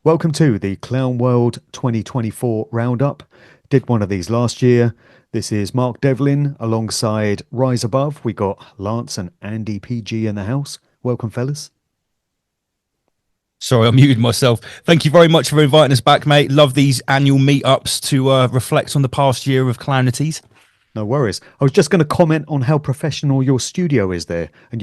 Welcome to the Clown World 2024 Roundup. Did one of these last year. This is Mark Devlin alongside Rise Above. We got Lance and Andy PG in the house. Welcome, fellas. Sorry, I muted myself. Thank you very much for inviting us back, mate. Love these annual meetups to reflect on the past year of clownities. No worries. I was just going to comment on how professional your studio is there, and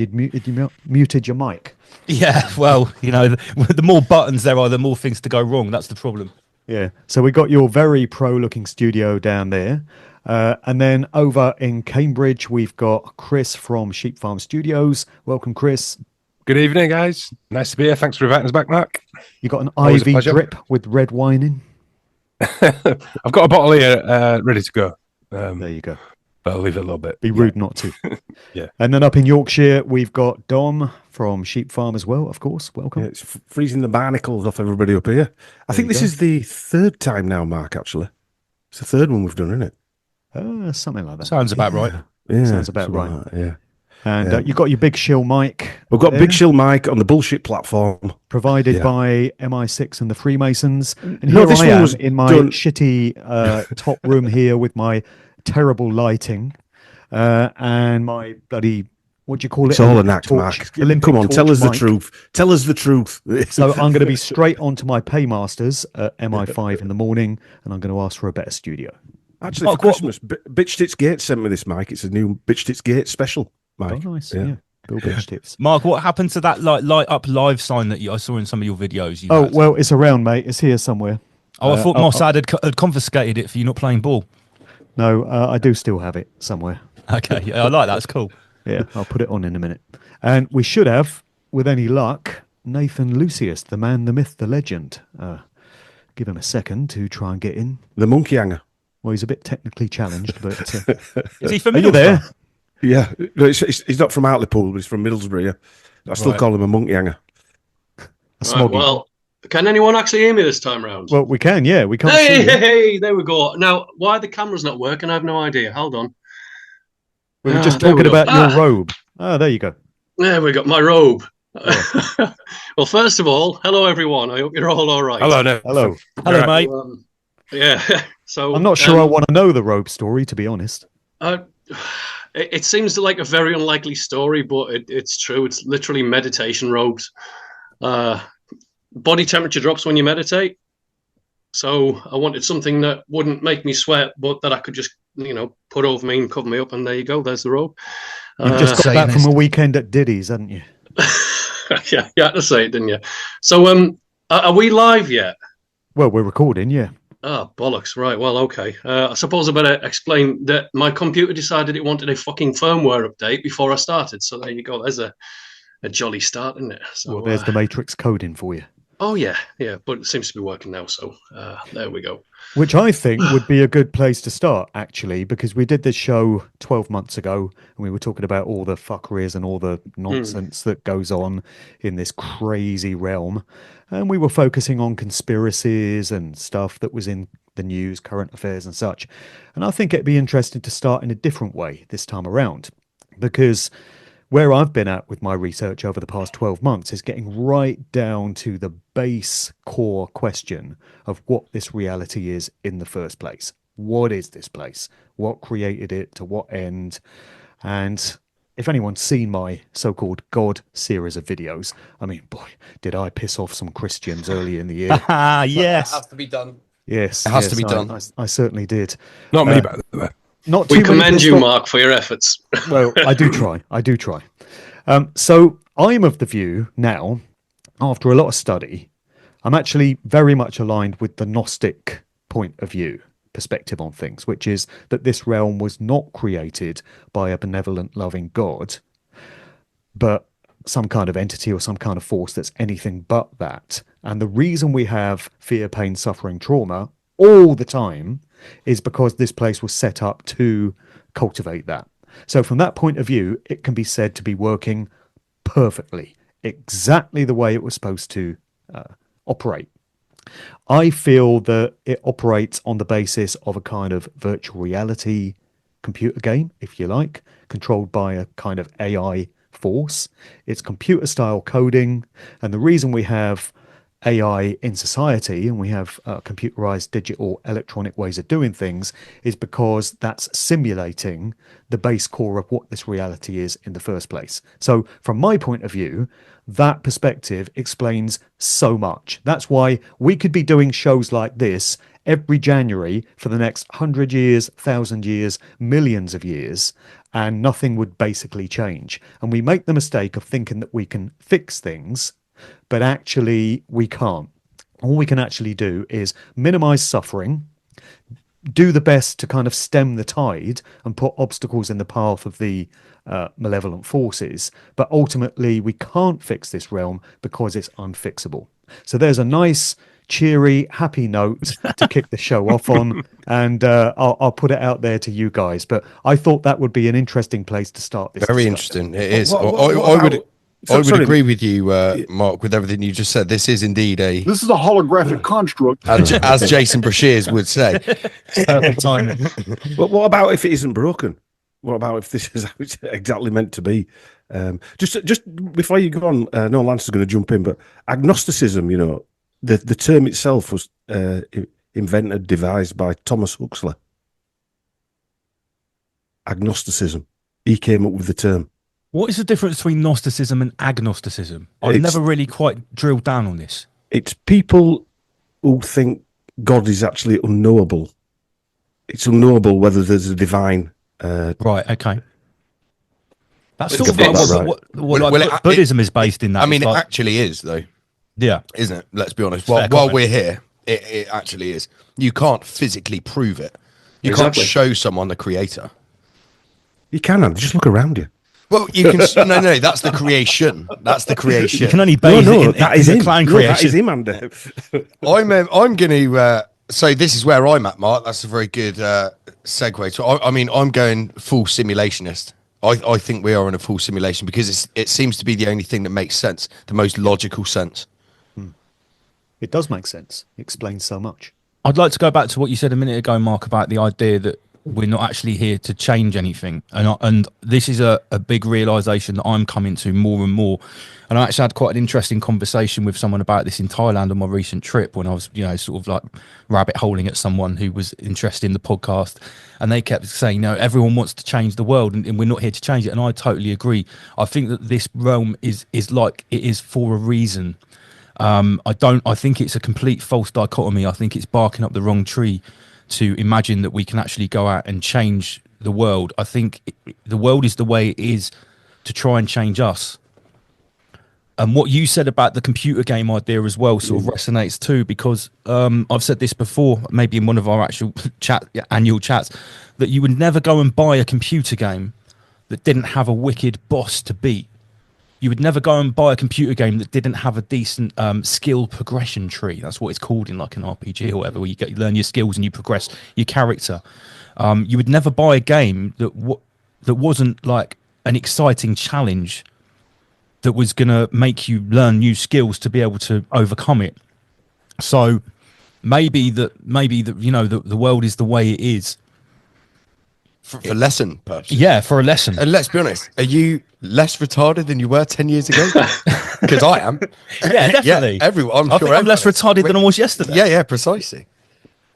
muted your mic. Yeah, well, the more buttons there are, the more things to go wrong. That's the problem. Yeah. So we got your very pro-looking studio down there. And then over in Cambridge, we've got Chris from Sheep Farm Studios. Welcome, Chris. Good evening, guys. Nice to be here. Thanks for inviting us back, Mark. You got an IV drip with red wine in? I've got a bottle here ready to go. There you go. But I'll leave it a little bit. Be rude not to. Yeah. And then up in Yorkshire, we've got Dom from Sheep Farm as well, of course. Welcome. Yeah, it's freezing the barnacles off everybody up here. I think this is the third time now, Mark, actually. It's the third one we've done, isn't it? Something like that. Sounds about right. Yeah. Sounds about right. Like that, yeah. And you've got your Big Shill mic. We've got Big Shill mic on the bullshit platform. Provided by MI6 and the Freemasons. And No, here this I one am was in my done- shitty top room here with my terrible lighting and my bloody, what do you call it? It's all an act, Torch, Mark. Olympic Come on, tell torch us the mic. truth. Tell us the truth. So I'm going to be straight onto my paymasters at MI5 in the morning, and I'm going to ask for a better studio. Actually, for Christmas, Bitch Tits Gate sent me this mic. It's a new Bitch Tits Gate special mic. Oh, nice. Yeah. Bill Bitch Tits. Mark, what happened to that light up live sign that I saw in some of your videos? Well, it's around, mate. It's here somewhere. I thought Mossad had confiscated it for you not playing ball. No, I do still have it somewhere. Okay, yeah, I like that. It's cool. Yeah, I'll put it on in a minute. And we should have, with any luck, Nathan Lucius, the man, the myth, the legend. Give him a second to try and get in. The monkey hanger. Well, he's a bit technically challenged, but is he are familiar you there? Yeah, no, he's not from Hartlepool, but he's from Middlesbrough. Yeah. I still call him a monkey hanger. Right, well, can anyone actually hear me this time round? Well, we can, yeah. We can't see you. Hey, there we go. Now, why the camera's not working, I have no idea. Hold on. We were just talking about your robe. Oh, there you go. There we go, my robe. Yeah. Well, first of all, hello, everyone. I hope you're all right. Hello, no. Hello. Hello, mate. Yeah, so... I'm not sure I want to know the robe story, to be honest. It seems like a very unlikely story, but it's true. It's literally meditation robes. Body temperature drops when you meditate. So I wanted something that wouldn't make me sweat, but that I could just, put over me and cover me up. And there you go. There's the robe. You've just got that from a weekend at Diddy's, hadn't you? Yeah, you had to say it, didn't you? So are we live yet? Well, we're recording, yeah. Oh, bollocks. Right. Well, okay. I suppose I better explain that my computer decided it wanted a fucking firmware update before I started. So there you go. There's a jolly start, isn't it? So, well, there's the Matrix coding for you. Oh, yeah. Yeah. But it seems to be working now. So there we go. Which I think would be a good place to start, actually, because we did this show 12 months ago and we were talking about all the fuckeries and all the nonsense that goes on in this crazy realm. And we were focusing on conspiracies and stuff that was in the news, current affairs and such. And I think it'd be interesting to start in a different way this time around, because where I've been at with my research over the past 12 months is getting right down to the base core question of what this reality is in the first place. What is this place? What created it? To what end? And if anyone's seen my so-called God series of videos, I mean, boy, did I piss off some Christians early in the year. Yes. That has to be done. Yes. It has to be done. I certainly did. Not me, by the way. Not We too many commend pissed you, off- Mark, for your efforts. Well, I do try. I do try. So I'm of the view now, after a lot of study, I'm actually very much aligned with the Gnostic point of view, perspective on things, which is that this realm was not created by a benevolent, loving God, but some kind of entity or some kind of force that's anything but that. And the reason we have fear, pain, suffering, trauma all the time is because this place was set up to cultivate that. So from that point of view, it can be said to be working perfectly, exactly the way it was supposed to operate. I feel that it operates on the basis of a kind of virtual reality computer game, if you like, controlled by a kind of AI force. It's computer style coding. And the reason we have AI in society and we have computerized digital electronic ways of doing things is because that's simulating the base core of what this reality is in the first place. So from my point of view, that perspective explains so much. That's why we could be doing shows like this every January for the next 100 years, 1,000 years, millions of years, and nothing would basically change. And we make the mistake of thinking that we can fix things, but actually we can't. All we can actually do is minimize suffering, do the best to kind of stem the tide and put obstacles in the path of the malevolent forces. But ultimately, we can't fix this realm because it's unfixable. So there's a nice, cheery, happy note to kick the show off on. And I'll put it out there to you guys. But I thought that would be an interesting place to start this Very discussion. interesting. It is. What I would agree with you, Mark, with everything you just said. This is indeed This is a holographic construct. as Jason Brashears would say. Perfect timing. But what about if it isn't broken? What about if this is how it's exactly meant to be? Just before you go on, no, Lance is going to jump in, but agnosticism, you know, the term itself was invented, devised by Thomas Huxley. Agnosticism. He came up with the term. What is the difference between Gnosticism and agnosticism? I've never really quite drilled down on this. It's people who think God is actually unknowable. It's unknowable whether there's a divine. Right, okay. That's Let's sort of get like that what Buddhism is based in that. I mean, It's it like, actually is, though, yeah. isn't it? Let's be honest. Fair While comment. we're here, it actually is. You can't physically prove it. You Exactly. can't show someone the creator. You can, just look around you. Well, you can. No, that's the creation. That's the creation. You can only base it in that is the him. clan No, creation. that is him, Andy. I'm going to. So this is where I'm at, Mark. That's a very good segue. So I mean, I'm going full simulationist. I think we are in a full simulation because it seems to be the only thing that makes sense, the most logical sense. It does make sense. It explains so much. I'd like to go back to what you said a minute ago, Mark, about the idea that we're not actually here to change anything. And this is a big realization that I'm coming to more and more. And I actually had quite an interesting conversation with someone about this in Thailand on my recent trip when I was, sort of like rabbit holing at someone who was interested in the podcast. And they kept saying, everyone wants to change the world and we're not here to change it. And I totally agree. I think that this realm is like it is for a reason. I think it's a complete false dichotomy. I think it's barking up the wrong tree to imagine that we can actually go out and change the world. I think the world is the way it is to try and change us. And what you said about the computer game idea as well sort of resonates too, because I've said this before, maybe in one of our actual annual chats, that you would never go and buy a computer game that didn't have a wicked boss to beat. You would never go and buy a computer game that didn't have a decent skill progression tree. That's what it's called in like an RPG or whatever, where you learn your skills and you progress your character. You would never buy a game that wasn't like an exciting challenge that was going to make you learn new skills to be able to overcome it. So maybe the world is the way it is. For lesson purposes. Yeah, for a lesson. And let's be honest, are you less retarded than you were 10 years ago? Because I am. Yeah, definitely. Yeah, everyone. I think I'm less retarded than I was yesterday. Yeah, precisely.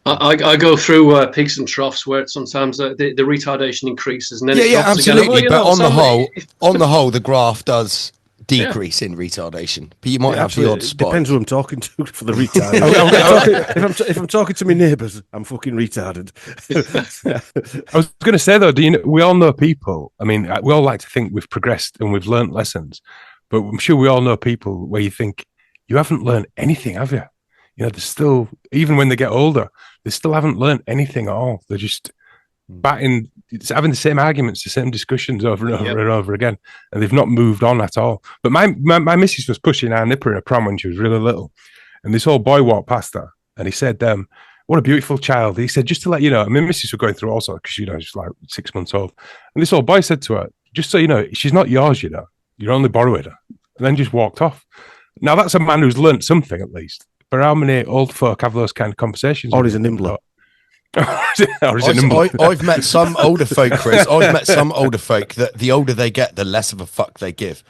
I go through peaks and troughs where sometimes the retardation increases and then it drops again. Absolutely. Well, But on the whole, the graph does decrease in retardation. But you might have the odd spot. Depends who I'm talking to for the retarded. if I'm talking to my neighbours, I'm fucking retarded. I was going to say though, we all know people. I mean, we all like to think we've progressed and we've learned lessons, but I'm sure we all know people where you think you haven't learned anything, have you? They're still, even when they get older, they still haven't learned anything at all. They're just having the same arguments, the same discussions over and over and over again, and they've not moved on at all. But my missus was pushing our nipper in a pram when she was really little, and this old boy walked past her, and he said, "What a beautiful child." He said, "Just to let you know," I mean, missus were going through all sorts because she's like 6 months old, and this old boy said to her, "Just so you know, she's not yours. You're only borrowing her," and then just walked off. Now that's a man who's learnt something at least. But how many old folk have those kind of conversations? Or he's a nimbler. I've met some older folk, Chris. I've met some older folk that the older they get, the less of a fuck they give.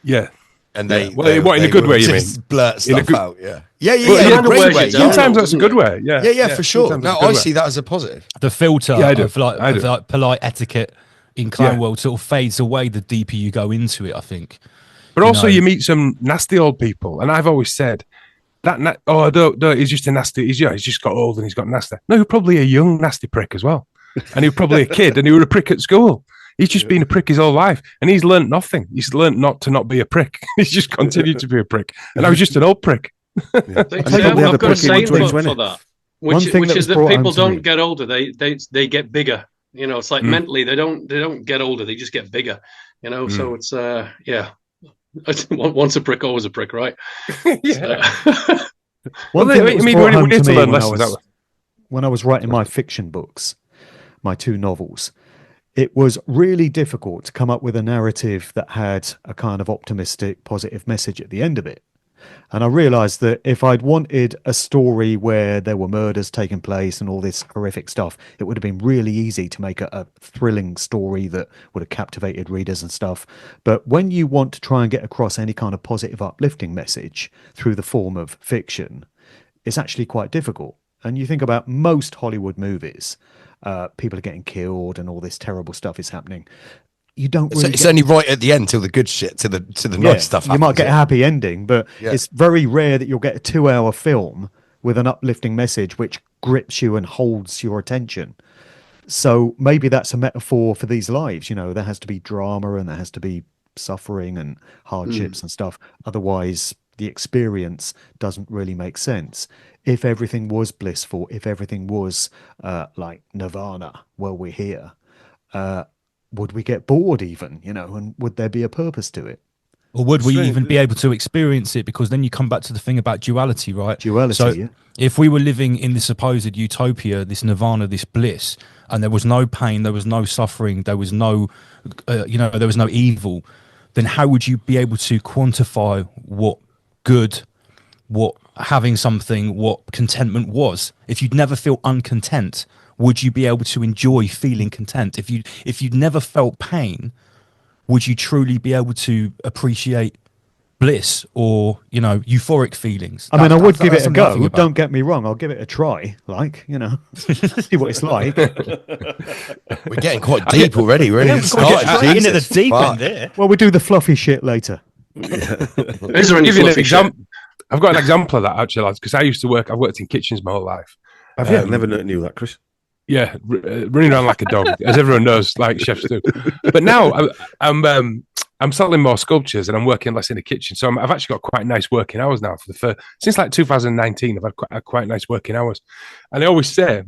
Yeah. and they Well, what, in a good will way, you mean? just blurt In a stuff good- out. Yeah, Well, in a yeah, great ways way. you don't. Sometimes that's a doesn't good it? way. Yeah, For sure. sometimes No, it's a good I way. see that as a positive. The filter Yeah, I do. of like I do. polite etiquette in clown Yeah. world sort of fades away the deeper you go into it, I think. But also, know. you meet some nasty old people, and I've always said that. Don't. He's just a nasty. He's just got old and he's got nasty. No, you're probably a young nasty prick as well, and he was probably a kid, and he was a prick at school. He's just been a prick his whole life, and he's learnt nothing. He's learnt not to not be a prick. He's just continued to be a prick, and I was just an old prick. I've got a saying for 2020. that, One which, thing which that is was that brought people home to don't me- get older; they get bigger. You know, it's like mentally they don't get older; they just get bigger. You know, so it's once a prick, always a prick, right? Yeah. One Well, thing I that was mean, brought we home need to to me learn when I lessons. was- when I was writing my fiction books, my 2 novels, it was really difficult to come up with a narrative that had a kind of optimistic, positive message at the end of it. And I realized that if I'd wanted a story where there were murders taking place and all this horrific stuff, it would have been really easy to make a thrilling story that would have captivated readers and stuff. But when you want to try and get across any kind of positive, uplifting message through the form of fiction, it's actually quite difficult. And you think about most Hollywood movies, people are getting killed and all this terrible stuff is happening. You don't really It's only right at the end till the good shit, to the nice stuff happens. you might get a happy ending, but Yeah. it's very rare that you'll get a 2-hour film with an uplifting message which grips you and holds your attention. So maybe that's a metaphor for these lives. You know, there has to be drama and there has to be suffering and hardships and stuff. Otherwise, the experience doesn't really make sense. If everything was blissful, if everything was like nirvana, well, we're here. Would we get bored even, you know, and would there be a purpose to it? Or would we Strange, even be able to experience it? Because then you come back to the thing about duality, right? Duality, So yeah. if we were living in this supposed utopia, this nirvana, this bliss, and there was no pain, there was no suffering, there was no, there was no evil, then how would you be able to quantify what good, what having something, what contentment was? If you'd never feel uncontent, would you be able to enjoy feeling content? If you'd never felt pain, would you truly be able to appreciate bliss or, you know, euphoric feelings? I mean, I would That's give it a something I go. think about. Don't get me wrong. I'll give it a try. Like, you know, see what it's like. We're getting quite deep already. We're only Get started. straight into the Jesus, deep fuck. end there. Well, we do the fluffy shit later. Is there any Give you an fluffy shit? example. I've got an example of that actually, lads, because I've worked in kitchens my whole life. Have you? I never knew that, Chris. Yeah, running around like a dog, as everyone knows, like chefs do. But now I'm selling more sculptures and I'm working less in the kitchen, so I've actually got quite nice working hours now. Since like 2019, I've had quite nice working hours, and I always say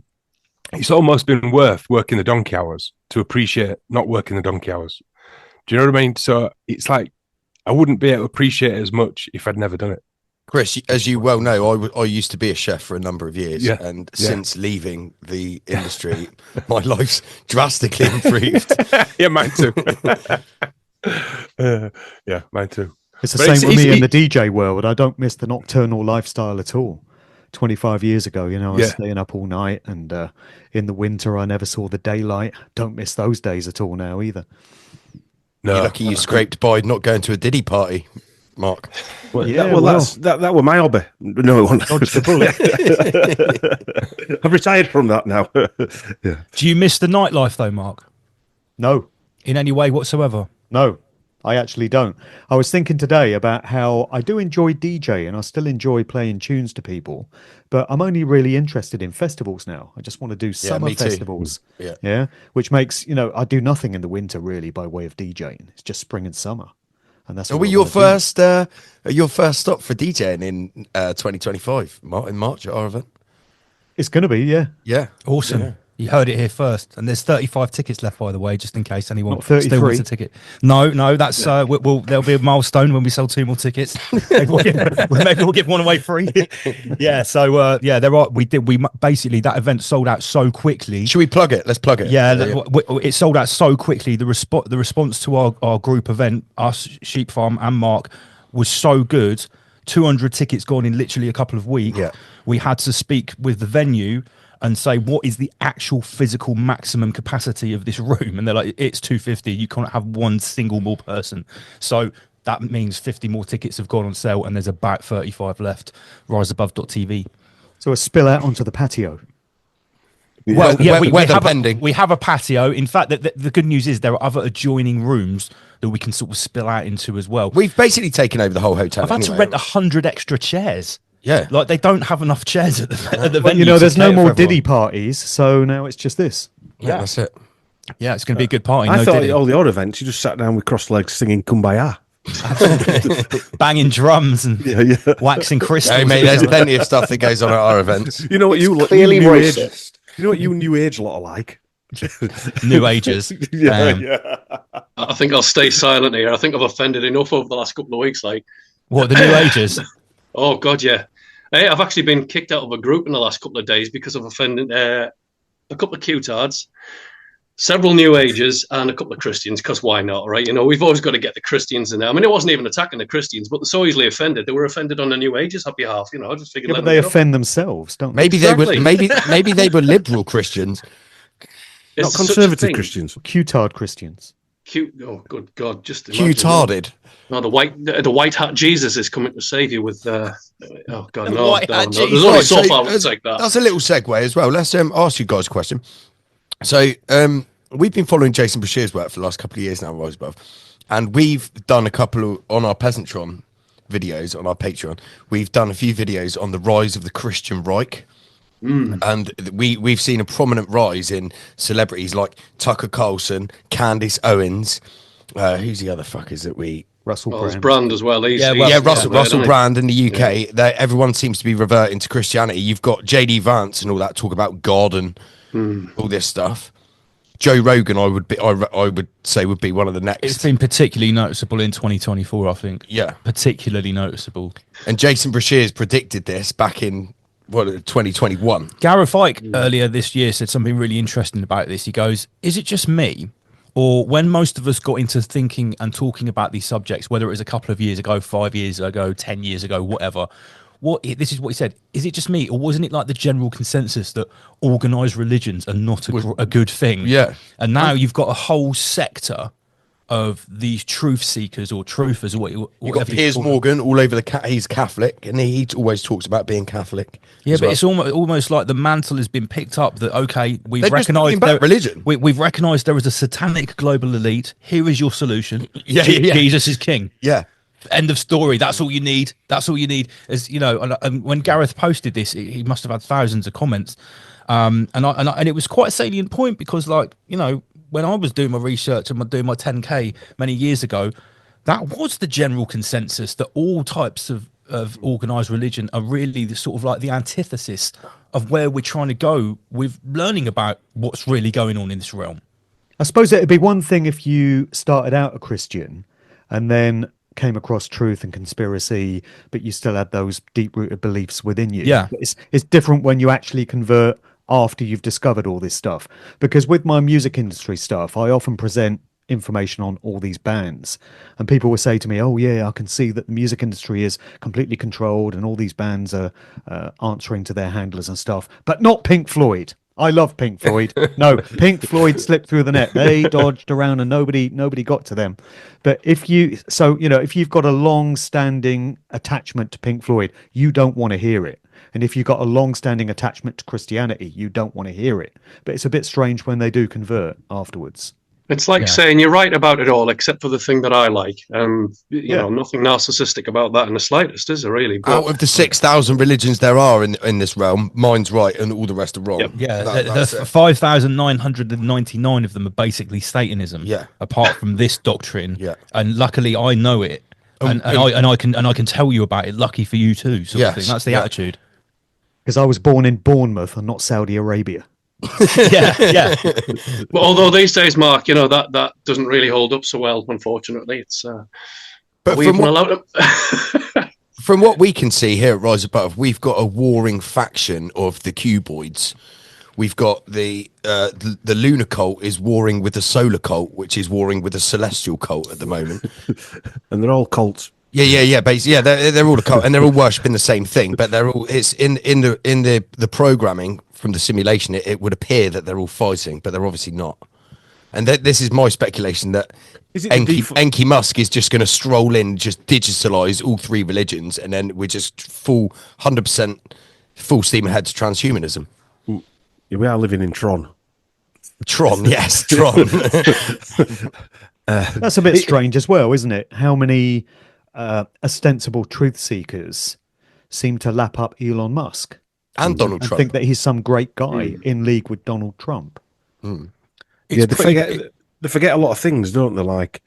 it's almost been worth working the donkey hours to appreciate not working the donkey hours. Do you know what I mean? So it's like I wouldn't be able to appreciate it as much if I'd never done it. Chris, as you well know, I used to be a chef for a number of years, Yeah. and Yeah. since leaving the industry, my life's drastically improved. Yeah, mine too. Yeah, mine too. It's the But same it's- with me it's- in the DJ world. I don't miss the nocturnal lifestyle at all. 25 years ago, you know, I was Yeah. staying up all night, and in the winter, I never saw the daylight. Don't miss those days at all now either. No, You're lucky you scraped by not going to a Diddy party, Mark. Well, Yeah, that, well, well. that were my hobby. No, it Dodge the wasn't. I've retired from that now. Yeah. Do you miss the nightlife though, Mark? No, In any way whatsoever? no, I actually don't. I was thinking today about how I do enjoy DJing. I still enjoy playing tunes to people, but I'm only really interested in festivals now. I just want to do summer me too. festivals. Yeah. Which makes, you know, I do nothing in the winter really by way of DJing. It's just spring and summer. And that's Are all we I your wanna do. first stop for DJing in 2025, in March at our event? It's going to be, yeah. Yeah. Awesome. Yeah. You heard it here first. And there's 35 tickets left, by the way, just in case anyone Not still 33. wants a ticket. No, that's there'll be a milestone when we sell 2 more tickets. maybe we'll give one away free. Yeah. So basically that event sold out so quickly. Should we plug it? Let's plug it. It sold out so quickly. The response to our group event, us, Sheep Farm, and Mark, was so good. 200 tickets gone in literally a couple of weeks. Yeah. We had to speak with the venue and say, what is the actual physical maximum capacity of this room? And they're like, it's 250. You can't have one single more person. So that means 50 more tickets have gone on sale, and there's about 35 left. Riseabove.tv. So a spill out onto the patio. Well, yeah, weather pending. We have a patio. In fact, the good news is there are other adjoining rooms that we can sort of spill out into as well. We've basically taken over the whole hotel. I've had to rent 100 extra chairs. Yeah, like they don't have enough chairs at the Well, venue. you know, to there's no cater for more everyone. Diddy parties, so now it's just this. yeah, that's it. Yeah, it's going to be a good party. I No thought Diddy. at all the other events, you just sat down with crossed legs singing Kumbaya. Banging drums and Yeah. waxing crystals. Hey, mate, there's plenty of stuff that goes on at our events. You know what you Clearly you new age, racist. you know what you new age lot are like. New ages. Yeah. I think I'll stay silent here. I think I've offended enough over the last couple of weeks. Like, What, the new ages? oh God, yeah. Hey, I've actually been kicked out of a group in the last couple of days because of offending a couple of Q-tards, several New Agers, and a couple of Christians. Because why not, right? You know, we've always got to get the Christians in there. I mean, it wasn't even attacking the Christians, but they're so easily offended. They were offended on the New Agers' behalf. You know, I just figured. Yeah, but they offend themselves, don't they? Maybe Exactly. maybe they were liberal Christians. It's Not such a conservative thing. Christians. Q-tard Christians. Cute. Oh, good God! Just imagine. Q-tarded. No, the white hat Jesus is coming to save you with. Oh God, The no! white no, hat no. Jesus. There's only Right, so so, far we can take that. That's a little segue as well. Let's ask you guys a question. So we've been following Jason Bashir's work for the last couple of years now, Rise Above, and we've done a couple of, on our Peasantron videos on our Patreon. We've done a few videos on the rise of the Christian Reich. And we've seen a prominent rise in celebrities like Tucker Carlson, Candace Owens. Who's the other fuckers that we? Russell Well, there's Brand. Brand as well. He's, Yeah, he's Yeah, Russell there, isn't he? Brand in the UK. Everyone seems to be reverting to Christianity. You've got JD Vance and all that talk about God and all this stuff. Joe Rogan, I would say would be one of the next. It's been particularly noticeable in 2024, I think. Yeah, Particularly noticeable. and Jason Bashir's predicted this back in 2021. Gareth Ike earlier this year said something really interesting about this. He goes, is it just me? Or when most of us got into thinking and talking about these subjects, whether it was a couple of years ago, 5 years ago, 10 years ago, whatever, this is what he said. Is it just me? Or wasn't it like the general consensus that organized religions are not a good thing? Yeah. And now you've got a whole sector of these truth seekers or truthers or You've got whatever you Piers call them. Morgan all over he's Catholic, and he always talks about being Catholic. Yeah, as but well. it's almost like the mantle has been picked up that, okay, we've They're just recognised bringing back religion. We've recognised there is a satanic global elite. Here is your solution. Yeah, yeah. Jesus is king. Yeah. End of story. That's all you need. That's all you need. As you know, and when Gareth posted this, he must have had thousands of comments. And it was quite a salient point because, like, you know, when I was doing my research and doing my 10K many years ago, that was the general consensus that all types of organized religion are really the sort of like the antithesis of where we're trying to go with learning about what's really going on in this realm. I suppose it'd be one thing if you started out a Christian and then came across truth and conspiracy, but you still had those deep-rooted beliefs within you. Yeah. It's different when you actually convert after you've discovered all this stuff. Because with my music industry stuff, I often present information on all these bands, and people will say to me, oh yeah, I can see that the music industry is completely controlled and all these bands are answering to their handlers and stuff, but not Pink Floyd. I love Pink Floyd. No, Pink Floyd slipped through the net. They dodged around and nobody got to them. But if you've got a long-standing attachment to Pink Floyd, you don't want to hear it. And if you've got a long-standing attachment to Christianity, you don't want to hear it. But it's a bit strange when they do convert afterwards. It's like saying you're right about it all, except for the thing that I like. You know, nothing narcissistic about that in the slightest, is there really? But Out of the 6,000 religions there are in this realm, mine's right and all the rest are wrong. Yep. Yeah, That's the it. 5,999 of them are basically Satanism. Yeah. Apart from this doctrine. Yeah. And luckily, I know it, and I can tell you about it. Lucky for you too. Sort of Yes, thing. That's the yeah. attitude. Because I was born in Bournemouth and not Saudi Arabia. yeah. But although these days, Mark, you know that doesn't really hold up so well. Unfortunately, it's. But we from even what, allowed them. from what we can see here at Rise Above, we've got a warring faction of the cuboids. We've got the lunar cult is warring with the solar cult, which is warring with the celestial cult at the moment. And they're all cults. Yeah. Basically, yeah, they're all a cult, and they're all worshipping the same thing. But they're all it's in the programming from the simulation. It would appear that they're all fighting, but they're obviously not. And this is my speculation that Is it the Enki Musk is just going to stroll in, just digitalize all three religions, and then we're just 100% full steam ahead to transhumanism. We are living in Tron. Tron, yes, Tron. That's a bit strange as well, isn't it? How many ostensible truth seekers seem to lap up Elon Musk And Donald and Trump. think that he's some great guy in league with Donald Trump. Yeah, they forget a lot of things, don't they? Like,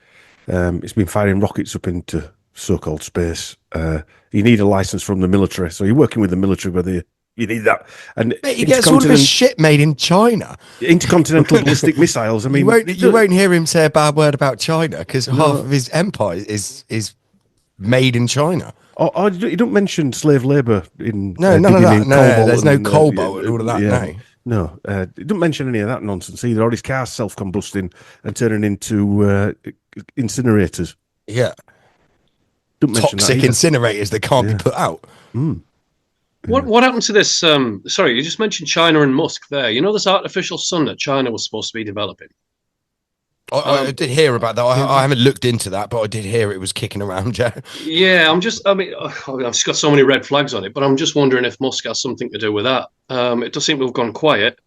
it's been firing rockets up into so-called space. You need a license from the military, so you're working with the military, whether you need that. And Mate, he gets all of his shit made in China. Intercontinental ballistic missiles. I mean, you won't hear him say a bad word about China because half of his empire is made in China. Oh, you don't mention slave labour in none of that. No, there's no cobalt and all of that. Yeah. No, you don't mention any of that nonsense either. Or his cars self-combusting and turning into incinerators. Yeah, Don't mention toxic that either. incinerators that can't be put out. What happened to this? Sorry, you just mentioned China and Musk there. You know this artificial sun that China was supposed to be developing? I did hear about that. I haven't looked into that, but I did hear it was kicking around. Yeah. Yeah, I've just got so many red flags on it, but I'm just wondering if Musk has something to do with that. It does seem to have gone quiet.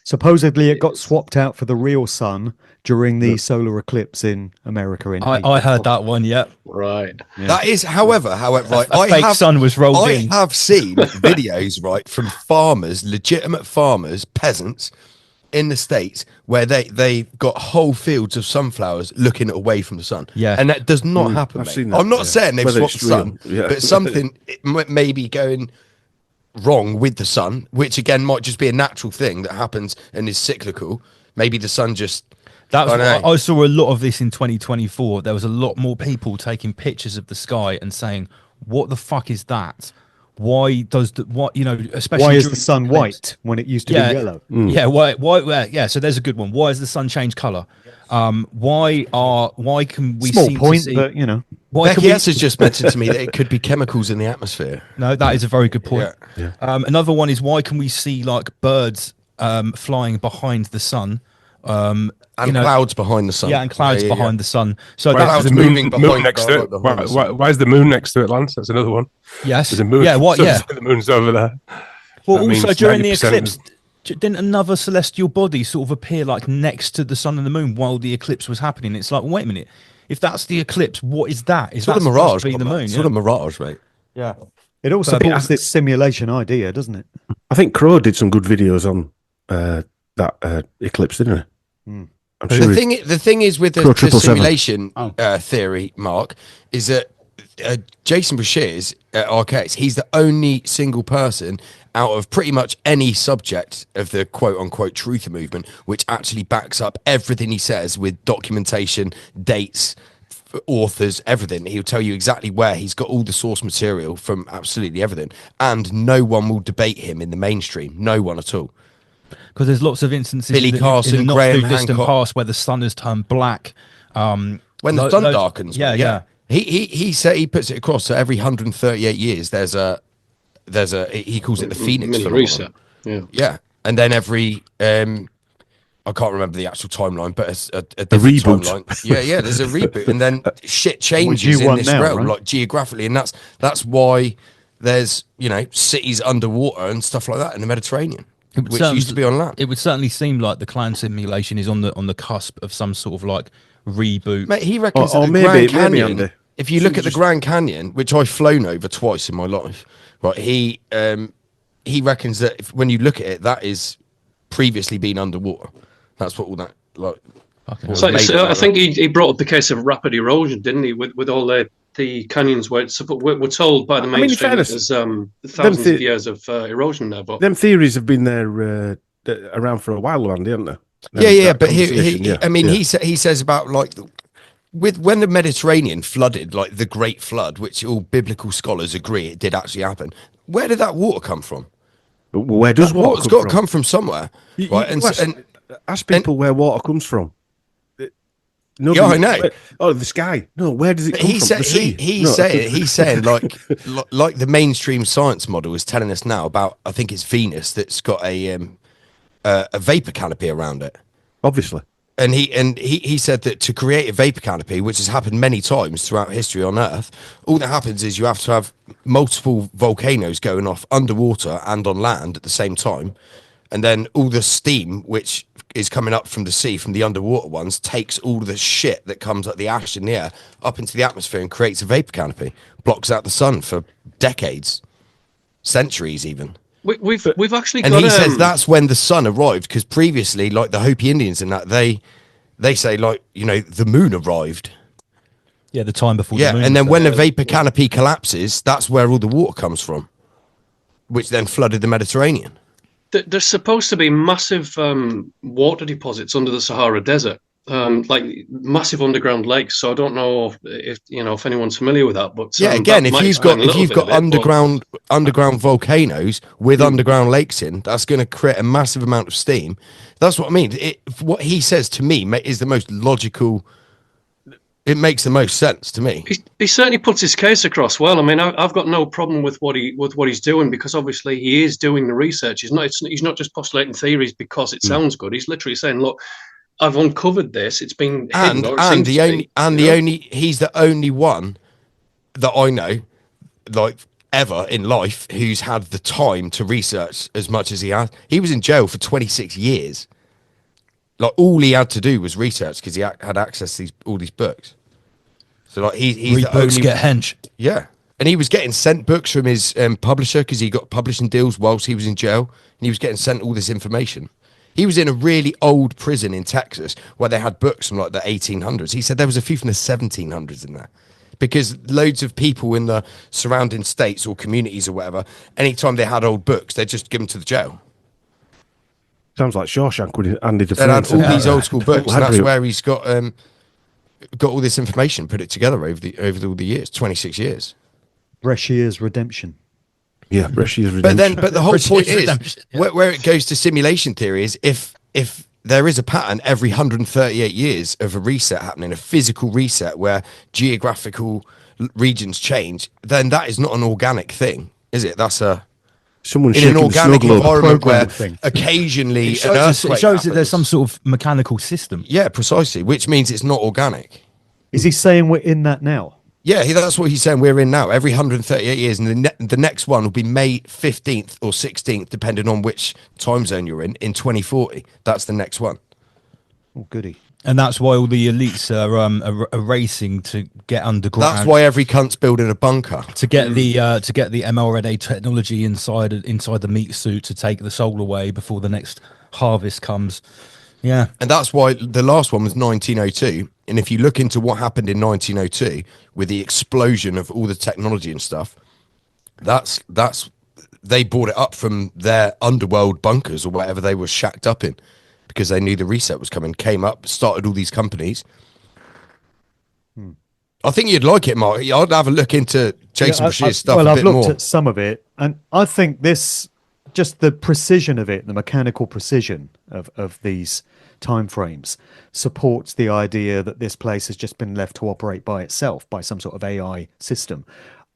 Supposedly it got swapped out for the real sun during the solar eclipse in America. I heard that one. Yeah, Right. Yeah. That is, however, right, a fake sun was rolled in. I have seen videos, right, from farmers, legitimate farmers, peasants in the States where they got whole fields of sunflowers looking away from the sun. Yeah. And that does not happen, I've mate. seen that, I'm not yeah. saying they've Whether swapped it's the sun, real, but something may be going wrong with the sun, which again might just be a natural thing that happens and is cyclical. Maybe the sun just... I saw a lot of this in 2024. There was a lot more people taking pictures of the sky and saying, "What the fuck is that? Why does especially Why is during the sun eclipse?" white when it used to be yellow? Yeah, why? Yeah, so there's a good one. Why has the sun changed color? Why can we Small seem point, to see, but you know. why can Becky we, S has just mentioned to me that it could be chemicals in the atmosphere. no, that is a very good point. Yeah. Another one is why can we see like birds flying behind the sun? And clouds behind the sun. Yeah, and clouds behind the sun. So Why that's is the moving moon behind- next to it? behind the sun. Why is the moon next to it, Lance? That's another one. yes, There's a moon. yeah, what? So Yeah. the moon's over there. Well, That also means during the 90% eclipse, didn't another celestial body sort of appear like next to the sun and the moon while the eclipse was happening? It's like, wait a minute, if that's the eclipse, what is that? Is It's sort that of mirage. supposed to be the moon? It's sort of mirage, mate. Yeah. It all supports this simulation idea, doesn't it? I think Crow did some good videos on that eclipse, didn't he? I'm sure. The thing is with the Pro 777. simulation theory, Mark, is that Jason Bashir's RKS, he's the only single person out of pretty much any subject of the quote-unquote truth movement which actually backs up everything he says with documentation, dates, authors, everything. He'll tell you exactly where. He's got all the source material from absolutely everything, and no one will debate him in the mainstream. No one at all. Because there's lots of instances Billy in Carson, the not Graham too distant Hancock. past where the sun has turned black. When the sun darkens, Yeah, mate, yeah. He said he puts it across. So every 138 years, there's a he calls it the Phoenix Mini phenomenon. reset. Yeah. Yeah, and then every I can't remember the actual timeline, but a different reboot. timeline. Yeah, there's a reboot, and then shit changes you in want this now, realm, right? like geographically, and that's why there's cities underwater and stuff like that in the Mediterranean, which used to be on land. It would certainly seem like the clan simulation is on the cusp of some sort of like reboot. Mate, he reckons Or that the maybe- Grand Canyon. maybe, Andy. If you look at the Grand Canyon, which I've flown over twice in my life, right? He reckons that when you look at it, that is previously been underwater. That's what all that like. was So, made of I that, think he brought up the case of rapid erosion, didn't he? With all the canyons where we're told by the I mean, in mainstream that fairness, there's thousands of years of erosion there. But Them theories have been there around for a while, Andy, haven't they? Yeah, That but conversation, I mean, he says about like with when the Mediterranean flooded, like the Great Flood, which all biblical scholars agree it did actually happen. Where did that water come from? But where does water Water's come got to from? come from somewhere, You- right? you ask people where water comes from. Nobody- Yeah, I know. Oh, the sky. No, where does it come he from? said The sea. he's saying like the mainstream science model is telling us now about, I think it's Venus that's got a vapor canopy around it. Obviously. And he said that to create a vapor canopy, which has happened many times throughout history on Earth, all that happens is you have to have multiple volcanoes going off underwater and on land at the same time. And then all the steam, which is coming up from the sea, from the underwater ones, takes all the shit that comes up the ash in the air up into the atmosphere and creates a vapor canopy. Blocks out the sun for decades, centuries even. We've actually and got, he says that's when the sun arrived, because previously, like the Hopi Indians and that, they say, like, you know, the moon arrived. Yeah, the time before Yeah, the moon. and then when the vapor canopy collapses, that's where all the water comes from, which then flooded the Mediterranean. There's supposed to be massive water deposits under the Sahara Desert, like massive underground lakes. So I don't know if anyone's familiar with that. But yeah, again, if you've got underground volcanoes with underground lakes in, that's going to create a massive amount of steam. That's what I mean. What he says to me is the most logical. It makes the most sense to me. He certainly puts his case across well. I mean, I've got no problem with what he's doing, because obviously he is doing the research. He's not just postulating theories because it sounds good. He's literally saying, look, I've uncovered this. It's been he's the only one that I know, like, ever in life, who's had the time to research as much as he has. He was in jail for 26 years. Like, all he had to do was research because he had access to all these books. So, like, he's the books only get hench. Yeah, and he was getting sent books from his publisher because he got publishing deals whilst he was in jail, and he was getting sent all this information. He was in a really old prison in Texas where they had books from like the 1800s. He said there was a few from the 1700s in there, because loads of people in the surrounding states or communities or whatever, anytime they had old books, they'd just give them to the jail. Sounds like Shawshank with Andy They had all these old school books, and that's Library. where he's got all this information, put it together over all the years, 26 years. Brescia's redemption. Yeah, Brescia's redemption. But the whole point is redemption, yeah. where it goes to simulation theory is if there is a pattern every 138 years of a reset happening, a physical reset where geographical regions change, then that is not an organic thing, is it? That's Someone in shaking an organic the snow globe. environment where thing. occasionally It an earthquake shows that there's happens. some sort of mechanical system. Yeah, precisely, which means it's not organic. Is he saying we're in that now? Yeah, that's what he's saying. We're in now. Every 138 years, and the next one will be May 15th or 16th, depending on which time zone you're in 2040. That's the next one. Oh, goody. And that's why all the elites are racing to get underground. That's why every cunt's building a bunker. to get the mRNA technology inside the meat suit to take the soul away before the next harvest comes. Yeah, And that's why the last one was 1902. And if you look into what happened in 1902 with the explosion of all the technology and stuff, that's they brought it up from their underworld bunkers or whatever they were shacked up in, because they knew the reset was coming, came up, started all these companies. I think you'd like it, Mark. I'd have a look into Jason Bashir's stuff well, a I've bit looked more. at some of it, and I think this, just the precision of it, the mechanical precision of these timeframes, supports the idea that this place has just been left to operate by itself, by some sort of AI system.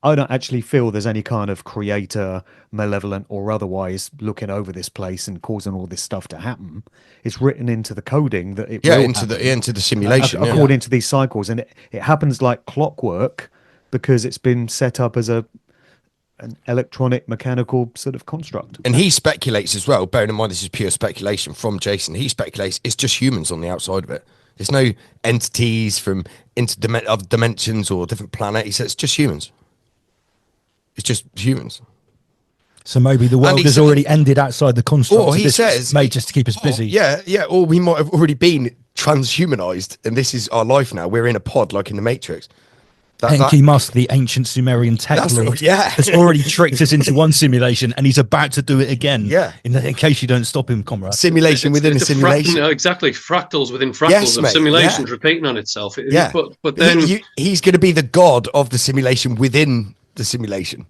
I don't actually feel there's any kind of creator, malevolent or otherwise, looking over this place and causing all this stuff to happen. It's written into the coding that it will into the simulation. yeah. according to these cycles, and it happens like clockwork because it's been set up as an electronic mechanical sort of construct. And he speculates as well, bearing in mind this is pure speculation from Jason, he speculates it's just humans on the outside of it. There's no entities from other dimensions or different planet. He says it's just humans. It's just humans. so maybe the world he has said- already ended outside the construct. Or so he this was says- made just to keep us busy. Yeah, or we might have already been transhumanized, and this is our life now. We're in a pod like in the Matrix. Enki Musk, the ancient Sumerian tech That's lord, what- yeah. has already tricked us into one simulation, and he's about to do it again. Yeah. In case you don't stop him, comrade. simulation within a It's simulation. exactly, fractals within fractals Yes, of mate, simulations yeah. repeating on itself. Yeah. But then He's going to be the god of the simulation within the simulation.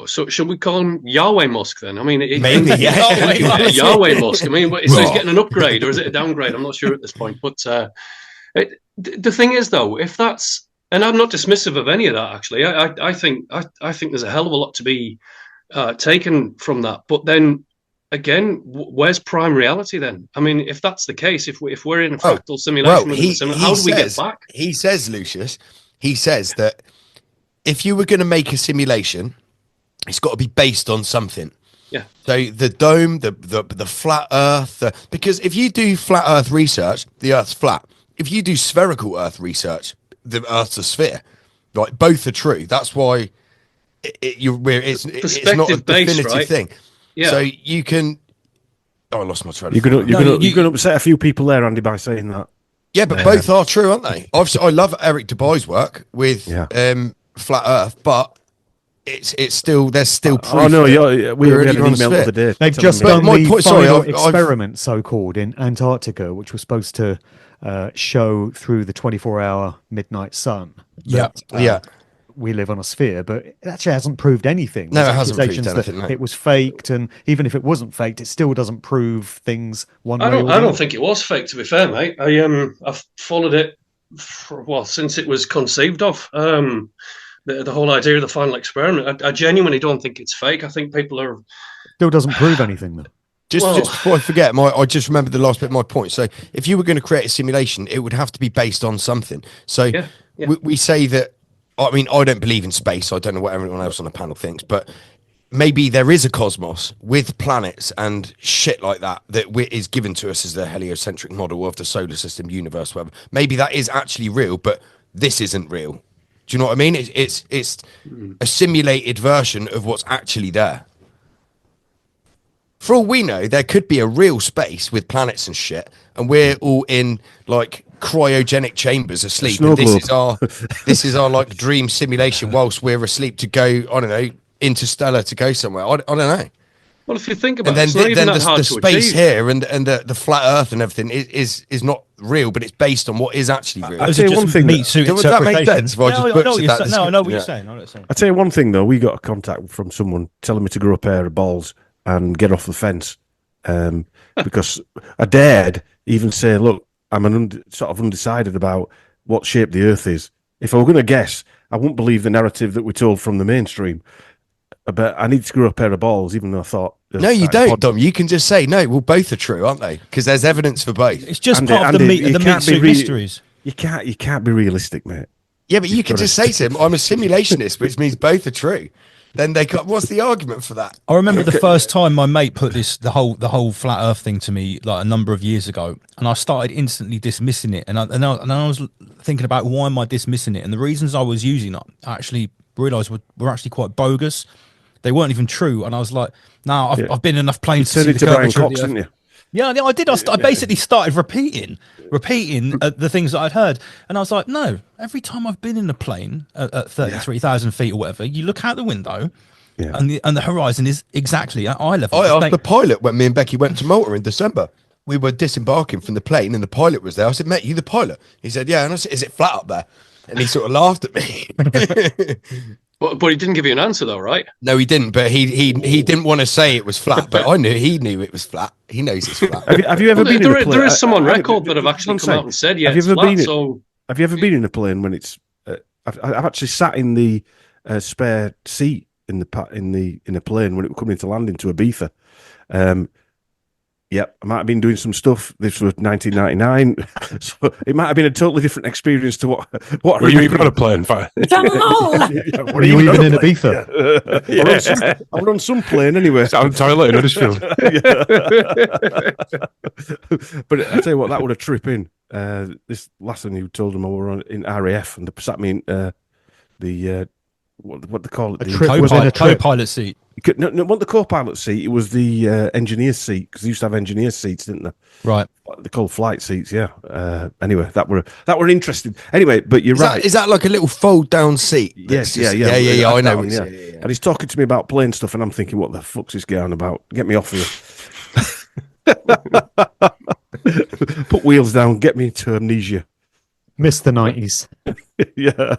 So should we call him Yahweh Musk then? I mean, Maybe, yeah. Yahweh Musk. I mean, so he's getting an upgrade, or is it a downgrade? I'm not sure at this point. But the thing is, though, if that's, and I'm not dismissive of any of that. Actually, I think there's a hell of a lot to be taken from that. But then, again, where's prime reality then? I mean, if that's the case, if we're in a fractal simulation, how do we get back? He says, Lucius, he says that if you were going to make a simulation, it's got to be based on something. Yeah. So the dome, the flat Earth, because if you do flat Earth research, the Earth's flat. If you do spherical Earth research, the Earth's a sphere. Right, both are true. That's why it's not a definitive thing. Yeah. So you can. Oh, I lost my thread. You're gonna upset a few people there, Andy, by saying that. Yeah, but both are true, aren't they? I love Eric Dubai's work with flat Earth, but it's still there's still proof. Oh no, we had an email the other day. They've just done the final experiment, so-called, in Antarctica, which was supposed to show through the 24-hour midnight sun. Yeah. We live on a sphere, but it actually hasn't proved anything. No, There's it hasn't proved accusations anything. that it was faked, and even if it wasn't faked, it still doesn't prove things one way or another. I don't think it was fake, to be fair, mate. I've followed it since it was conceived of. The whole idea of the final experiment. I genuinely don't think it's fake. I think people are Still doesn't prove anything, though. Just before I forget, I just remembered the last bit of my point. So if you were going to create a simulation, it would have to be based on something. So we say that, I mean, I don't believe in space. I don't know what everyone else on the panel thinks, but maybe there is a cosmos with planets and shit like that is given to us as the heliocentric model of the solar system, universe, whatever. Maybe that is actually real, but this isn't real. Do you know what I mean? It's a simulated version of what's actually there. For all we know, there could be a real space with planets and shit, and we're all in like cryogenic chambers asleep. And this is our like dream simulation whilst we're asleep to go, I don't know, interstellar to go somewhere. I don't know. Well, if you think about it, it's not even that hard the to space achieve. here and the flat Earth and everything is not real, but it's based on what is actually real. I'll tell you one thing. Does that make sense? No, I know what you're saying. I'll tell you one thing though. We got a contact from someone telling me to grow a pair of balls and get off the fence, because I dared even say, look, I'm sort of undecided about what shape the Earth is. If I were going to guess, I wouldn't believe the narrative that we're told from the mainstream. But I need to grow a pair of balls, even though I thought... No, you don't, Dom. You can just say, no, well, both are true, aren't they? Because there's evidence for both. It's just part of the meat suit mysteries. You can't be realistic, mate. Yeah, but you can just say to him, I'm a simulationist, which means both are true. Then what's the argument for that? I remember the first time my mate put the whole flat Earth thing to me like a number of years ago, and I started instantly dismissing it. And I was thinking about why am I dismissing it? And the reasons I was using it, I actually realised were actually quite bogus. They weren't even true. And I was like, no, I've been in enough planes to see the curvature of the Earth. Didn't you? Yeah, I did. I basically started repeating the things that I'd heard, and I was like, no. Every time I've been in a plane at 33,000 feet or whatever, you look out the window, and the horizon is exactly at eye level. I asked the pilot when me and Becky went to Malta in December. We were disembarking from the plane, and the pilot was there. I said, "Mate, you the pilot?" He said, "Yeah." And I said, "Is it flat up there?" And he sort of laughed at me. But he didn't give you an answer, though, right? No, he didn't. But he didn't want to say it was flat. But he knew it was flat. He knows it's flat. Have you ever been in a plane? There is some on record that have actually come out and said, "Yeah, it's flat." Have you ever been in a plane when it's? I've actually sat in the spare seat in a plane when it was coming into landing to Ibiza. Yep, I might have been doing some stuff. This was 1999, so it might have been a totally different experience to what. Were you even on a plane? Were you even in Ibiza? I was on some plane anyway. I'm toilet in Huddersfield. But I tell you what, that would have trip in. This last one, you told them I were on in RAF, and they sat me in the what they call it, the co-pilot seat. No, not the co-pilot seat. It was the engineer seat, because they used to have engineer seats, didn't they? Right. They're called flight seats. Yeah. Anyway, that were interesting. Anyway, but you're right. Is that like a little fold down seat? Yes. Yeah. I know. Yeah. And he's talking to me about plane stuff, and I'm thinking, what the fuck's this guy on about? Get me off here. Put wheels down. Get me into amnesia. Miss the 90s. Yeah.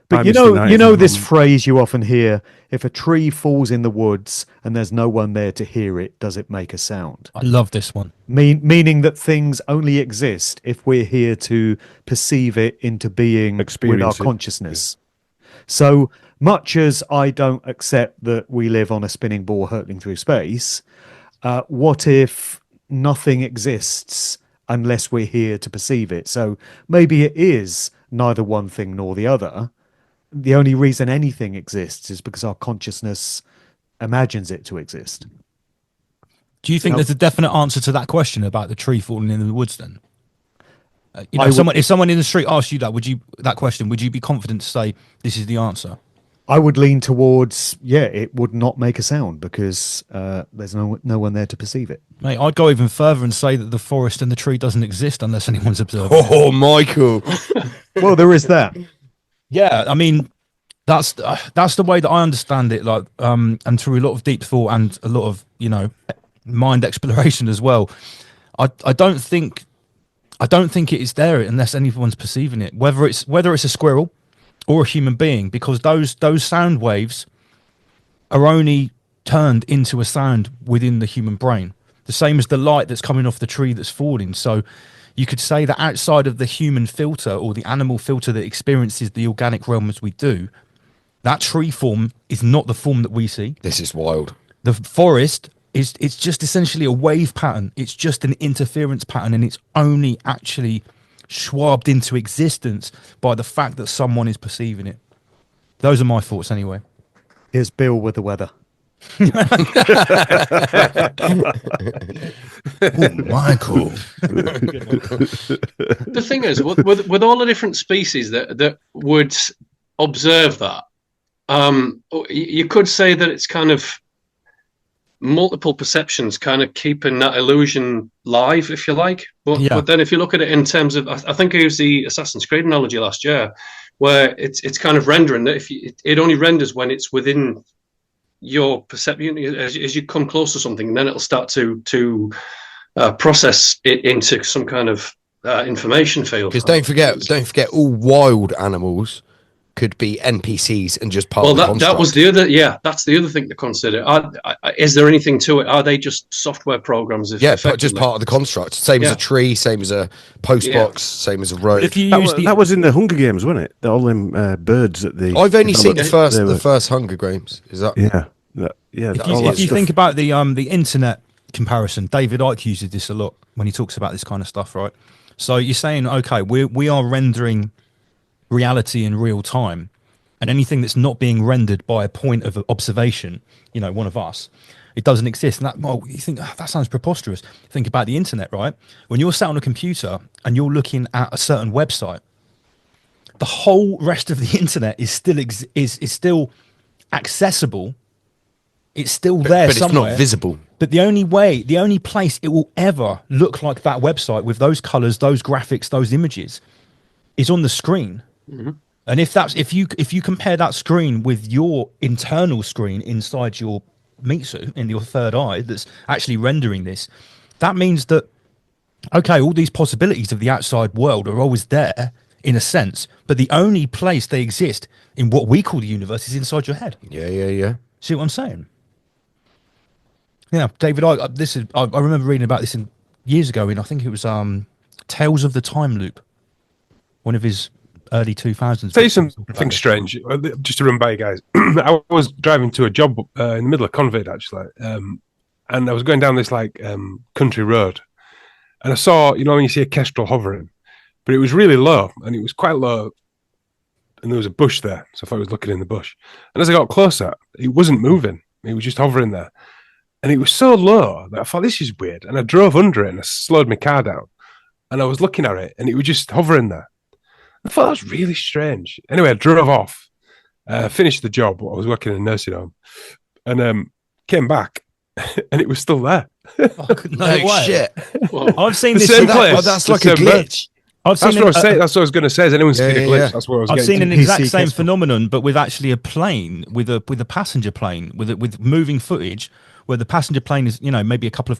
But you know this phrase you often hear: if a tree falls in the woods and there's no one there to hear it, does it make a sound? I love this one. Meaning that things only exist if we're here to perceive it into being with our consciousness. So much as I don't accept that we live on a spinning ball hurtling through space, what if nothing exists unless we're here to perceive it? So maybe it is neither one thing nor the other. The only reason anything exists is because our consciousness imagines it to exist. Do you think there's a definite answer to that question about the tree falling in the woods then? You know, I would- if someone in the street asked you that question, would you be confident to say this is the answer? I would lean towards, it would not make a sound because there's no one there to perceive it. Mate, I'd go even further and say that the forest and the tree doesn't exist unless anyone's observing it. Oh, Michael. Well, there is that. Yeah, I mean, that's the way that I understand it. Like, and through a lot of deep thought and a lot of mind exploration as well. I don't think it is there unless anyone's perceiving it. Whether it's a squirrel or a human being, because those sound waves are only turned into a sound within the human brain. The same as the light that's coming off the tree that's falling. So you could say that outside of the human filter or the animal filter that experiences the organic realm as we do, that tree form is not the form that we see. This is wild. The forest it's just essentially a wave pattern. It's just an interference pattern, and it's only actually schwabbed into existence by the fact that someone is perceiving it. Those are my thoughts anyway. Here's Bill with the weather. Michael. The thing is, with all the different species that would observe that, you could say that it's kind of multiple perceptions kind of keeping that illusion live, if you like. But then if you look at it in terms of, I think I used the Assassin's Creed analogy last year, where it's kind of rendering that it only renders when it's within your perception. As you come close to something, then it'll start to process it into some kind of information field. Because don't forget, all wild animals could be NPCs and just part of the construct. That was the other. Yeah, that's the other thing to consider. Is there anything to it? Are they just software programs? Just part of the construct. Same as a tree, same as a post box, same as a road. If you that was in the Hunger Games, wasn't it? All them birds at the. I've only seen the first Hunger Games. Is that? Yeah. If you think about the internet comparison, David Icke uses this a lot when he talks about this kind of stuff, right? So you're saying, okay, we are rendering reality in real time, and anything that's not being rendered by a point of observation, one of us, it doesn't exist. And you think that sounds preposterous. Think about the internet, right? When you're sat on a computer and you're looking at a certain website, the whole rest of the internet is still is still accessible. It's still there, but somewhere. It's not visible. But the only place it will ever look like that website with those colors, those graphics, those images, is on the screen. Mm-hmm. And if you compare that screen with your internal screen inside your meat suit, in your third eye, that's actually rendering this, that means that, okay, all these possibilities of the outside world are always there in a sense, but the only place they exist in what we call the universe is inside your head. Yeah. See what I'm saying? Yeah, David, I remember reading about this years ago I think it was Tales of the Time Loop, one of his early 2000s. Say something strange, just to run by you guys. I was driving to a job in the middle of Convid, actually, and I was going down this country road, and I saw, when you see a kestrel hovering, but it was really low, and it was quite low, and there was a bush there, so I thought I was looking in the bush. And as I got closer, it wasn't moving; it was just hovering there, and it was so low that I thought, this is weird. And I drove under it, and I slowed my car down, and I was looking at it, and it was just hovering there. I thought that was really strange. Anyway, I drove off, finished the job. I was working in a nursing home, and came back, and it was still there. No way. Shit. I've seen The this. same place. That's The like a same place. glitch. I've seen That's what I was going to say. Has anyone seen a glitch? Yeah. That's what I was I've getting seen an to. exact PC same kestrel. phenomenon, but with actually a plane, with a passenger plane, with moving footage, where the passenger plane is, maybe a couple of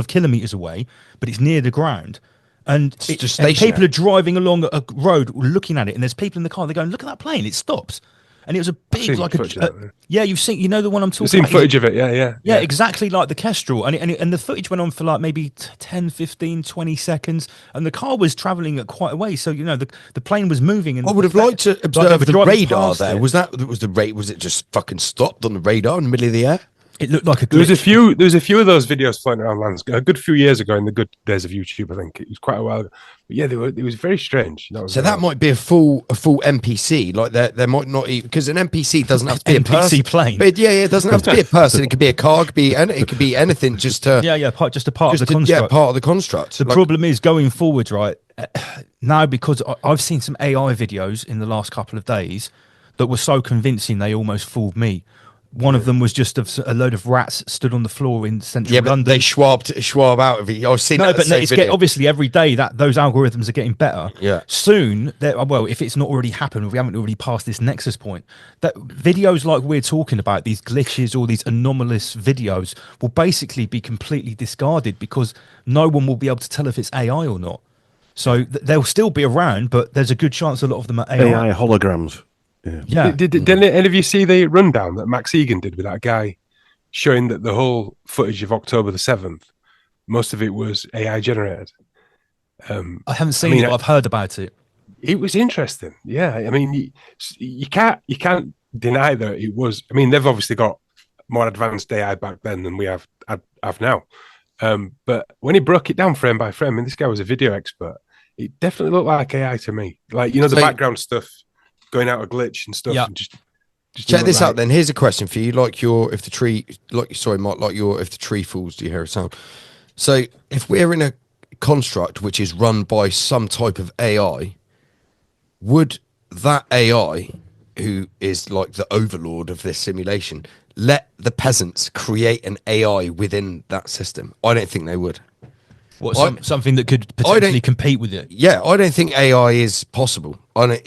kilometers away, but it's near the ground, and just and stationary. people are driving along a road looking at it, and there's people in the car. They're going, "Look at that plane! It stops." and it was a big, seen like footage of that, yeah. yeah, you've seen, you know, the one I'm I've talking seen about. footage of it. Yeah. Yeah, exactly like the Kestrel. And the footage went on for like maybe 10, 15, 20 seconds. And the car was traveling at quite a way. So, you know, the plane was moving. And I would have liked to they observe were the driving radar past there. it. Was the rate? Was it just fucking stopped on the radar in the middle of the air? It looked like a There was glitch. there was a few of those videos floating around lands a good few years ago in the good days of YouTube. I think it was quite a while ago. But yeah, it was very strange. So that might be a full NPC. Like there might not even, because an NPC doesn't have to be a NPC person. plane. But yeah, it doesn't have to be a person. It could be a car. It could be anything. Just to just a part of the construct. Yeah, part of the construct. The problem is going forward, right? Now, because I've seen some AI videos in the last couple of days that were so convincing they almost fooled me. One of them was just a load of rats stood on the floor in central but London. they schwab out of it. I've seen No, that. but obviously every day that those algorithms are getting better. Yeah. Soon, well, if it's not already happened, if we haven't already passed this nexus point, that videos like we're talking about, these glitches or these anomalous videos, will basically be completely discarded because no one will be able to tell if it's AI or not. So they'll still be around, but there's a good chance a lot of them are AI. AI holograms. Yeah. Did any of you see the rundown that Max Egan did with that guy, showing that the whole footage of October the 7th, most of it was AI generated? I haven't seen it, but I've heard about it. It was interesting. Yeah, I mean, you can't deny that it was. I mean, they've obviously got more advanced AI back then than we have now. But when he broke it down frame by frame, and this guy was a video expert, it definitely looked like AI to me. Like, you know, the background stuff going out a glitch and stuff. Yeah. And just Check this out then. Here's a question for you. If the tree falls, do you hear a sound? So if we're in a construct which is run by some type of AI, would that AI, who is like the overlord of this simulation, let the peasants create an AI within that system? I don't think they would. Something that could potentially compete with it? Yeah, I don't think AI is possible. I don't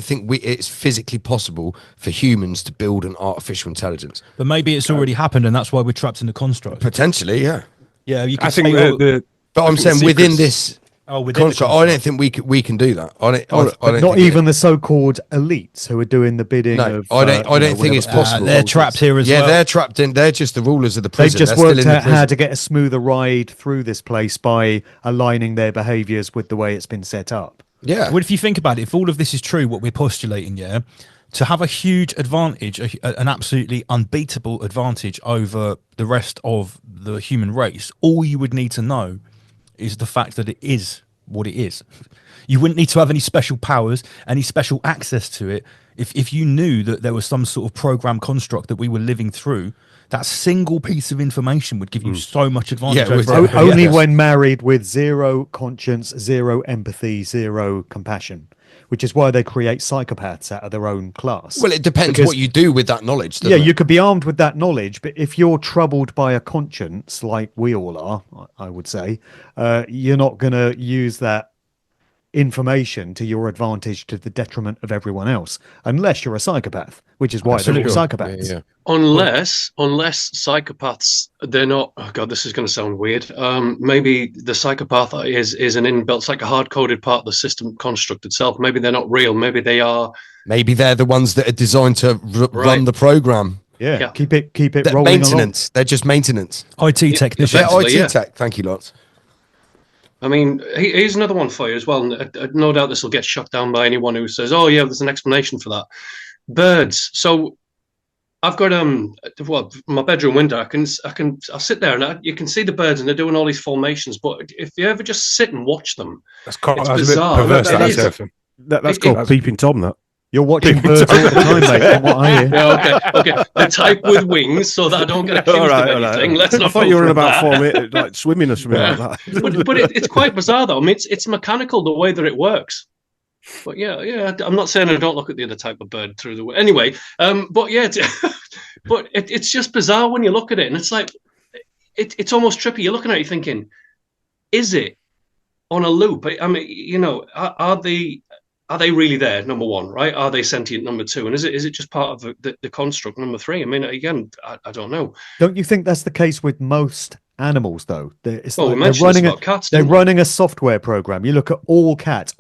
think it's physically possible for humans to build an artificial intelligence. But maybe it's already happened, and that's why we're trapped in the construct. Potentially, yeah. Yeah, you can I think but I'm saying within this construct, I don't think we can do that. I don't Not even the so-called elites who are doing the bidding. No, of, I don't think it's possible. They're trapped here as well. Yeah, they're trapped in. They're just the rulers of the prison. They've just worked out how to get a smoother ride through this place by aligning their behaviours with the way it's been set up. Yeah. Well, if you think about it, if all of this is true, what we're postulating, yeah, to have a huge advantage, an absolutely unbeatable advantage over the rest of the human race, all you would need to know is the fact that it is what it is. You wouldn't need to have any special powers, any special access to it. If you knew that there was some sort of program construct that we were living through, that single piece of information would give you so much advantage. Only when married with zero conscience, zero empathy, zero compassion, which is why they create psychopaths out of their own class. Well, it depends what you do with that knowledge. Yeah, you could be armed with that knowledge, but if you're troubled by a conscience, like we all are, I would say, you're not going to use that information to your advantage to the detriment of everyone else, unless you're a psychopath, which is why they're all psychopaths. Yeah. Unless psychopaths, they're not. Oh God, this is going to sound weird. Maybe the psychopath is an inbuilt, it's like a hard-coded part of the system construct itself. Maybe they're not real. Maybe they are. Maybe they're the ones that are designed to run the program. Yeah, keep it rolling. Maintenance. Along. They're just maintenance. IT technicians. Yeah, IT tech. Thank you, lots. I mean, here's another one for you as well. No doubt this will get shut down by anyone who says, "Oh, yeah, there's an explanation for that." Birds. So I've got my bedroom window. I'll sit there and you can see the birds and they're doing all these formations. But if you ever just sit and watch them, it's bizarre. That's called peeping Tom. That. You're watching birds all the time, mate. From what I hear. Yeah, okay. The type with wings, so that I don't get accused of anything. Let's not. I thought you were in about 4 minutes, like swimming or something like that. but it's quite bizarre, though. I mean, it's mechanical the way that it works. But yeah. I'm not saying I don't look at the other type of bird through the way. Anyway, but yeah, it's just bizarre when you look at it, and it's like it's almost trippy. You're looking at it, you're thinking, is it on a loop? I mean, are they really there? Number one, right? Are they sentient? Number two, and is it just part of the construct? Number three. I mean, again, I don't know. Don't you think that's the case with most animals, though. It's Well, we like mentioned this about cats, they're didn't we? running a software program. You look at all cats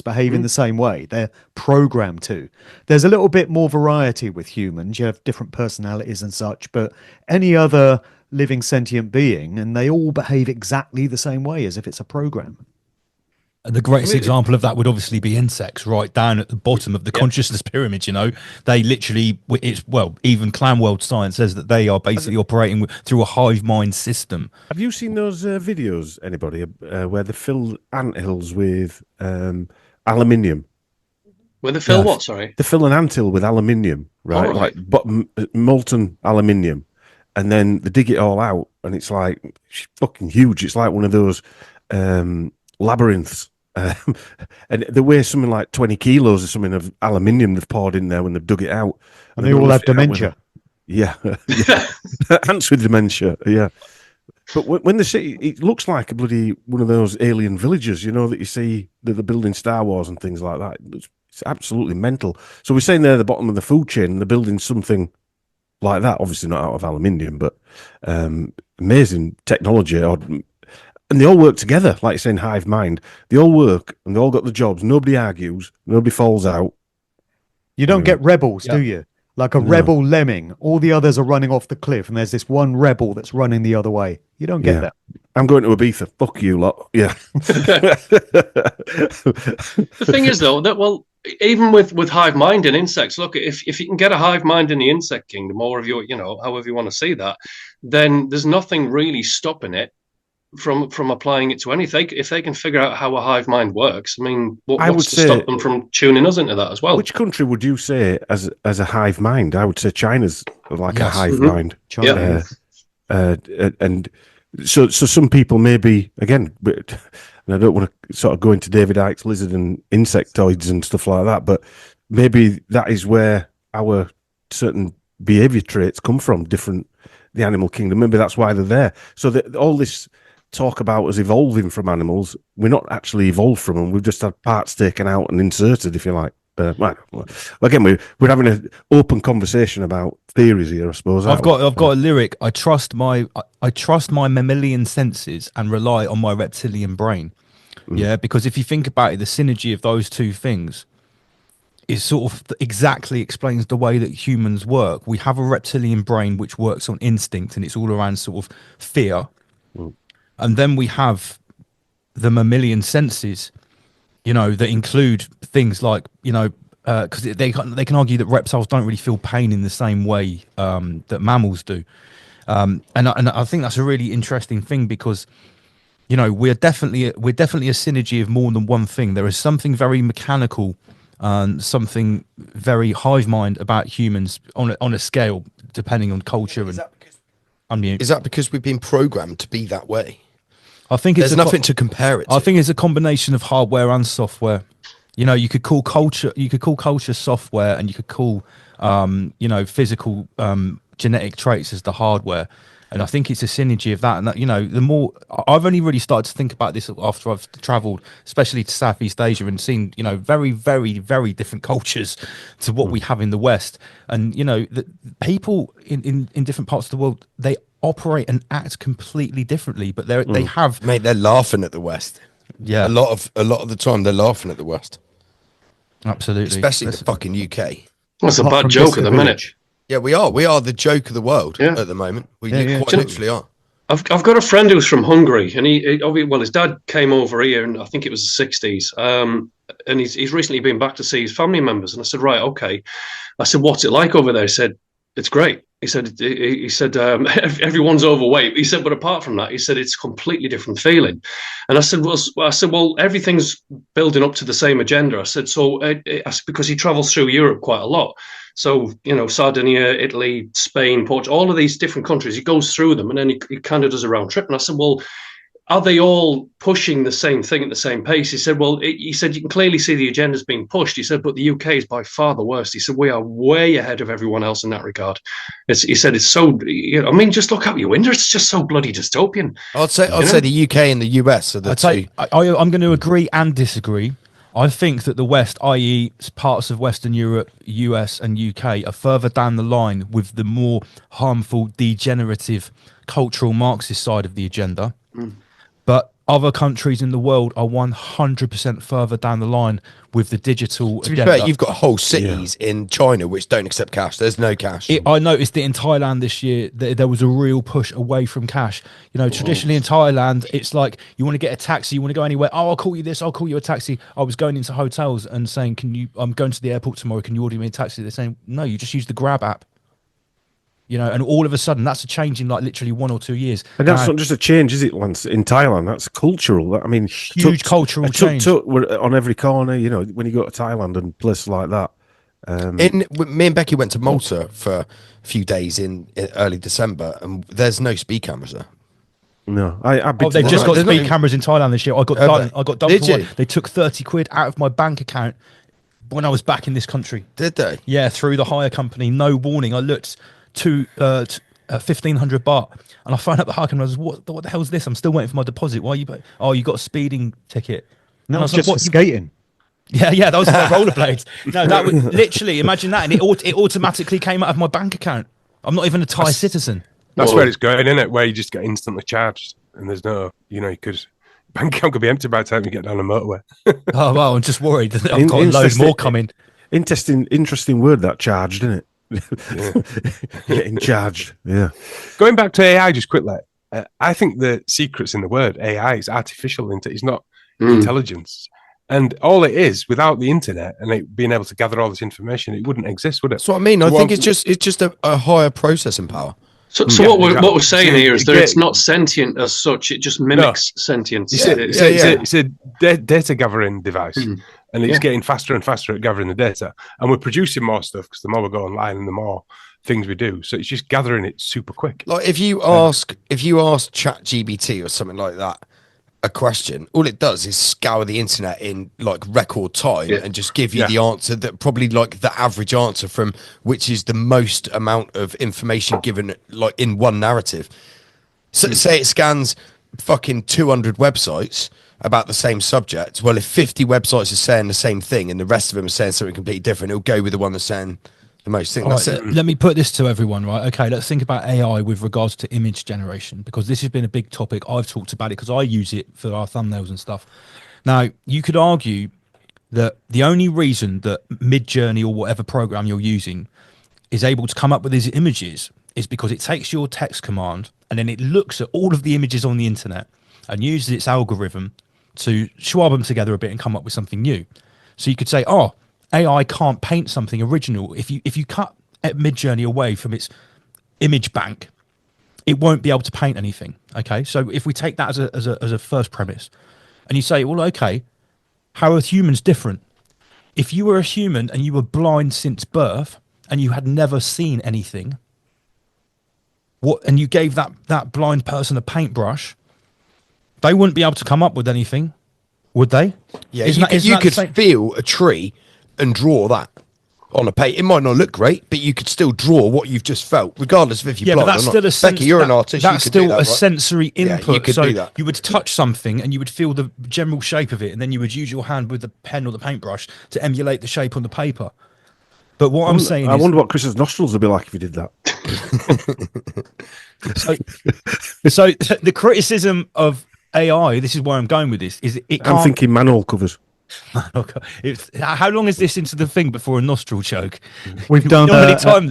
behave in the same way. They're programmed to. There's a little bit more variety with humans. You have different personalities and such, but any other living sentient being, and they all behave exactly the same way as if it's a program. The greatest example of that would obviously be insects, right down at the bottom of the consciousness pyramid. You know, they literally, even Clown World Science says that they are basically operating through a hive mind system. Have you seen those videos, anybody, where they fill anthills with aluminium? Where they fill what? Sorry, They fill an anthill with aluminium, right? Oh, right. Like molten aluminium, and then they dig it all out, and it's like fucking huge. It's like one of those labyrinths. And they weigh something like 20 kilos or something of aluminium they've poured in there when they've dug it out. And they all have dementia. Yeah. Ants with dementia, yeah. But when they say it looks like a bloody one of those alien villages, you know, that you see that they're building Star Wars and things like that. It's absolutely mental. So we're saying they're the bottom of the food chain and they're building something like that, obviously not out of aluminium, but amazing technology. And they all work together, like you're saying, hive mind. They all work and they all got the jobs. Nobody argues. Nobody falls out. You don't get rebels, do you? Like a rebel lemming. All the others are running off the cliff, and there's this one rebel that's running the other way. You don't get that. I'm going to Ibiza. Fuck you lot. Yeah. The thing is, though, that even with hive mind and insects, look, if you can get a hive mind in the insect kingdom, or if however you want to see that, then there's nothing really stopping it from applying it to anything. If they can figure out how a hive mind works, I mean, what's to stop them from tuning us into that as well? Which country would you say as a hive mind? I would say China's like a hive mind. China. And so some people maybe, again, and I don't want to sort of go into David Icke's lizard and insectoids and stuff like that, but maybe that is where our certain behavior traits come from, the animal kingdom. Maybe that's why they're there. So that all this talk about us evolving from animals, we're not actually evolved from them. We've just had parts taken out and inserted, if you like. Again, we're having an open conversation about theories here, I suppose. I've got a lyric. I trust my mammalian senses and rely on my reptilian brain. Yeah, because if you think about it, the synergy of those two things is sort of exactly explains the way that humans work. We have a reptilian brain which works on instinct, and it's all around sort of fear. And then we have the mammalian senses, that include things like, because they can argue that reptiles don't really feel pain in the same way that mammals do. And I think that's a really interesting thing because, we're definitely a synergy of more than one thing. There is something very mechanical and something very hive mind about humans on a scale, depending on culture. Is that because we've been programmed to be that way? I think there's nothing to compare it to. I think it's a combination of hardware and software. You could call culture software, and you could call physical genetic traits as the hardware. And I think it's a synergy of that. And that, the more I've only really started to think about this after I've traveled, especially to Southeast Asia, and seen, very, very, very different cultures to what we have in the West. And, the people in different parts of the world, they operate and act completely differently, but they have, mate, they're laughing at the West. Yeah. A lot of the time they're laughing at the West. Absolutely. Especially the fucking UK. That's a bad joke at the minute. Yeah, we are the joke of the world at the moment. We quite literally are. I've got a friend who's from Hungary, and his dad came over here, and I think it was the 60s. And he's recently been back to see his family members. And I said, right, okay. I said, what's it like over there? He said, it's great. He said everyone's overweight. He said, but apart from that, he said it's a completely different feeling. And I said, well, everything's building up to the same agenda. I said, because he travels through Europe quite a lot. So, Sardinia, Italy, Spain, Portugal, all of these different countries, he goes through them, and then he kind of does a round trip. And I said, well, are they all pushing the same thing at the same pace? He said, you can clearly see the agendas being pushed. He said, but the UK is by far the worst. He said, we are way ahead of everyone else in that regard. He said, it's so, just look out your window. It's just so bloody dystopian. I'd say the UK and the US are the two. I'm going to agree and disagree. I think that the West, i.e., parts of Western Europe, US, and UK, are further down the line with the more harmful, degenerative, cultural Marxist side of the agenda. But other countries in the world are 100% further down the line with the digital To be agenda. fair, you've got whole cities in China which don't accept cash. There's no cash. I noticed that in Thailand this year, there was a real push away from cash. You know, traditionally in Thailand, it's like you want to get a taxi, you want to go anywhere. Oh, I'll call you this, I'll call you a taxi. I was going into hotels and saying, I'm going to the airport tomorrow. Can you order me a taxi? They're saying, no, you just use the Grab app. You know, and all of a sudden, that's a change in like literally 1 or 2 years. And that's not just a change, is it, Lance? In Thailand, that's cultural. I mean, Huge cultural change. On every corner, you know, when you go to Thailand and places like that. Me and Becky went to Malta for a few days in early December, and there's no speed cameras there. No, they've just got speed cameras in Thailand this year. I got dumped. Did you? They took 30 quid out of my bank account when I was back in this country. Did they? Yeah, through the hire company, no warning. I looked to 1,500 baht, and I phoned up the hire company. I was, what the hell's this? I'm still waiting for my deposit. Why are you? Oh, you got a speeding ticket. No, it's like, just for skating. Yeah, those are rollerblades. No, that would literally imagine that, and it automatically came out of my bank account. I'm not even a Thai citizen. That's where it's going, isn't it? Where you just get instantly charged, and there's no, you could bank account could be empty by the time you get down the motorway. Oh well, I'm just worried that I've got a load more coming. Interesting word, that charged, isn't it? Getting charged. Yeah. Going back to AI just quickly, I think the secret's in the word AI. Is artificial. It's not intelligence. And all it is, without the internet and it being able to gather all this information, it wouldn't exist, would it? That's what I mean. I think it's just a higher processing power. So what we're saying here is that it's not sentient as such. It just mimics sentience. It's a data gathering device, and it's getting faster and faster at gathering the data. And we're producing more stuff because the more we go online and the more things we do. So it's just gathering it super quick. Like if you ask ChatGPT or something like that a question, all it does is scour the internet in like record time and just give you the answer that probably like the average answer from which is the most amount of information given like in one narrative. So say it scans fucking 200 websites about the same subject. Well, if 50 websites are saying the same thing and the rest of them are saying something completely different, it'll go with the one that's saying the most thing. That's it. Let me put this to everyone, right? Okay, let's think about AI with regards to image generation, because this has been a big topic. I've talked about it because I use it for our thumbnails and stuff. Now, you could argue that the only reason that Midjourney or whatever program you're using is able to come up with these images is because it takes your text command and then it looks at all of the images on the internet and uses its algorithm to swab them together a bit and come up with something new. So you could say, oh, AI can't paint something original. If you cut Midjourney away from its image bank, it won't be able to paint anything. Okay, so if we take that as a first premise, and you say, well, okay, how are humans different? If you were a human and you were blind since birth and you had never seen anything, and you gave that blind person a paintbrush, they wouldn't be able to come up with anything, would they? Yeah, you could feel a tree and draw that on a page. It might not look great, but you could still draw what you've just felt, regardless of if you're blind but that's or not. still Becky, you're an artist. That's still a sensory input. Yeah, you could do that. You would touch something and you would feel the general shape of it, and then you would use your hand with the pen or the paintbrush to emulate the shape on the paper. But what I'm saying is, I wonder what Chris's nostrils would be like if he did that. so the criticism of AI, this is where I'm going with this, is it can't... I'm thinking manhole covers. How long is this into the thing before a nostril choke? We've done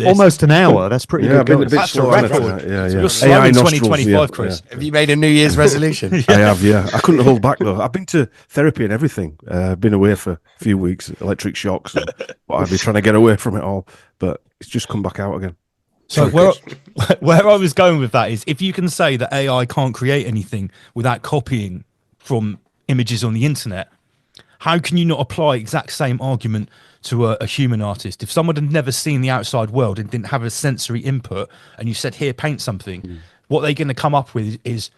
almost an hour. That's pretty good. That's a record. You're slow AI in nostrils, 2025, Chris. Have you made a New Year's resolution? I have, yeah. I couldn't hold back though. I've been to therapy and everything. Been away for a few weeks, electric shocks. And I've been trying to get away from it all, but it's just come back out again. So where I was going with that is, if you can say that AI can't create anything without copying from images on the internet, how can you not apply exact same argument to a human artist? If someone had never seen the outside world and didn't have a sensory input, and you said, here, paint something, what they're going to come up with is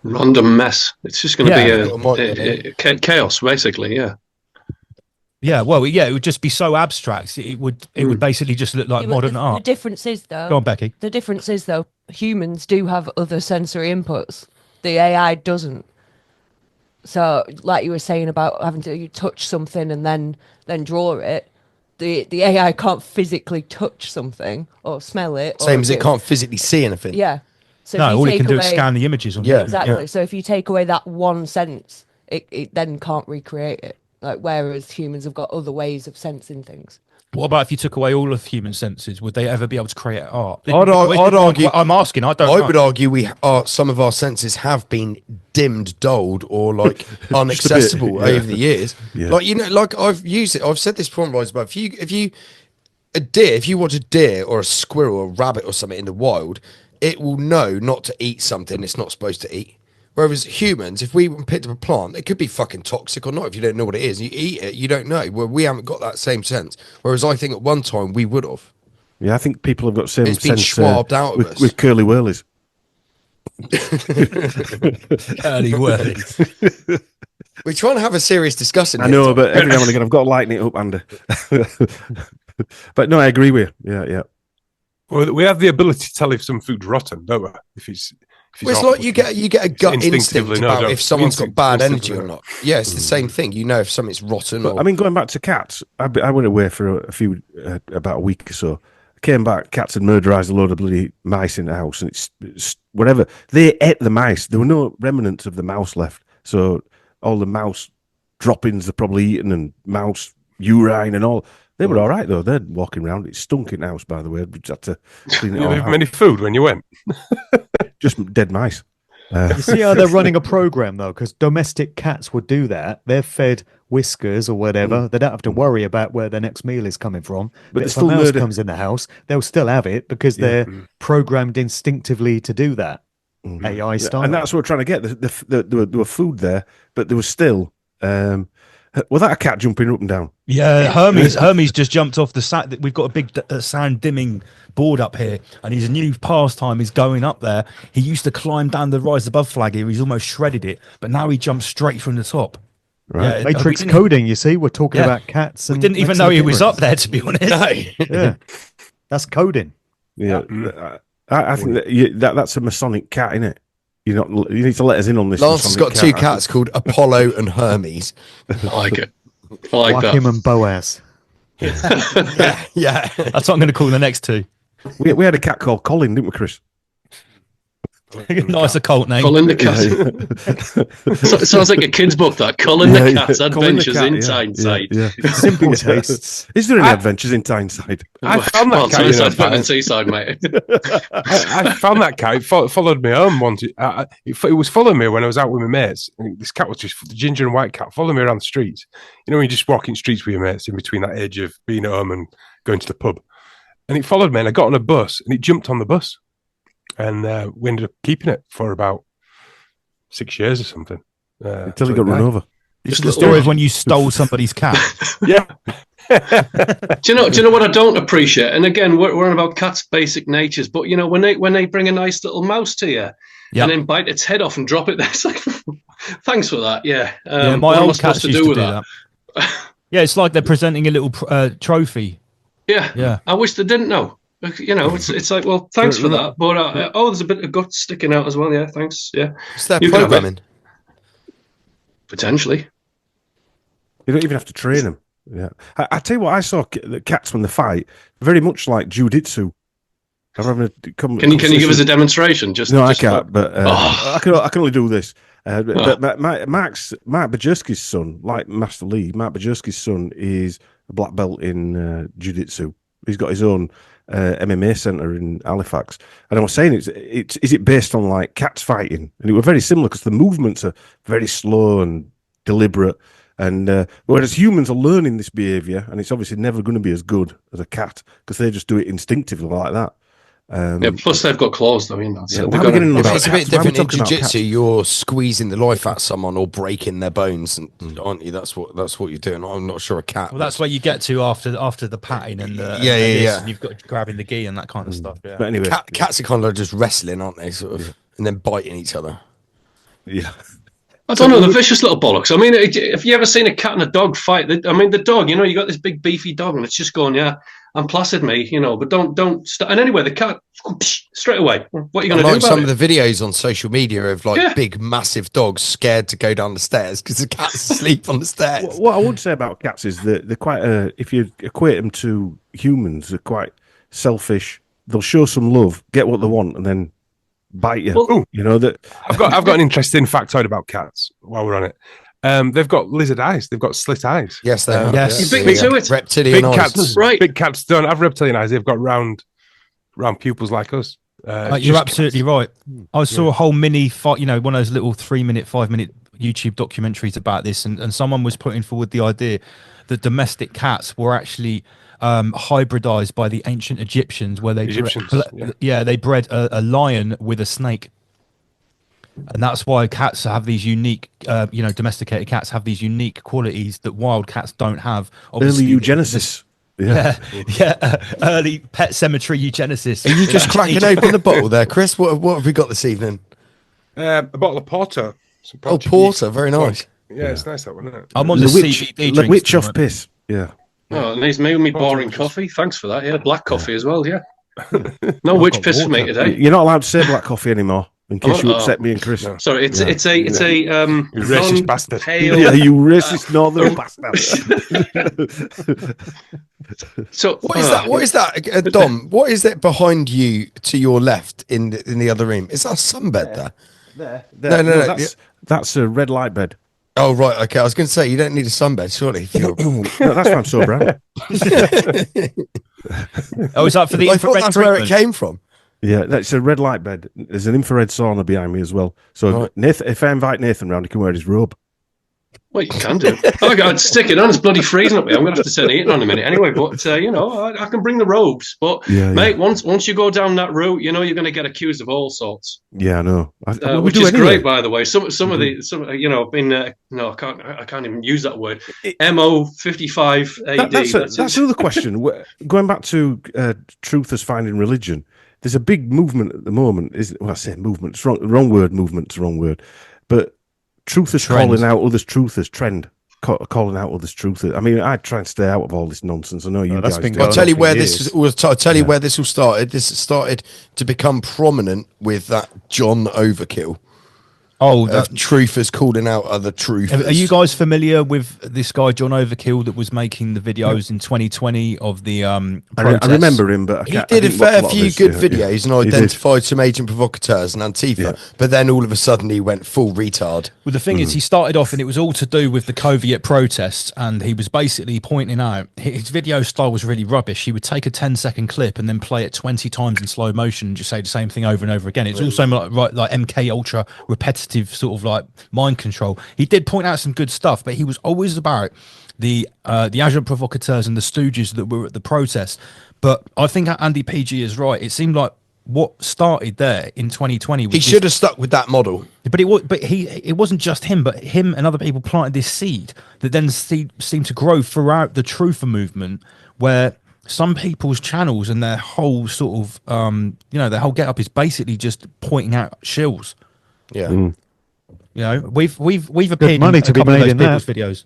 random mess. It's just going to be a chaos, basically. Yeah, well, it would just be so abstract. It would basically just look like modern art. The difference is, though... Go on, Becky. The difference is, though, humans do have other sensory inputs. The AI doesn't. So, like you were saying about having to touch something and then draw it, the AI can't physically touch something or smell it. Same or as it can't physically see anything. Yeah. So if No, you all it take can do is away- scan the images on Yeah. it. Exactly. So if you take away that one sense, it then can't recreate it. Like whereas humans have got other ways of sensing things. What about if you took away all of human senses? Would they ever be able to create art? I'd argue. I'm asking. I don't. I know. would argue some of our senses have been dimmed, dulled, or like inaccessible over the years. Yeah. Like like I've used it. I've said this before, but if you watch a deer or a squirrel or a rabbit or something in the wild, it will know not to eat something it's not supposed to eat. Whereas humans, if we picked up a plant, it could be fucking toxic or not. If you don't know what it is, you eat it, you don't know. Well, we haven't got that same sense. Whereas I think at one time we would have. Yeah, I think people have got the same It's been sense swabbed out of us. with curly whirlies. Early words. We're trying to have a serious discussion. I here, know, Tom. but every now and again I've got to lighten it up, Andy. But no, I agree with you. Yeah. Well, we have the ability to tell if some food's rotten, don't we? If it's Well, it's awful. like you get a gut instinct Instinctively, no, about don't- if someone's got bad energy instinctively, or no. not. Yeah, it's the same thing. You know if something's rotten. But, or I mean, going back to cats, I went away for a few, about a week or so. I came back, cats had murderized a load of bloody mice in the house, and it's whatever. They ate the mice. There were no remnants of the mouse left. So all the mouse droppings they're probably eaten, and mouse urine and all. They were all right, though. They're walking around. It stunk in the house, by the way. We just had to clean it You all didn't have out. many food when you went. Just dead mice. You see how they're running a program though, because domestic cats would do that. They're fed whiskers or whatever. They don't have to worry about where their next meal is coming from. But they if a still mouse murder. comes in the house, they'll still have it because they're programmed instinctively to do that. AI style. And that's what we're trying to get. There were food there, but there was still. Was that a cat jumping up and down? Yeah, Hermes just jumped off the sat. We've got a big sound dimming board up here, and his new pastime is going up there. He used to climb down the rise above flag here. He's almost shredded it, but now he jumps straight from the top. Right. Yeah, Matrix we didn't- coding, you see, we're talking Yeah. about cats. We And didn't even makes know a he was difference. up there, to be honest. Yeah, that's coding. Yeah, I think that's a Masonic cat, isn't it? You need to let us in on this. Lance has Masonic got two cat. cats called Apollo and Hermes. I like it. I like Joachim that. and Boaz. Yeah. That's what I'm going to call the next two. We had a cat called Colin, didn't we, Chris? Nice occult name. Colin the cat. So, it sounds like a kid's book, that. Colin the Cat's Colin the Adventures Cat, in yeah. Tyneside. Yeah. Simple tastes. Is there any adventures in Tyneside? I found that Well, cat. Tyneside's better than Seaside, mate. I found that cat. It followed me home once. It was following me when I was out with my mates. And this cat was just the ginger and white cat, following me around the streets. You know, when you just walk in streets with your mates in between that age of being at home and going to the pub. And it followed me, and I got on a bus, and it jumped on the bus. And we ended up keeping it for about 6 years or something. Until he got run over. This is the story of when you stole somebody's cat. Yeah. Do you know what I don't appreciate? And again, we're on about cats' basic natures, but you know, when they bring a nice little mouse to you and then bite its head off and drop it there, it's like, thanks for that. Yeah. Yeah, What my am I old supposed cats used to do with that. Yeah, it's like they're presenting a little trophy. Yeah. Yeah. I wish they didn't know. You know, it's like, well, thanks for that, but there's a bit of guts sticking out as well. Yeah, thanks. Yeah, It's their You can have it. programming. potentially. You don't even have to train them. Yeah. I tell you what, I saw the cats when they fight, very much like jujitsu. I'm having a Can you give us a demonstration? No, I just can't. But Oh. I can only do this. But Mark Bajerski's son, like Master Lee, Mark Bajerski's son is a black belt in jiu-jitsu. He's got his own MMA center in Halifax, and I was saying, is it based on like cats fighting? And it were very similar because the movements are very slow and deliberate, and whereas humans are learning this behavior, and it's obviously never going to be as good as a cat because they just do it instinctively like that. Yeah, plus they've got claws, though. You know, so Yeah, they're why are we gonna- getting on about It's a cats? bit Why are we different in talking about jiu-jitsu. cats? You're squeezing the life out of someone or breaking their bones, and aren't you? That's what you're doing. I'm not sure a cat. Well, that's where you get to after the patting and the Yeah, and yeah, this, yeah. and you've got grabbing the gi and that kind of stuff. Yeah. But anyway, Cats are kind of just wrestling, aren't they? Sort of, and then biting each other. yeah. I don't know, the vicious little bollocks. I mean, have you ever seen a cat and a dog fight? I mean, the dog, you know, you got this big beefy dog and it's just going, yeah, and placid me, but don't stop. And anyway, the cat straight away. What are you going to do Like about some it? of the videos on social media of like Yeah. big, massive dogs scared to go down the stairs because the cat's asleep on the stairs. What I would say about cats is that they're quite, if you equate them to humans, they're quite selfish. They'll show some love, get what they want, and then bite you. Well, That I've got an interesting factoid about cats while we're on it. They've got lizard eyes. They've got slit eyes. Yes, they have. yes. You beat me to it. Reptilian Big eyes. cats, Right. Big cats don't have reptilian eyes. They've got round pupils like us. You're Just absolutely right. I saw a whole mini fight, one of those little 3-minute, 5-minute YouTube documentaries about this, and someone was putting forward the idea that domestic cats were actually hybridized by the ancient Egyptians, where they they bred a lion with a snake. And that's why cats have these unique, domesticated cats have these unique qualities that wild cats don't have. early Obviously, eugenesis. Yeah. early pet cemetery eugenesis. Are you just cracking open the bottle there, Chris? What have we got this evening? a bottle of porter. Some Oh, Portuguese. porter, very nice. Yeah, it's nice that one, isn't it? I'm on the CBD The drinks witch off tonight. piss. Yeah. Oh, and he's made me boring coffee. Thanks for that. Yeah, black coffee as well. Yeah. No witch piss for me today. You're not allowed to say black coffee anymore, in case you Oh. upset me and Chris. No. Sorry, it's a You racist bastard. non-pale- Yeah, you racist northern bastard. So What is that? What is that, Dom? What is it behind you to your left in the other room? Is that a sunbed there? No. That's a red light bed. Oh right, okay. I was going to say you don't need a sunbed, surely. If you're... No, that's why I'm so brown. Oh, is that for the I thought infrared that's where it treatment? came from. Yeah, that's a red light bed. There's an infrared sauna behind me as well. So Right. Nathan, if I invite Nathan round, he can wear his robe. Well, you can do. Oh, God, stick it on. It's bloody freezing up here. I'm going to have to turn the heating on in a minute. Anyway, but, I can bring the robes. But, Yeah, mate, once you go down that route, you're going to get accused of all sorts. Yeah, I know. We Which do is anyway. great, by the way. Some of the, been, no, I can't even use that word. MO 55 AD. That's another question. Going back to truth as finding religion, there's a big movement at the moment. I say movement. It's wrong word. Movement's the wrong word. But truth is Trend. calling out others' truthers. Trend. Calling out others' truthers. I mean, I try and stay out of all this nonsense. I know you that's guys been do. going I'll tell you for where years. this was. I'll tell you where this all started. This started to become prominent with that John Overkill. Oh, Truthers calling out other truthers. are you guys familiar with this guy John Overkill that was making the videos in 2020 of the I protests? remember him, but I He can't, did I a didn't watch fair lot of few his, good yeah. videos and He did. identified some agent provocateurs and Antifa, Yeah. but then all of a sudden he went full retard. Well, the thing is, he started off, and it was all to do with the Soviet protests, and he was basically pointing out his video style was really rubbish. He would take a 10-second clip and then play it 20 times in slow motion and just say the same thing over and over again. It's also like MK Ultra repetitive sort of like mind control. He did point out some good stuff, but he was always about the agent provocateurs and the stooges that were at the protest. But I think Andy PG is right. It seemed like what started there in 2020 was He should have stuck with that model. But it wasn't just him, but him and other people planted this seed that then seemed to grow throughout the truther movement, where some people's channels and their whole sort of their whole get up is basically just pointing out shills. Yeah. We've appeared money in to a be couple of made those in that. people's videos.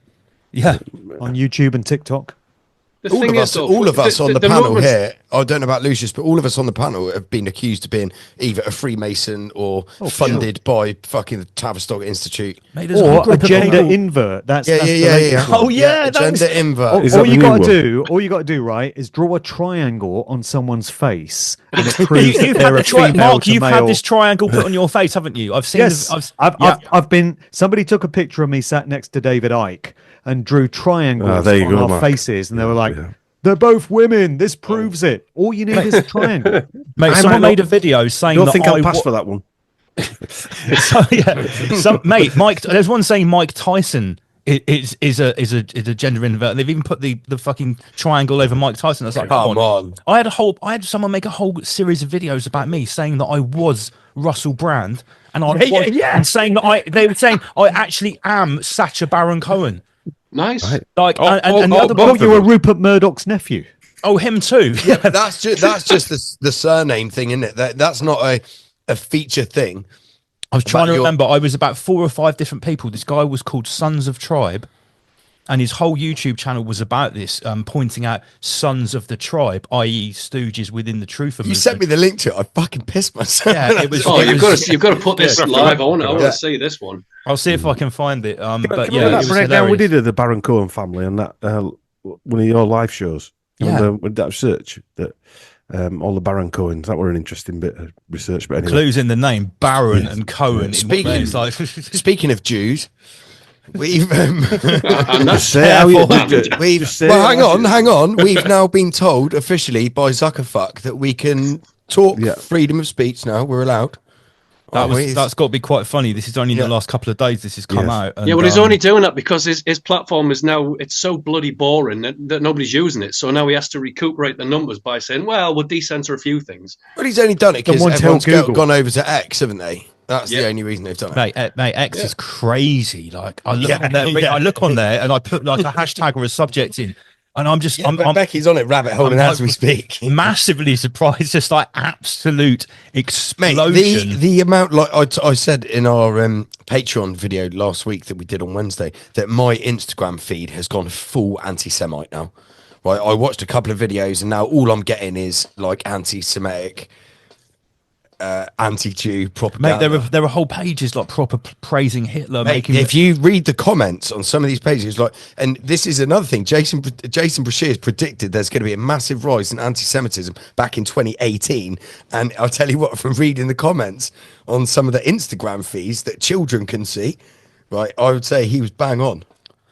Yeah. on YouTube and TikTok. The All thing of is, us, though, all of us on the panel movements- here. I don't know about Lucius, but all of us on the panel have been accused of being either a Freemason or funded by fucking the Tavistock Institute. Mate, there's a Or group a of gender people- invert. That's Yeah. the latest one. Oh, yeah, that was- gender invert. All, Is that all the you new got one? to do, right, is draw a triangle on someone's face, and it proves You've that had they're the a female Mark, to you've male. had this triangle put on your face, haven't you? I've seen. Yes, Yeah. I've been. Somebody took a picture of me sat next to David Icke and drew triangles there you on go, our Mark. faces, and they were like, Yeah. "They're both women. This proves it. All you need is a triangle." Mate, someone made a video saying Don't that think I I'll pass wa- for that one. Mate, Mike. There's one saying Mike Tyson is a gender invert. And they've even put the fucking triangle over Mike Tyson. I was like, Come on. I had someone make a whole series of videos about me saying that I was Russell Brand, and and saying that they were saying I actually am Sacha Baron Cohen. Nice. Right. Like, Oh, and the oh, other both one, of You were them. Rupert Murdoch's nephew. oh, him too. Yeah, but that's just the surname thing, isn't it? That's not a feature thing. I was trying to About your- remember. I was about 4 or 5 different people. This guy was called Sons of Tribe. and his whole YouTube channel was about this, pointing out sons of the tribe, i.e., stooges within the Truther movement. You sent me the link to it. I fucking pissed myself. Yeah, it was. Oh, it you've was- got to put this live. I want Yeah. to see this one. I'll see if I can find it. Can But I yeah, remember it that was breakdown we hilarious. did of the Baron Cohen family and that one of your live shows. Yeah. With that research that all the Baron Cohens, that were an interesting bit of research. But anyway, Clues in the name, Baron and Cohen. Speaking- It's like, Speaking of Jews, we've And that's say how you careful. we've Just say well, it. hang on. We've now been told officially by Zuckerfuck that we can talk Yeah. freedom of speech now. We're allowed. Aren't we? that's got to be quite funny. This is only in the last couple of days this has come Yes. out. And, Yeah, well, he's only doing that because his platform is now, it's so bloody boring that nobody's using it. So now he has to recuperate the numbers by saying, well, we'll decensor a few things. But he's only done it because Someone tell everyone's Google. gone over to X, haven't they? That's Yeah. the only reason they've done it. Mate, X is crazy. Like I look Yeah, on there, yeah. I look on there, and I put like a hashtag or a subject in, and I'm just, I'm Becky's on it rabbit holing I'm as we speak. massively surprised. Just like absolute Mate, explosion. the amount, like I said in our Patreon video last week that we did on Wednesday, that my Instagram feed has gone full anti-Semite now. Right, I watched a couple of videos, and now all I'm getting is like anti-Semitic, anti-Jew Mate, propaganda. there are whole pages like proper praising Hitler, Mate, making if you read the comments on some of these pages, like, and this is another thing, Jason Brashears predicted there's going to be a massive rise in anti-Semitism back in 2018, and I'll tell you what, from reading the comments on some of the Instagram feeds that children can see, right, I would say he was bang on.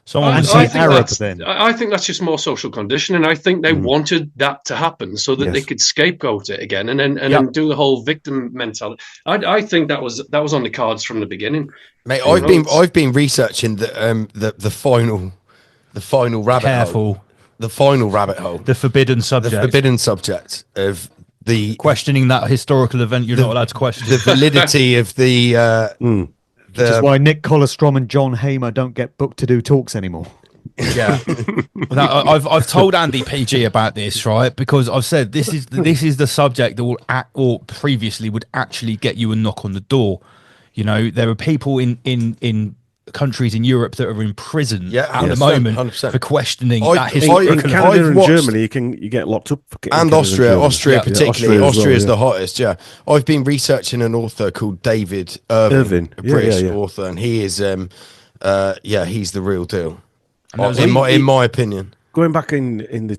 someone I was say think Arab that's- then. I think that's just more social conditioning. I think they wanted that to happen so that they Yes. could scapegoat it again and then do the whole victim mentality. I think that was on the cards from the beginning. Mate, You know, I've been researching the final rabbit hole, careful. the final rabbit hole, The forbidden the subject. forbidden subject of the Questioning that historical event you're not allowed to question. the validity of the Which is why Nick Colostrom and John Hamer don't get booked to do talks anymore. Yeah, now, I've told Andy PG about this, right? Because I've said this is the subject that will or previously would actually get you a knock on the door. You know, there are people in countries in Europe that are in prison Yeah, at the 100%, moment 100%. for questioning I- that I- in historical I've Canada and watched- Germany, you get locked up. For and Canada Austria, Germany. Austria Yeah. particularly. Austria as Austria is well, the hottest. Yeah, I've been researching an author called David Irving, a Yeah, British yeah. author, and he is, he's the real deal. And that was In my opinion. Going back in the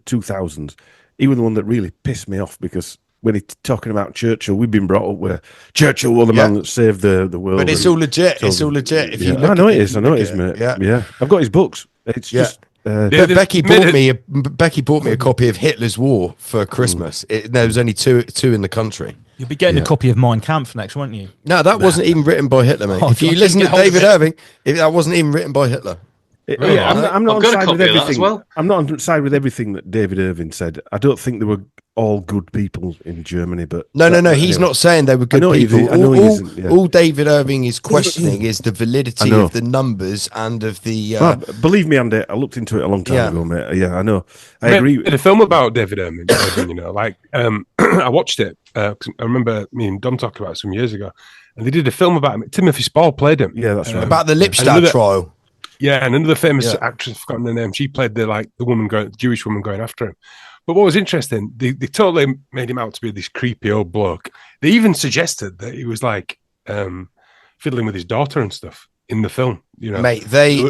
2000s, he was the one that really pissed me off because when he's talking about Churchill, we've been brought up where Churchill was the Yeah. man that saved the world. But it's and all legit. so- It's all legit. If you Yeah. look I know at it is. I know it is, look mate. at it, Yeah, I've got his books. It's Yeah. just. Yeah, But they Becky made bought me a copy of Hitler's War for Christmas. There was only two in the country. You'll be getting Yeah. a copy of Mein Kampf next, won't you? No, that wasn't even written by Hitler, mate. Oh, If you I listen to couldn't get David hold of Irving, that wasn't even written by Hitler. Really? Yeah, I'm not I've on got a side with copy of that as everything. well. I'm not on side with everything that David Irving said. I don't think they were all good people in Germany, but No. He's anyway. not saying they were good know he people. did- I know he all, isn't, yeah. all David Irving is questioning is the validity know. of the numbers and of the. Well, believe me, Andy, I looked into it a long time Yeah. ago, mate. Yeah, I know. I Made- agree. Made a film about David Irving, you know, like I watched it. 'Cause I remember me and Dom talking about it some years ago, and they did a film about him. Timothy Spall played him. Yeah, that's right. about the And Lipstadt another- trial. Yeah, and another famous Yeah. actress, I've forgotten the name. She played the woman Jewish woman going after him. But what was interesting, they totally made him out to be this creepy old bloke. They even suggested that he was like fiddling with his daughter and stuff in the film. You know, Mate, there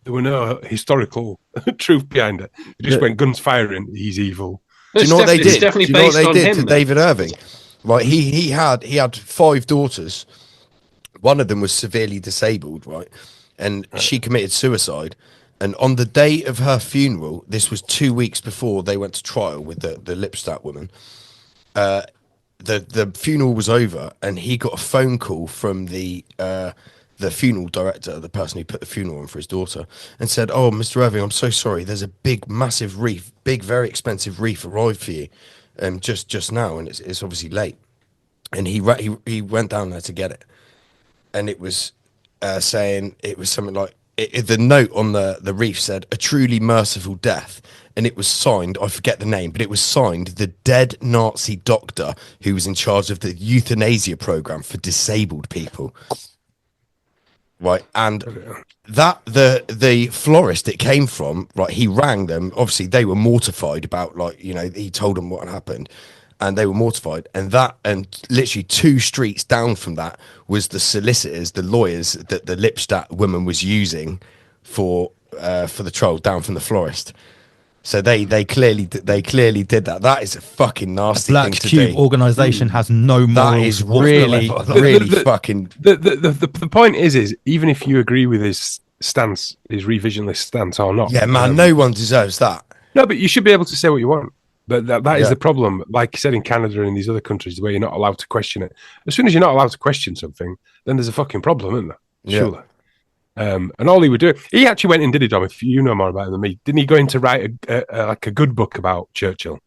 were no historical truth behind it. They just went guns firing. He's evil. do you know what they It's did? definitely Do you know what based they on did him. to David Irving? Right, he had 5 daughters. One of them was severely disabled, right, and she committed suicide. And on the day of her funeral, this was 2 weeks before they went to trial with the Lipstadt woman. The funeral was over, and he got a phone call from the funeral director, the person who put the funeral on for his daughter, and said, "Oh, Mr. Irving, I'm so sorry. There's a big, massive reef, very expensive reef arrived for you, just now, and it's obviously late." And he went down there to get it, and it was saying it was something like the note on the reef said, "A truly merciful death." And it was signed, I forget the name, but it was signed the dead Nazi doctor who was in charge of the euthanasia program for disabled people. right? And that the florist it came from, right? He rang them. Obviously, they were mortified about, like, you know, he told them what had happened, and they were mortified. And literally 2 streets down from that was the solicitors, the lawyers that the Lipstadt woman was using for the troll, down from the florist. So they clearly did that. That is a fucking nasty Black thing to Cube do. organization has no morals. That is really, whatsoever. really fucking. The point is even if you agree with his stance, his revisionist stance or not, Yeah, man, no one deserves that. no, but you should be able to say what you want. But that is Yeah. the problem. Like you said, in Canada and these other countries where you're not allowed to question it. As soon as you're not allowed to question something, then there's a fucking problem, isn't there? Yeah. Surely. And all he would do, he actually went and did it, Dom. If you know more about him than me, didn't he go in to write a good book about Churchill?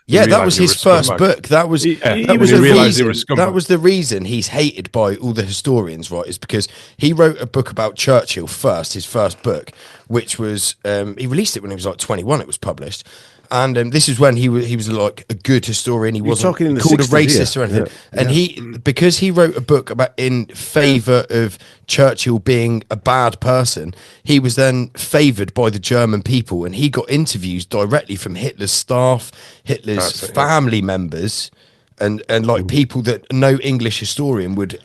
Yeah, He that was realised he his was a first scumbag. book. That was He that was he the realised he reason. was a scumbag. That was the reason he's hated by all the historians, right? Is because he wrote a book about Churchill first, his first book, which was he released it when he was like 21. It was published, and this is when he was like a good historian. He wasn't talking in the called a 60s, racist yeah. or anything. Yeah. And because he wrote a book about in favour of Churchill being a bad person, he was then favoured by the German people, and he got interviews directly from Hitler's staff, Hitler's family members, and like people that no English historian would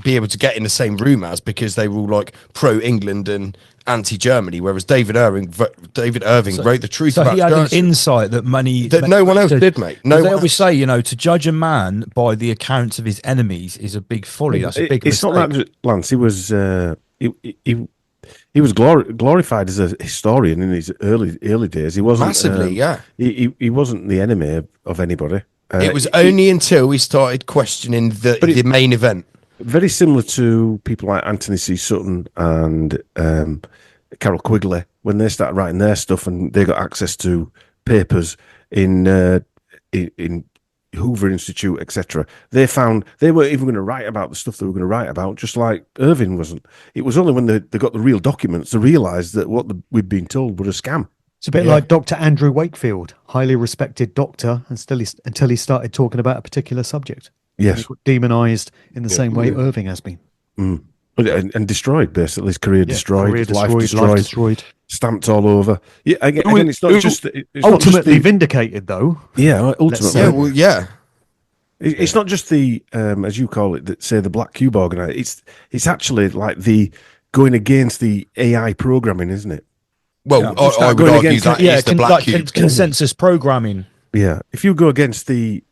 be able to get in the same room as, because they were all like pro England and anti-Germany, whereas David Irving wrote the truth So about he had an Churchill insight that no one else did, mate. No They one always else. say, you know, to judge a man by the accounts of his enemies is a big folly. That's a big It's mistake. not that, Lance. He was he was glorified as a historian in his early days. He wasn't Massively, yeah. He wasn't the enemy of anybody. It was only until we started questioning the main event. Very similar to people like Anthony C. Sutton and Carol Quigley, when they started writing their stuff and they got access to papers in Hoover Institute, etc. They found they weren't even going to write about the stuff they were going to write about, just like Irving wasn't. It was only when they got the real documents they realised that what we'd been told was a scam. It's a bit like Dr. Andrew Wakefield, highly respected doctor, and until he started talking about a particular subject. Yes. Demonized in the same way Irving has been. Mm. And destroyed, basically. His career destroyed, career his life life destroyed. Stamped all over. Yeah, again, it's not just... It's not just Ultimately vindicated, though. Yeah, ultimately. Yeah, well, yeah. It's not just the, as you call it, that say the Black Cube organizer. It's actually like the going against the AI programming, isn't it? Well, I would going argue against that is the Black Cube. Consensus programming. Yeah, if you go against the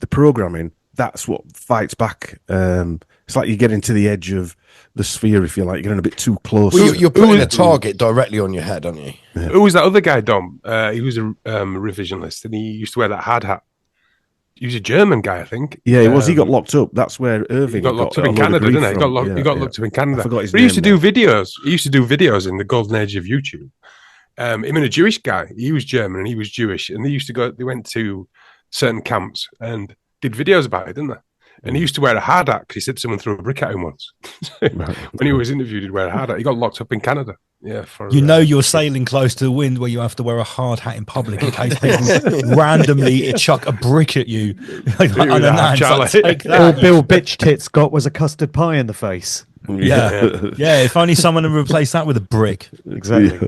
programming, that's what fights back. It's like you get into the edge of the sphere, if you like. You're getting a bit too close. Well, you're putting a target directly on your head, aren't you? Yeah. Who was that other guy, Dom? He was a revisionist, and he used to wear that hard hat. He was a German guy, I think. Yeah, he was. He got locked up. That's where Irving He got locked up a in load of Canada, grief didn't he? He got from. locked up in Canada. I forgot his But he used to name do videos. He used to do videos in the golden age of YouTube. Him and a Jewish guy. He was German and he was Jewish, and they went to certain camps and did videos about it, didn't they? And he used to wear a hard hat because he said someone threw a brick at him once. When he was interviewed, he'd wear a hard hat. He got locked up in Canada. Yeah, You're sailing close to the wind where you have to wear a hard hat in public in case people randomly chuck a brick at you. All Bill Bitch Tits got was a custard pie in the face. Yeah. If only someone had replaced that with a brick. Exactly.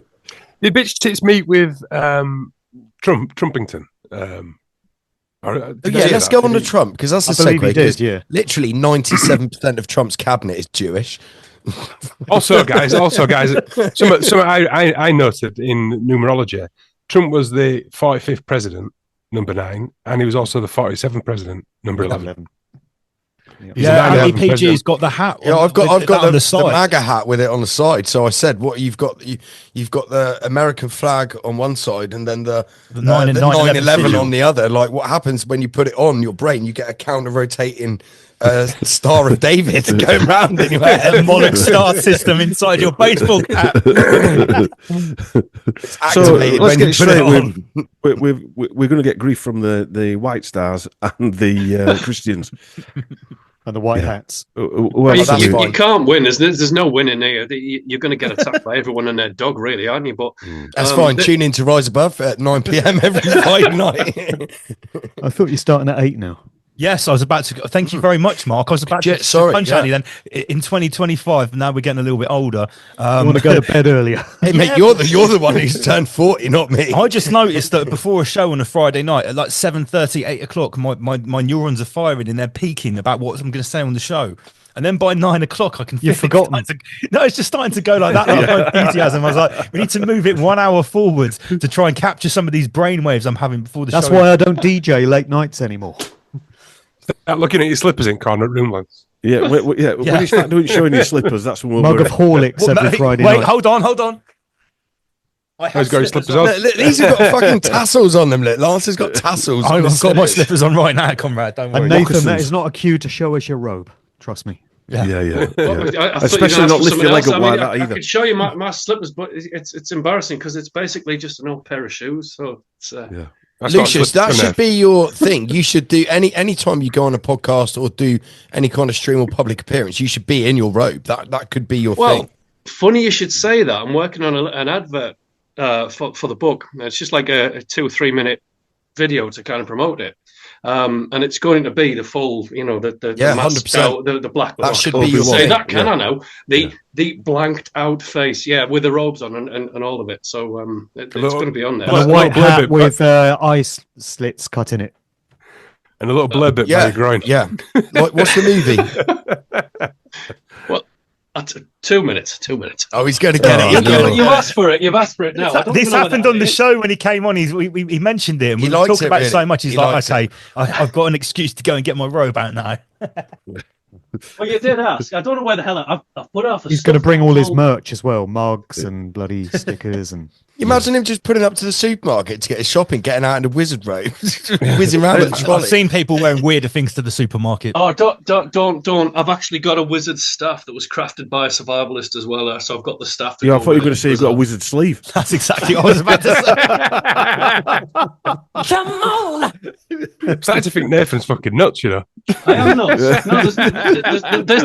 Did Bitch Tits meet with Trumpington? Let's go on to Trump, because that's a I believe segue. he did, 'cause yeah. literally 97% of Trump's cabinet is Jewish. Also, guys, some I noted in numerology, Trump was the 45th president, number 9, and he was also the 47th president, number 11. He's a Andy 9/11 PG's president. got the hat. Yeah, I've got on the side. MAGA hat with it on the side. So I said, "What you've got the American flag on one side, and then the 9/11 on the other. Like, what happens when you put it on your brain? You get a counter-rotating Star of David going round in your head. A monarch star system inside your baseball cap. It's So activated let's when get you it put it straight. on. We're going to get grief from the White Stars and the Christians. And the white hats. Well, you, that's you, fine. you can't win. There's no winning here. You're going to get attacked by everyone and their dog, really, aren't you? But That's fine. Tune in to Rise Above at 9 p.m. every Friday night. I thought you're starting at 8 now. Yes, I was about to. Thank you very much, Mark. I was about to Sorry, punch Andy then. In 2025, now we're getting a little bit older. I want to go to bed earlier. Hey mate, you're the one who's turned 40, not me. I just noticed that before a show on a Friday night at like 7:30, 8 o'clock, my neurons are firing and they're peaking about what I'm going to say on the show. And then by 9 o'clock, I can feel You've forgotten. it's just starting to go like that. Like my enthusiasm. I was like, we need to move it 1 hour forwards to try and capture some of these brainwaves I'm having before the That's show. why I don't DJ late nights anymore. Start looking at your slippers in corner roomlands. Yeah, when you start showing your slippers, that's when we'll Mug of Horlicks every Friday Wait, night. hold on. I Who's got his slippers on? Look, these have got fucking tassels on them. Look, Lance has got tassels. on I've his got my slippers. slippers on right now, comrade. Don't worry. And Nathan, Moccasins. that is not a cue to show us your robe. Trust me. Yeah. I thought you were Especially gonna not ask for lift your something leg else. up like I that I either. could show you my slippers, but it's embarrassing because it's basically just an old pair of shoes. So it's, That's not Lucius, slippers that in should be your thing. You should do any time you go on a podcast or do any kind of stream or public appearance, you should be in your robe. That could be your well, thing. funny you should say that. I'm working on an advert for the book. It's just like a 2 or 3 minute video to kind of promote it. And it's going to be the full, the masked 100%. out, the black. That should be your say thing. that can I know the blanked out face, with the robes on and all of it. So it's going to be on there. And a white hat with eye slits cut in it. And a little blurb bit by Yeah, your groin. yeah. Like, what's the movie? Well, 2 minutes. 2 minutes. Oh, he's going to get it. You've asked for it. You've asked for it now. I don't This know whether happened that on the is. show when he came on. He mentioned it, and He we likes talked it, about it really. so much. He's He like, likes okay, I've got an excuse to go and get my robe out now. Well, you did ask. I don't know where the hell I've put off. He's going to bring all his merch as well, mugs and bloody stickers and. Imagine him just putting up to the supermarket to get his shopping, getting out in a wizard robe, whizzing around with the trolley. I've seen people wearing weirder things to the supermarket. Oh, don't! I've actually got a wizard staff that was crafted by a survivalist as well. So I've got the staff. Yeah, I thought you were going to say you've got a wizard sleeve. That's exactly what I was about to say. Come on. I'm starting to think Nathan's fucking nuts, I am not. No,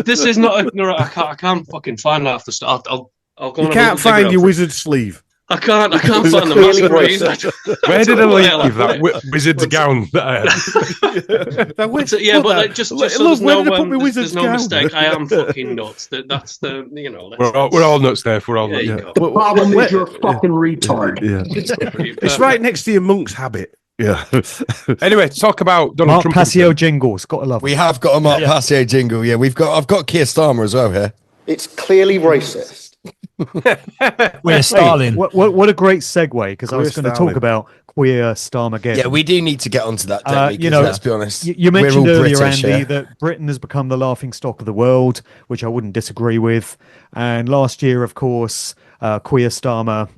this is not. I can't fucking find half the stuff. I'll go. You on can't find your wizard sleeve. I can't find the masquerade. Where did I leave that wizard's gown that I had? Yeah, but like, just so look, there's where no, did I put my wizard's there's no gown? mistake. I am fucking nuts. That's the We're all nuts, Dave. We're all There nuts. you The go. problem is you're a fucking retard. Yeah. It's It's right next to your monk's habit. Yeah. Anyway, talk about Donald Mark Trump. Passio jingles. Got to love We it. have got a Mark Passio jingle. Yeah, I've got Keir Starmer as well here. It's clearly racist. We're Stalin. What a great segue, because I was Queer going to Stalin. talk about queer Starmageddon. Yeah, we do need to get onto that, don't we? 'Cause let's be honest. You we're mentioned all earlier, British, Andy, yeah. that Britain has become the laughing stock of the world, which I wouldn't disagree with. And last year, of course, queer Starmer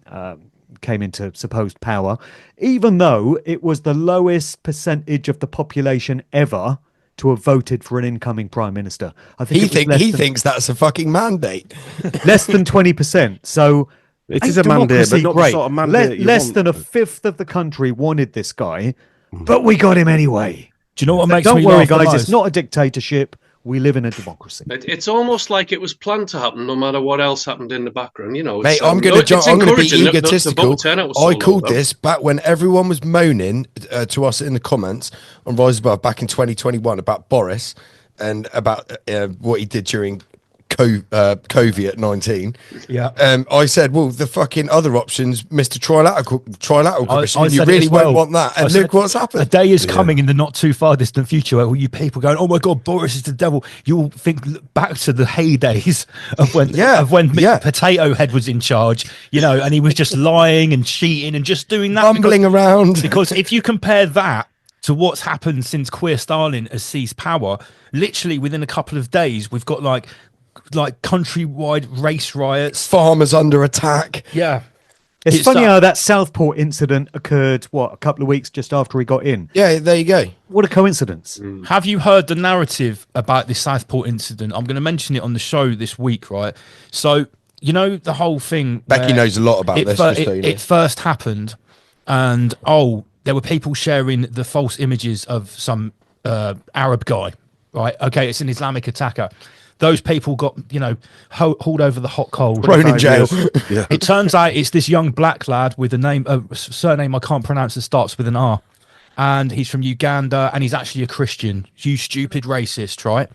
came into supposed power, even though it was the lowest percentage of the population ever to have voted for an incoming prime minister. I think He thinks that's a fucking mandate. less than 20%. So It ain't is a mandate, but democracy not the great? sort of mandate you Less want. than a fifth of the country wanted this guy, but we got him anyway. Do you know what makes Don't me worry, laugh the guys. most? It's not a dictatorship. We live in a democracy. It's almost like it was planned to happen, no matter what else happened in the background. Mate, I'm going to be egotistical. I called this. this back when everyone was moaning to us in the comments on Rise Above back in 2021 about Boris and about what he did during COVID-19. Yeah. I said, well, the fucking other options, Mr. Trilateral Commission, you said it really as well. won't want that. I And said, look what's A happened. day is coming in the not too far distant future where all you people going, oh my God, Boris is the devil. You'll think look back to the heydays of when Potato Head was in charge, and he was just lying and cheating and just doing that. Bumbling around. Because if you compare that to what's happened since Queer Stalin has seized power, literally within a couple of days, we've got like countrywide race riots. Farmers under attack. Yeah. It's funny how that Southport incident occurred, a couple of weeks just after he got in. Yeah, there you go. What a coincidence. Have you heard the narrative about this Southport incident? I'm going to mention it on the show this week, right? So, the whole thing. Becky knows a lot about this. Just so you know. It first happened, and there were people sharing the false images of some Arab guy, right? Okay, it's an Islamic attacker. Those people got, hauled over the hot coal. Thrown in jail. Yeah. It turns out it's this young black lad with a surname I can't pronounce that starts with an R. and he's from Uganda, and he's actually a Christian. You stupid racist, right?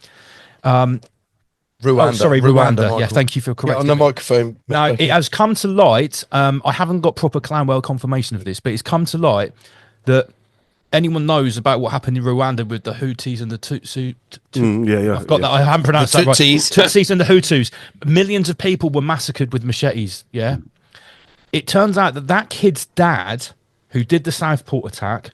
Rwanda. Oh, sorry, Rwanda. Yeah, Michael. thank you for Get correcting on the me. microphone. No, it has come to light. I haven't got proper Clanwell confirmation of this, but it's come to light that anyone knows about what happened in Rwanda with the Houthis and the Tutsi. Yeah. I've got that. I haven't pronounced that right. Tutsis. Tutsis and the Hutus. Millions of people were massacred with machetes. Yeah. It turns out that kid's dad, who did the Southport attack,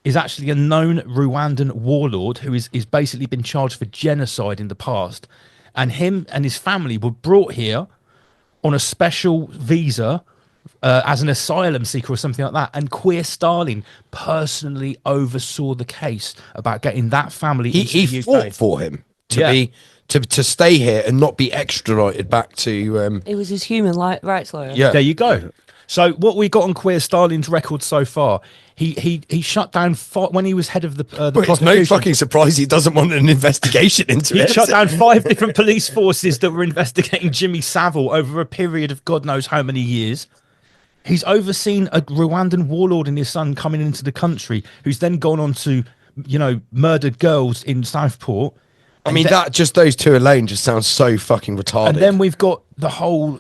is actually a known Rwandan warlord who is basically been charged for genocide in the past. And him and his family were brought here on a special visa as an asylum seeker or something like that. And Queer Stalin personally oversaw the case about getting that family into He the UK. fought for him to stay here and not be extradited back to. It was his human rights lawyer. Yeah. There you go. So what we got on Queer Stalin's record so far, he shut down when he was head of the Well, it's no prosecution. fucking surprise he doesn't want an investigation into He it. shut down 5 different police forces that were investigating Jimmy Savile over a period of God knows how many years. He's overseen a Rwandan warlord and his son coming into the country, who's then gone on to, murdered girls in Southport. I mean, just those two alone just sounds so fucking retarded. And then we've got the whole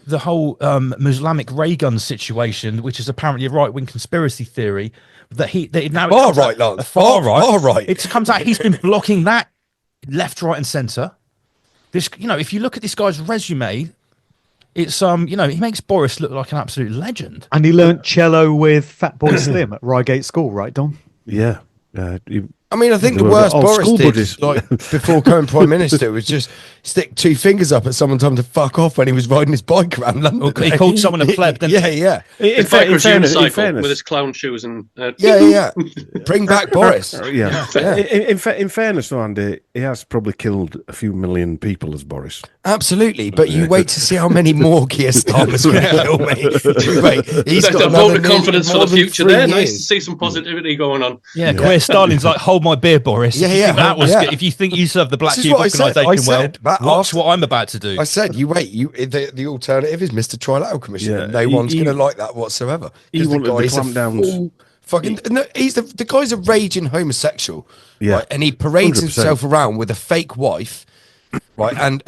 Muslimic ray gun situation, which is apparently a right-wing conspiracy theory that now Far right, Lance. Far right. Far right. It comes out he's been blocking that left, right, and centre. This, if you look at this guy's resume, it's he makes Boris look like an absolute legend. And he learnt cello with Fatboy Slim at Reigate School, right, Don? Yeah. I mean, I think They the were worst old Boris school did, buddies. like before becoming prime minister, was just stick 2 fingers up at someone, telling them to fuck off when he was riding his bike around London. He called someone a pleb. Then Yeah. His bike was unicycle with his clown shoes and Yeah. Bring back Boris. Yeah. In fairness, though, Andy, he has probably killed a few million people as Boris. Absolutely, but you wait to see how many more Keir Starmer's going to kill, mate. Wait, he's That's got a vote of another confidence for more the than future 3 there. Nice to years. see some positivity going on. Yeah, Queer Stalin's like, hold my beer, Boris. Yeah, If you think that was yeah. good. If you think you serve the Black This is Cube what I said. organisation well, But watch after- what I'm about to do. I said, you wait. The alternative is Mr. Trilateral Commission. Yeah, No one's going to like that whatsoever. he 'Cause the wanted the guy is a clampdowns. full fucking. No, he's the guy's a raging homosexual. Yeah. Right? And he parades 100%. himself around with a fake wife. Right, and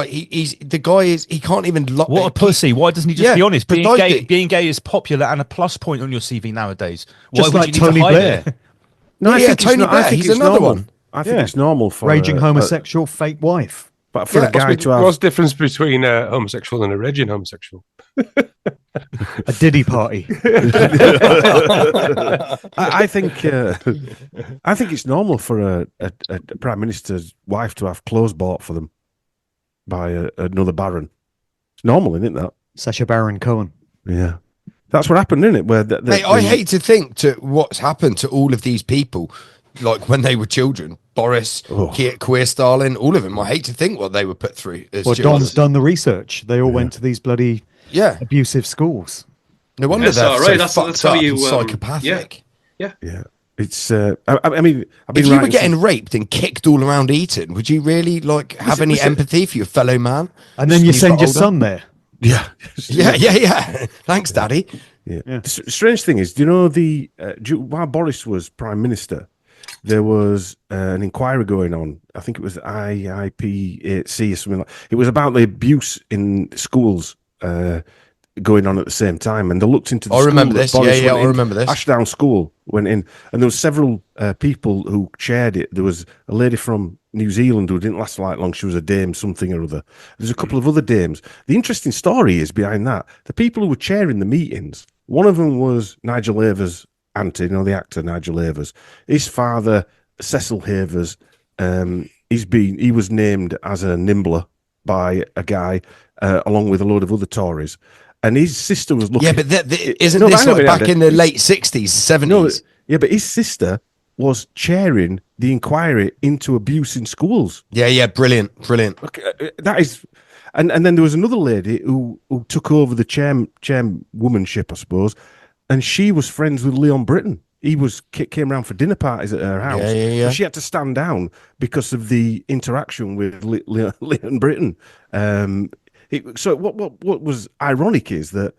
he's the guy is he can't even What a pussy. Why doesn't he just Yeah, be honest? but Being gay is popular and a plus point on your CV nowadays. Why Just would like you need Tony to hide Blair. it? No, Yeah, Tony Blair, he's another normal. one. I think Yeah. it's normal for Raging homosexual fake wife. but for a guy to have What's the difference between a homosexual and a raging homosexual? A Diddy party. I think it's normal for a prime minister's wife to have clothes bought for them by another baron. It's normal, isn't it? That Sacha Baron Cohen. yeah, that's what happened, isn't it? Where Mate, I hate to think to what's happened to all of these people, like when they were children. Boris, Queer Stalin, all of them. I hate to think what they were put through as Well, children. Don's done the research. They all went to these bloody Yeah, abusive schools. no wonder That's they're all right, so that's fucked how up you, and psychopathic. Yeah. It's. I mean, I've been If you were writing getting raped and kicked all around Eton, would you really have any empathy for your fellow man? And then you You've send got your older? son there. yeah. Thanks, Daddy. Yeah. The strange thing is, do you know while Boris was prime minister, there was an inquiry going on. I think it was IIP8C or something like. It was about the abuse in schools going on at the same time, and they looked into. I remember this. Boris Yeah, went I in. remember this. Ashdown School went in, and there was several people who chaired it. There was a lady from New Zealand who didn't last like long. She was a dame, something or other. There's a couple of other dames. The interesting story is behind that. The people who were chairing the meetings, one of them was Nigel Havers' auntie, the actor Nigel Havers. His father, Cecil Havers, he was named as a nimbler by a guy along with a load of other Tories. And his sister was looking. Yeah, but isn't No, this hang on a like minute, back in the late 60s, 70s? No, yeah, but his sister was chairing the inquiry into abuse in schools. Yeah, brilliant. Look, that is, and then there was another lady who took over the chairwomanship, I suppose, and she was friends with Leon Britton. He came around for dinner parties at her house. Yeah. But she had to stand down because of the interaction with Leon Britton. So what was ironic is that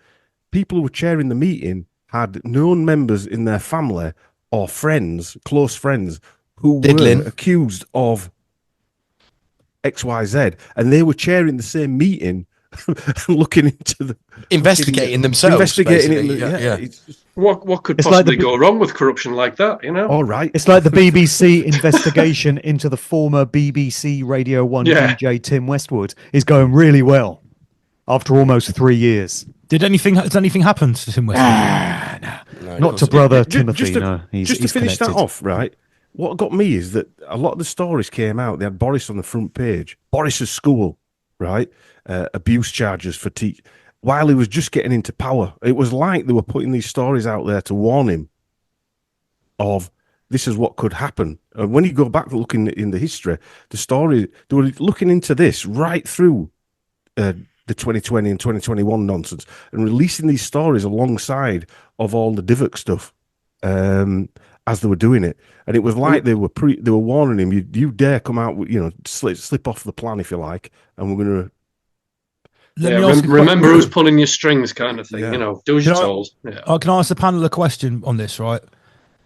people who were chairing the meeting had known members in their family or friends, close friends, who Diddling. were accused of XYZ, and they were chairing the same meeting, looking into the Investigating themselves. investigating it. basically. Yeah. It's just, What could It's like possibly the- go wrong with corruption like that? You know. all right. It's like the BBC investigation into the former BBC Radio 1 Yeah. DJ Tim Westwood is going really well after almost 3 years. Has anything happened to Tim Westwood? No, Not to it brother Ju- Timothy, just to, no. just to he's finish connected. that off, right? What got me is that a lot of the stories came out. They had Boris on the front page. Boris's school, right? Abuse charges for while he was just getting into power. It was like they were putting these stories out there to warn him of this is what could happen. And when you go back looking in the history, the story, they were looking into this right through the 2020 and 2021 nonsense and releasing these stories alongside of all the Divok stuff as they were doing it. And it was like they were warning him, you dare come out, slip off the plan if you like, and we're going to. Let Yeah, me ask a remember who's pulling your strings, kind of thing. Yeah. You know, do as you're Can I- told. Yeah. Can I ask the panel a question on this, right?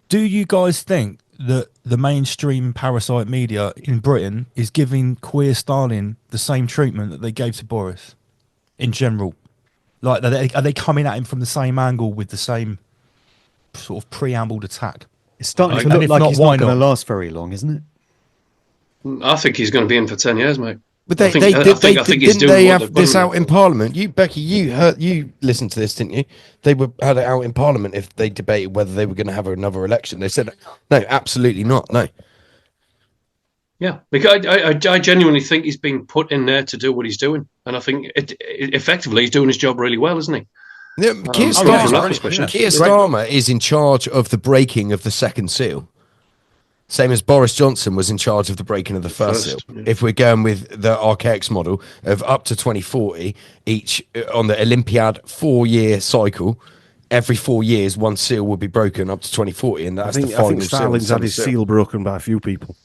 Do you guys think that the mainstream parasite media in Britain is giving queer Stalin the same treatment that they gave to Boris in general? Like, are they coming at him from the same angle with the same sort of preambled attack? It's starting to And look if like not, he's why not going to not? last very long, isn't it? I think he's going to be in for 10 years, mate. But I think he's didn't doing they what have they've this done. out in Parliament? You, Becky, you listened to this, didn't you? They had it out in Parliament if they debated whether they were going to have another election. They said, no, absolutely not. No. Yeah, because I genuinely think he's being put in there to do what he's doing, and I think effectively he's doing his job really well, isn't he? Yeah, Keir from that Starmer, perspective. Keir Starmer is in charge of the breaking of the second seal. Same as Boris Johnson was in charge of the breaking of the first seal. Yeah. If we're going with the archaics model of up to 2040, each on the Olympiad 4-year cycle, every 4 years, one seal will be broken up to 2040. And I that's think the final Stalin's seal. had his seal broken by a few people.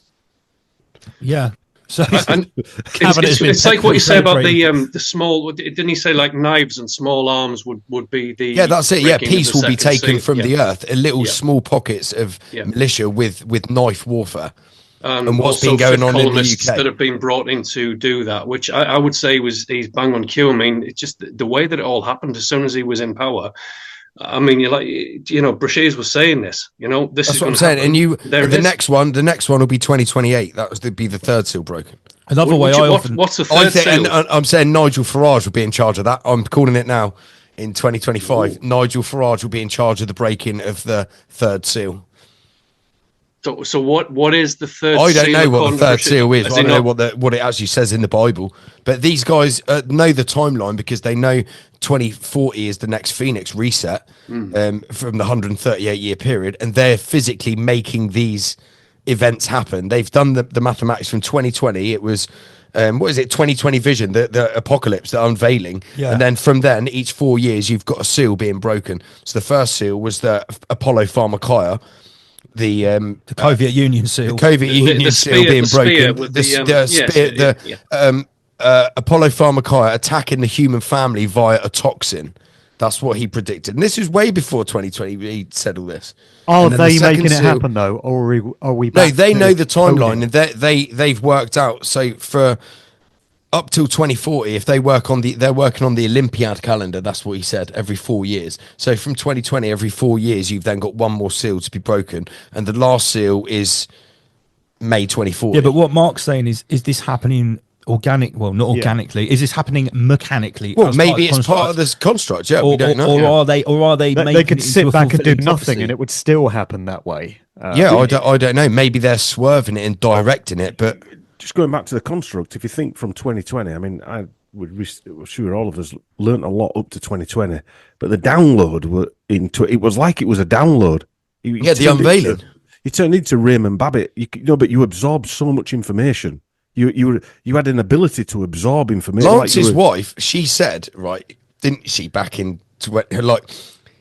Yeah. So And Cabinet has been it's like what you say about celebrating. the small. Didn't he say like knives and small arms would be the? Yeah, that's it. Yeah, breaking of peace the will be second taken seal? from Yeah. the earth. A little Yeah. small pockets of Yeah. militia with knife warfare. And what's also been going fifth on in the columnists UK. that have been brought in to do that, which I would say he's bang on cue. I mean, it's just the way that it all happened as soon as he was in power. I mean, Brashears was saying this. This That's is what I'm gonna saying. happen. And There it the is. next one will be 2028. That was to be the third seal broken. Another way I often What's the I third think, seal? and I'm saying Nigel Farage will be in charge of that. I'm calling it now. In 2025, Nigel Farage will be in charge of the breaking of the third seal. So what is the third? I don't seal know what according the to third Brashears? seal is. Has I he don't know not- what it actually says in the Bible. But these guys know the timeline because they know 2040 is the next Phoenix reset from the 138-year period, and they're physically making these events happen. They've done the mathematics from 2020. It was 2020 vision, the apocalypse, the unveiling. Yeah. And then from then, each 4 years, you've got a seal being broken. So the first seal was the Apollo Pharmakia, the Soviet Union seal. Soviet Union the seal spear- being the spear broken. with The yes, Apollo Pharmakia attacking the human family via a toxin. That's what he predicted. And this is way before 2020. He said all this. Are And then the they second making it seal- happen though, or are we? No, back they to know the timeline, coding? and they've worked out. So for up till 2040, if they're working on the Olympiad calendar. That's what he said. Every 4 years. So from 2020, every 4 years, you've then got one more seal to be broken, and the last seal is May 2040. Yeah, but what Mark's saying is this happening organic? Well, not organically. Is this happening mechanically? well, as maybe it's construct? part of this construct. Yeah, Or, we don't know. or are they? Or are they? They making could it sit into a back and do fulfilling nothing, prophecy? and it would still happen that way. Yeah, I don't know. Maybe they're swerving it and directing it, but Just going back to the construct, if you think from 2020, I mean, sure all of us learnt a lot up to 2020, but the download it was like it was a download. Yeah, the unveiling. You turned into Raymond Babbitt, but you absorbed so much information. You had an ability to absorb information. Lance's wife, she said, right, didn't she, back in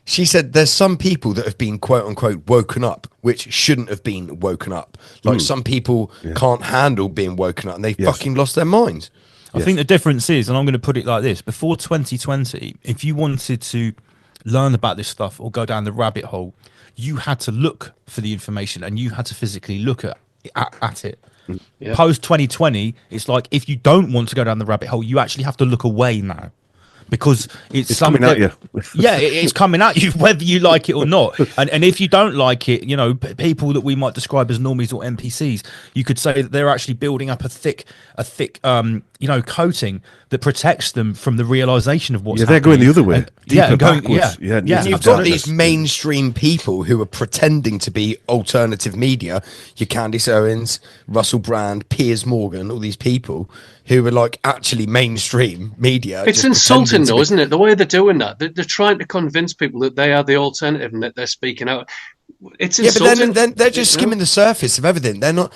she said there's some people that have been quote unquote woken up, which shouldn't have been woken up. Like some people can't handle being woken up, and they fucking lost their minds. I think the difference is, and I'm going to put it like this: before 2020, if you wanted to learn about this stuff or go down the rabbit hole, you had to look for the information and you had to physically look at it. Yeah. Post 2020, it's like if you don't want to go down the rabbit hole, you actually have to look away now, because it's coming at you. Yeah, it's coming at you whether you like it or not. And if you don't like it, you know, people that we might describe as normies or NPCs, you could say that they're actually building up a thick you know, coating that protects them from the realization of what's they're happening. going the other way. And, Deeper going backwards. yeah. You've got these mainstream people who are pretending to be alternative media, your Candice Owens, Russell Brand, Piers Morgan, all these people who are like actually mainstream media. It's insulting though, isn't it? The way they're doing that. They're trying to convince people that they are the alternative and that they're speaking out. It's insulting. But then they're just skimming the surface of everything. They're not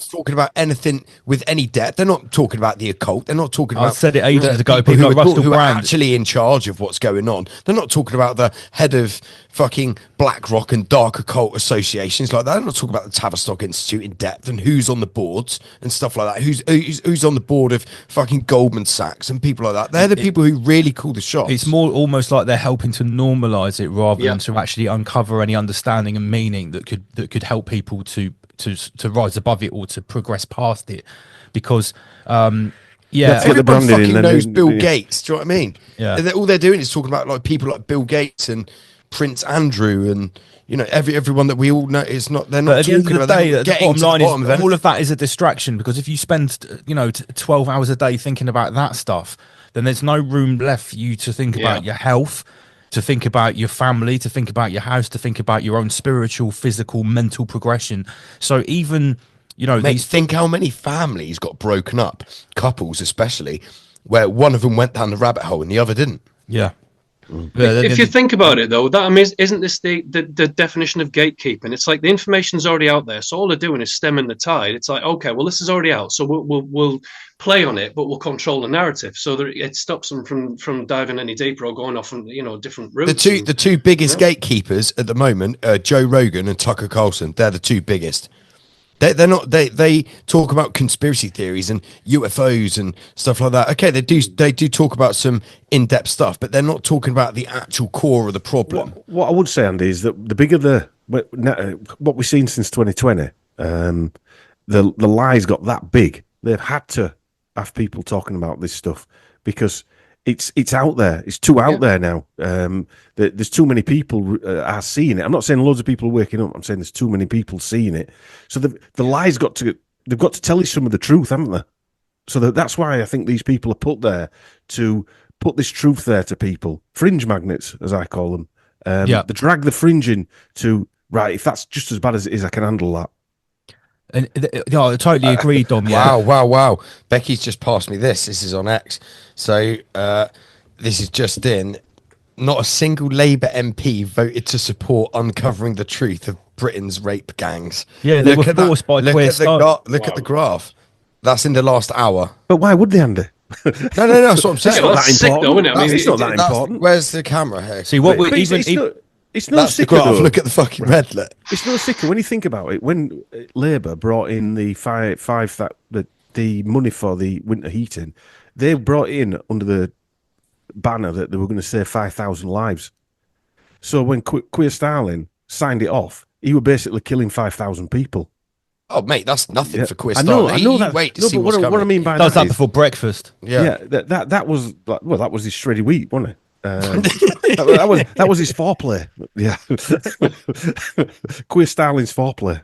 talking about anything with any depth. They're not talking about the occult. They're not talking about. I said it ages ago. People People who, like are, Russell who are Brand. actually in charge of what's going on. They're not talking about the head of fucking BlackRock and dark occult associations like that. They're not talking about the Tavistock Institute in depth and who's on the boards and stuff like that. Who's on the board of fucking Goldman Sachs and people like that. They're the people who really call the shots. It's more almost like they're helping to normalize it rather than to actually uncover any understanding and meaning that could help people to rise above it or to progress past it. Because everyone fucking knows Bill Gates. Do you know what I mean? Yeah. All they're doing is talking about like people like Bill Gates and Prince Andrew and you know everyone that we all know. It's not. They're not. But at the end of talking the about day, that. the bottom line is all of that is a distraction, because if you spend 12 hours a day thinking about that stuff, then there's no room left for you to think about your health, to think about your family, to think about your house, to think about your own spiritual, physical, mental progression. So even, Mate, think how many families got broken up, couples especially, where one of them went down the rabbit hole and the other didn't. Yeah. If you think about it, though, that isn't this the definition of gatekeeping? It's like the information's already out there, so all they're doing is stemming the tide. It's like, okay, well, this is already out, so we'll play on it, but we'll control the narrative so that it stops them from diving any deeper or going off on different routes. The two biggest gatekeepers at the moment, Joe Rogan and Tucker Carlson. They're the two biggest. They talk about conspiracy theories and UFOs and stuff like that. Okay, they do talk about some in-depth stuff, but they're not talking about the actual core of the problem. What I would say, Andy, is that the bigger what we've seen since 2020, the lies got that big. They've had to have people talking about this stuff because it's out there. It's too out there now. There's too many people are seeing it. I'm not saying loads of people are waking up. I'm saying there's too many people seeing it. So the lies they've got to tell you some of the truth, haven't they? So that's why I think these people are put there to put this truth there to people. Fringe magnets, as I call them. They drag the fringe in to, right, if that's just as bad as it is, I can handle that. And I totally agree, Dom. Wow. Becky's just passed me this. This is on X. So this is just in. Not a single Labour MP voted to support uncovering the truth of Britain's rape gangs. Yeah, they were forced by queer stuff. Look at the graph. That's in the last hour. But why would they, Andy? No, that's what I'm saying. It's not that important. It's not that That's- important. Where's the camera here? See what we It's no That's the sicker, graph. though. Look at the fucking red lit. It's no sicker when you think about it. When Labour brought in the the money for the winter heating, they brought in under the banner that they were going to save 5,000 lives. So when Queer Starling signed it off, he was basically killing 5,000 people. Oh, mate, that's nothing for Queer I Starling. know that. Wait to No, see but what's coming. what I mean by does that that is, before breakfast. Yeah. that was like, well, that was his shreddy wheat, wasn't it? That was his foreplay. Yeah, Queer Starling's foreplay.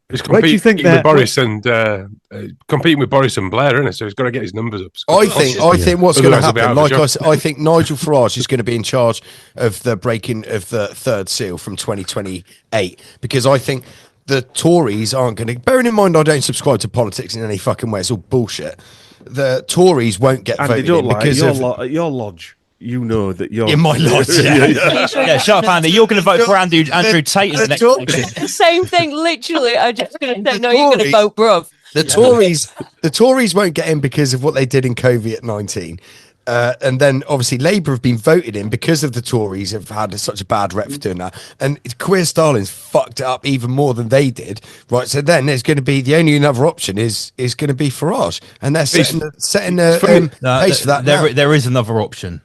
He's Where do you think competing with that- Boris and competing with Boris and Blair, isn't it? So he's got to get his numbers up. I think what's going to Otherwise they'll be happen, out of like a I job. said, I think Nigel Farage is going to be in charge of the breaking of the third seal from 2028, because I think the Tories aren't going to, bearing in mind I don't subscribe to politics in any fucking way, it's all bullshit. The Tories won't get And they voted don't in lie. because At your lodge, you know that you're in my lodge. Yeah, shut up, Andy. You're going to vote for Andrew Tate in the next election. The same thing, literally. I'm just going to say, no, you're going to vote, bruv. The Tories won't get in because of what they did in COVID-19. And then obviously Labour have been voted in because of the Tories have had such a bad rep for doing that. And Queer Starling's fucked it up even more than they did. Right. So then there's going to be the only other option is going to be Farage. And they're setting the pace for that. There is another option.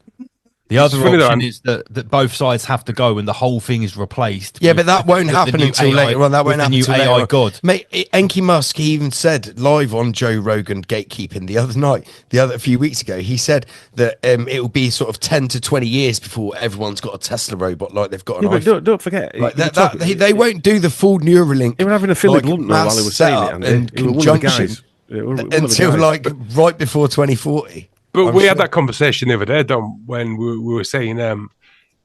The other funny though, option I'm- is that both sides have to go and the whole thing is replaced. Yeah, with- but that won't with the happen new until AI later on. That with won't the happen new until AI later on. god. Mate, Enki Musk, he even said live on Joe Rogan Gatekeeping a few weeks ago, he said that it will be sort of 10 to 20 years before everyone's got a Tesla robot like they've got an Yeah, but iPhone. don't forget, Like we're talking- they won't do the full Neuralink. He was having a Philip like, Luntner while he mass was saying it, setup and in he was one of the conjunction guys. Yeah, one of the until guys. like right before 2040. But I'm we sure. had that conversation the other day, Dom, when we were saying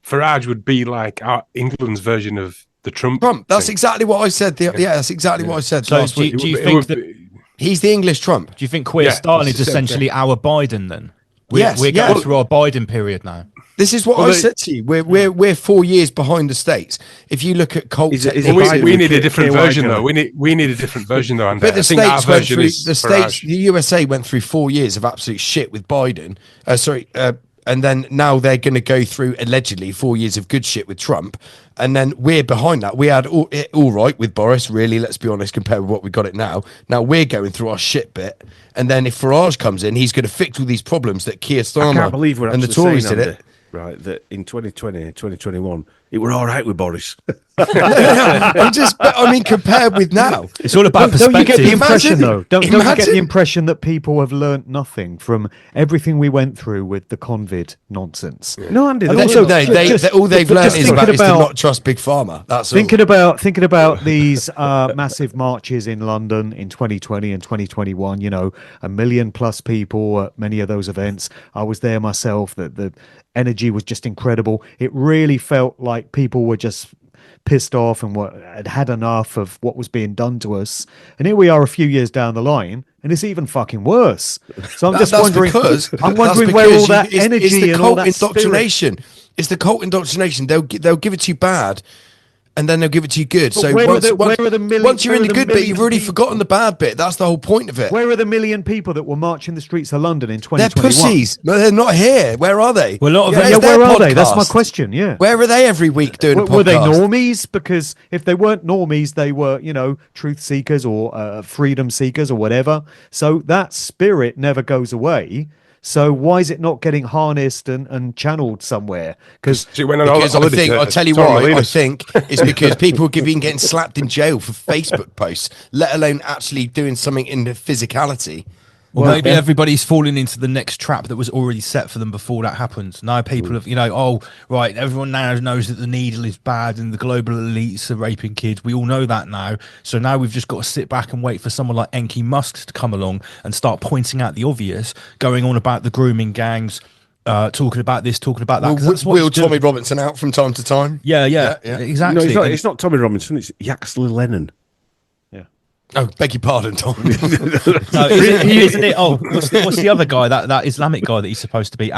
Farage would be like England's version of the Trump. That's thing. exactly what I said. That's exactly what I said So last do, week. do you It think would that? be- He's the English Trump. Do you think queer Yeah, Stalin it's is the same essentially our Biden then? Yes, We're yeah. going through our Biden period now. This is what Well, I they- said to you. We're 4 years behind the States. If you look at cult, Is it Well, Biden we with need a K- different KY version guy? though. We need a different version though. but the I think our States went version through is the States. Farage. The USA went through 4 years of absolute shit with Biden. And then now they're going to go through allegedly 4 years of good shit with Trump. And then we're behind that. We had it all right with Boris, really, let's be honest, compared with what we got it now. Now we're going through our shit bit. And then if Farage comes in, he's going to fix all these problems that Keir I Starmer can't believe we're and the actually Tories saying, did Andy, it. right, that in 2020, 2021, it were all right with Boris. I mean, compared with now. It's all about Don't you get the perspective. impression, Imagine- though? Don't you get imagine- the impression that people have learnt nothing from everything we went through with the Convid nonsense? No, Andy, And they- also, All they've but learned just is thinking to about- not trust Big Pharma. That's all. Thinking about these massive marches in London in 2020 and 2021, you know, 1 million plus people at many of those events. I was there myself. The energy was just incredible. It really felt like people were just pissed off and had enough of what was being done to us. And here we are a few years down the line, and it's even fucking worse. So I'm just wondering. I'm wondering where all that energy it's the and all cult that spirit. indoctrination. It's the cult indoctrination. They'll give it to you bad, and then they'll give it to you good. But So where once, are the- once, where are the million- once you're in where the are the good bit, you've million already people? forgotten the bad bit. That's the whole point of it. Where are the 1 million people that were marching the streets of London in They're 2021? pussies. No, they're not here. Where are they? Well, a lot of Yeah, them- Yeah, it's their where are they? That's my podcast. question. Yeah. Where are they every week doing a podcast? Were they normies? Because if they weren't normies, they were, you know, truth seekers or freedom seekers or whatever. So that spirit never goes away. So why is it not getting harnessed and channeled somewhere? Because So it went on Because I holiday think, to I'll tell you Torre why, I Molina's. think it's because people have been getting slapped in jail for Facebook posts, let alone actually doing something in the physicality. Well, maybe everybody's falling into the next trap that was already set for them before that happens. Now people have, you know, oh, right, everyone now knows that the needle is bad and the global elites are raping kids. We all know that now. So now we've just got to sit back and wait for someone like Enki Musk to come along and start pointing out the obvious, going on about the grooming gangs, talking about this, talking about that. 'cause that's what Will he's doing. Tommy Robinson out from time to time? Yeah, Yeah. exactly. No, And- it's not Tommy Robinson. It's Yaxley Lennon. Oh, beg your pardon, Tom. No, isn't it? Oh, what's the other guy? That Islamic guy that he's supposed to be?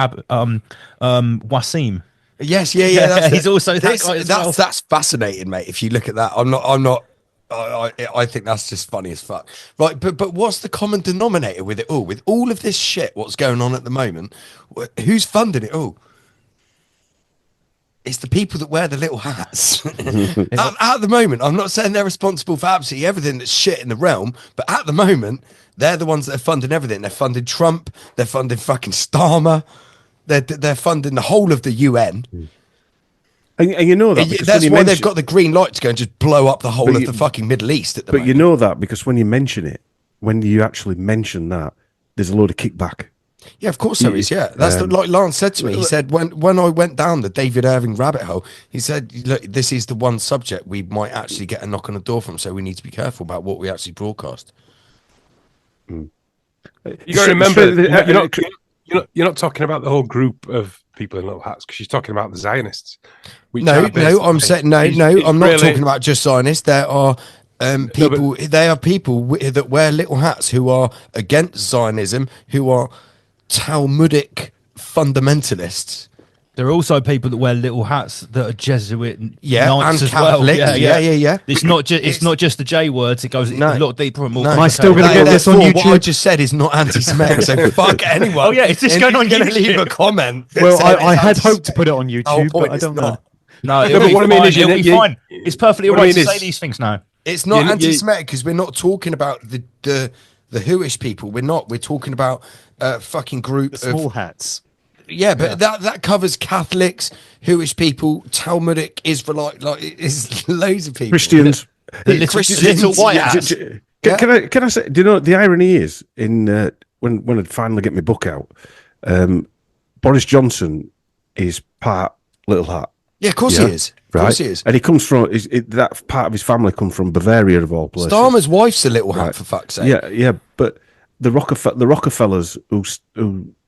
Wasim. Yes, yeah. Yeah, That's he's also that this- guy as that's well. that's fascinating, mate. If you look at that, I think that's just funny as fuck. Right, but what's the common denominator with it all? With all of this shit, what's going on at the moment? Who's funding it all? It's the people that wear the little hats. At the moment, I'm not saying they're responsible for absolutely everything that's shit in the realm, but at the moment, they're the ones that are funding everything. They're funding Trump. They're funding fucking Starmer. They're funding the whole of the UN. And you know that because That's when you why they've mention- got the green light to go and just blow up the whole But of you- the fucking Middle East at the But moment. you know that because when you mention it, when you actually mention that, there's a load of kickback. Yeah, of course there is. Yeah, that's like Lance said to me. He said when I went down the David Irving rabbit hole, he said, "Look, this is the one subject we might actually get a knock on the door from, so we need to be careful about what we actually broadcast." You got to remember, you're not talking about the whole group of people in little hats because she's talking about the Zionists. which No, are no, basically- I'm saying it's I'm not really- talking about just Zionists. There are people. They are people that wear little hats who are against Zionism, who are Talmudic fundamentalists. There are also people that wear little hats that are Jesuit Yeah, knights and as well. Catholic. Yeah. It's not just it's not just the J words. It goes No. a lot deeper and more. No. Am I still gonna complicated. get this on Therefore, What I YouTube? just said is not anti-Semitic, so fuck anyone. Oh, yeah, it's just going on going to YouTube. leave a comment. that Well, said I it's had anti- hoped to put it on The whole YouTube, point but I is don't know. not. No, No, it'll but be what I mean fine. is It'll be you- fine. It's perfectly what I alright mean to say is- these things now. It's not You- anti-Semitic because we're not talking about the Whoish people. We're not. We're talking about a fucking group The small of hats. but that covers Catholics, Jewish people, Talmudic, Israelite, like it's loads of people. Christians. Little white hats. Can I say? Do you know the irony is when I finally get my book out, Boris Johnson is part Little Hat. Yeah, of course he is. Of course he is. And he comes from that part of his family come from Bavaria of all places. Starmer's wife's a Little Hat, for fuck's sake. Yeah, but the Rockefellers who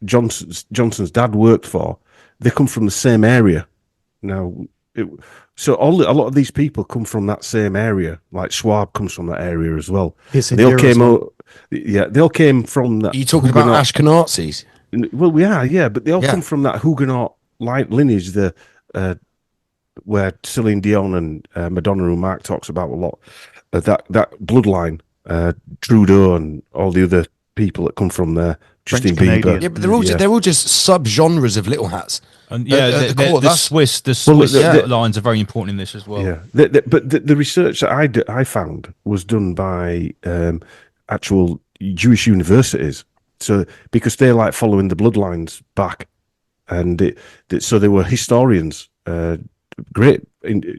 Johnson's dad worked for, they come from the same area. Now, so a lot of these people come from that same area. Like Schwab comes from that area as well. They all came out. Yeah, they all came from that. Are you talking about Ashkenazis? Well, we are, yeah, but they all come from that Huguenot lineage. Where Celine Dion and Madonna, who Mark talks about a lot, that bloodline, Trudeau and all the other people that come from there, Justin Bieber. Yeah, but they're all just sub-genres of Little Hats. And the Swiss lines are very important in this as well. Yeah, but the research that I found was done by actual Jewish universities. So because they're like following the bloodlines back, and so they were historians. Great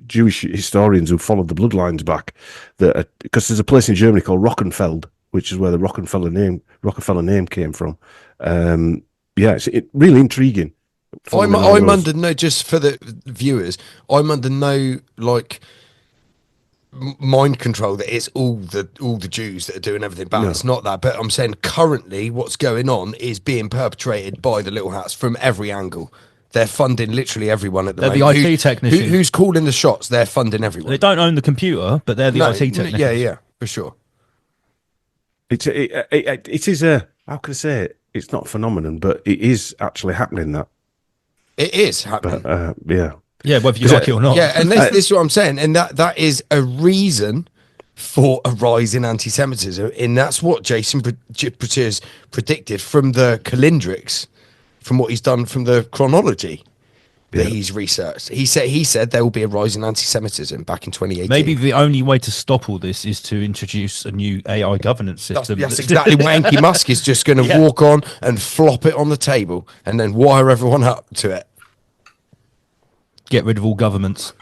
Jewish historians who followed the bloodlines back, because there's a place in Germany called Rockenfeld, which is where the Rockefeller name came from. It's really intriguing. I'm under no, just for the viewers, I'm under no mind control that it's all the Jews that are doing everything bad. No. It's not that, but I'm saying currently what's going on is being perpetrated by the Little Hats from every angle. They're funding literally everyone at the moment. The IT technician. Who's calling the shots? They're funding everyone. They don't own the computer, but they're the IT technician. Yeah, for sure. It is a, how can I say it? It's not a phenomenon, but it is actually happening. That it is happening. Yeah, whether you like it or not. Yeah, and this is what I'm saying, and that is a reason for a rise in anti-Semitism, and that's what Jason Pretier's predicted from the calendrics. From what he's done from the chronology that he's researched. He said there will be a rise in anti-Semitism back in 2018. Maybe the only way to stop all this is to introduce a new AI governance system. That's exactly what Anki Musk is just going to walk on and flop it on the table and then wire everyone up to it. Get rid of all governments.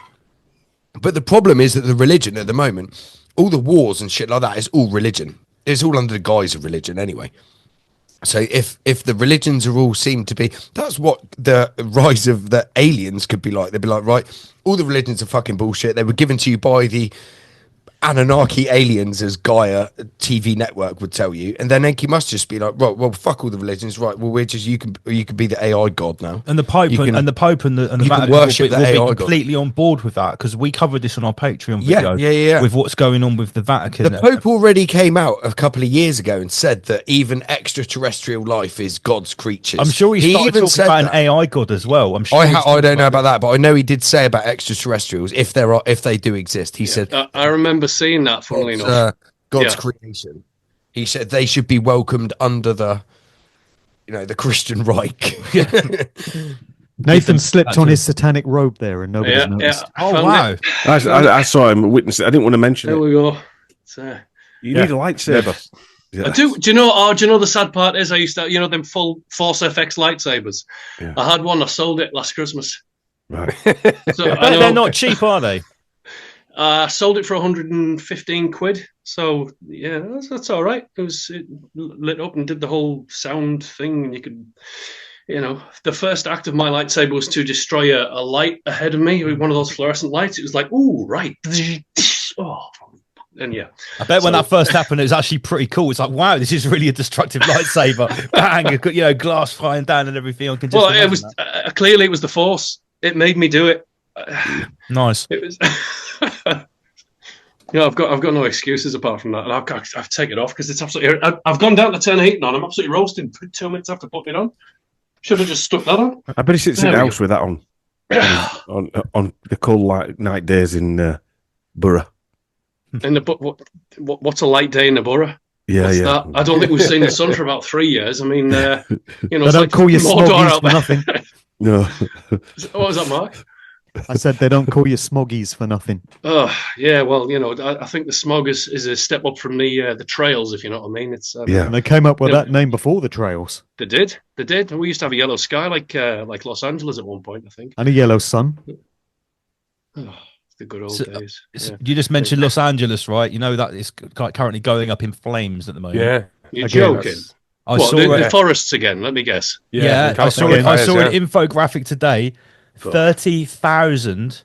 But the problem is that the religion at the moment, all the wars and shit like that is all religion. It's all under the guise of religion anyway. So if the religions are all seem to be, that's what the rise of the aliens could be like. They'd be like, right, all the religions are fucking bullshit. They were given to you by the Anunnaki aliens, as Gaia TV network would tell you, and then Enki must just be like, right, well, fuck all the religions, right? Well, we're just you can be the AI god now, and the Pope and the Vatican worship will the be AI completely on board with that, because we covered this on our Patreon video, with what's going on with the Vatican. The Pope already came out a couple of years ago and said that even extraterrestrial life is God's creatures. I'm sure he started talking about an AI god as well. I'm sure I don't know about that, but I know he did say about extraterrestrials if they do exist. He said, I remember seeing that, funnily enough. God's creation. He said they should be welcomed under the Christian Reich. Nathan slipped on his satanic robe there, and nobody's noticed. Oh wow! I saw him witness it. I didn't want to mention there it. We go. You need a lightsaber. I do. Do you know the sad part is I used to them full Force FX lightsabers. Yeah. I had one. I sold it last Christmas. Right. So, they're not cheap, are they? I sold it for 115 quid. So yeah, that's all right. It lit up and did the whole sound thing, and you could, the first act of my lightsaber was to destroy a light ahead of me with one of those fluorescent lights. It was like, ooh, right. Oh, and yeah. I bet when that first happened, it was actually pretty cool. It's like, wow, this is really a destructive lightsaber. Bang, glass flying down and everything. I can just it was clearly it was the Force. It made me do it. Nice. It was. I've got no excuses apart from that, and I've taken it off because it's absolutely. I've gone down to turn the heating on. I'm absolutely roasting. 2 minutes after putting it on, should have just stuck that on. I bet he sits in the house with that on on the cold night days in Borough. In the what's a light day in the Borough? Yeah. That? I don't think we've seen the sun for about 3 years. I mean, they don't call you smoggies for nothing. No. What was that, Mark? I said they don't call you smoggies for nothing. Oh, yeah. Well, I think the smog is a step up from the trails, if you know what I mean. It's Yeah. And they came up with Yeah. that name before the trails. They did. And we used to have a yellow sky like Los Angeles at one point, I think. And a yellow sun. Oh, the good old So, days. Yeah. You just mentioned Los Angeles, right? You know that it's currently going up in flames at the moment. Yeah. You're Again, joking. I What, saw the it. forests again? Let me guess. Yeah, I saw California it. I fires, saw yeah. an infographic today. 30,000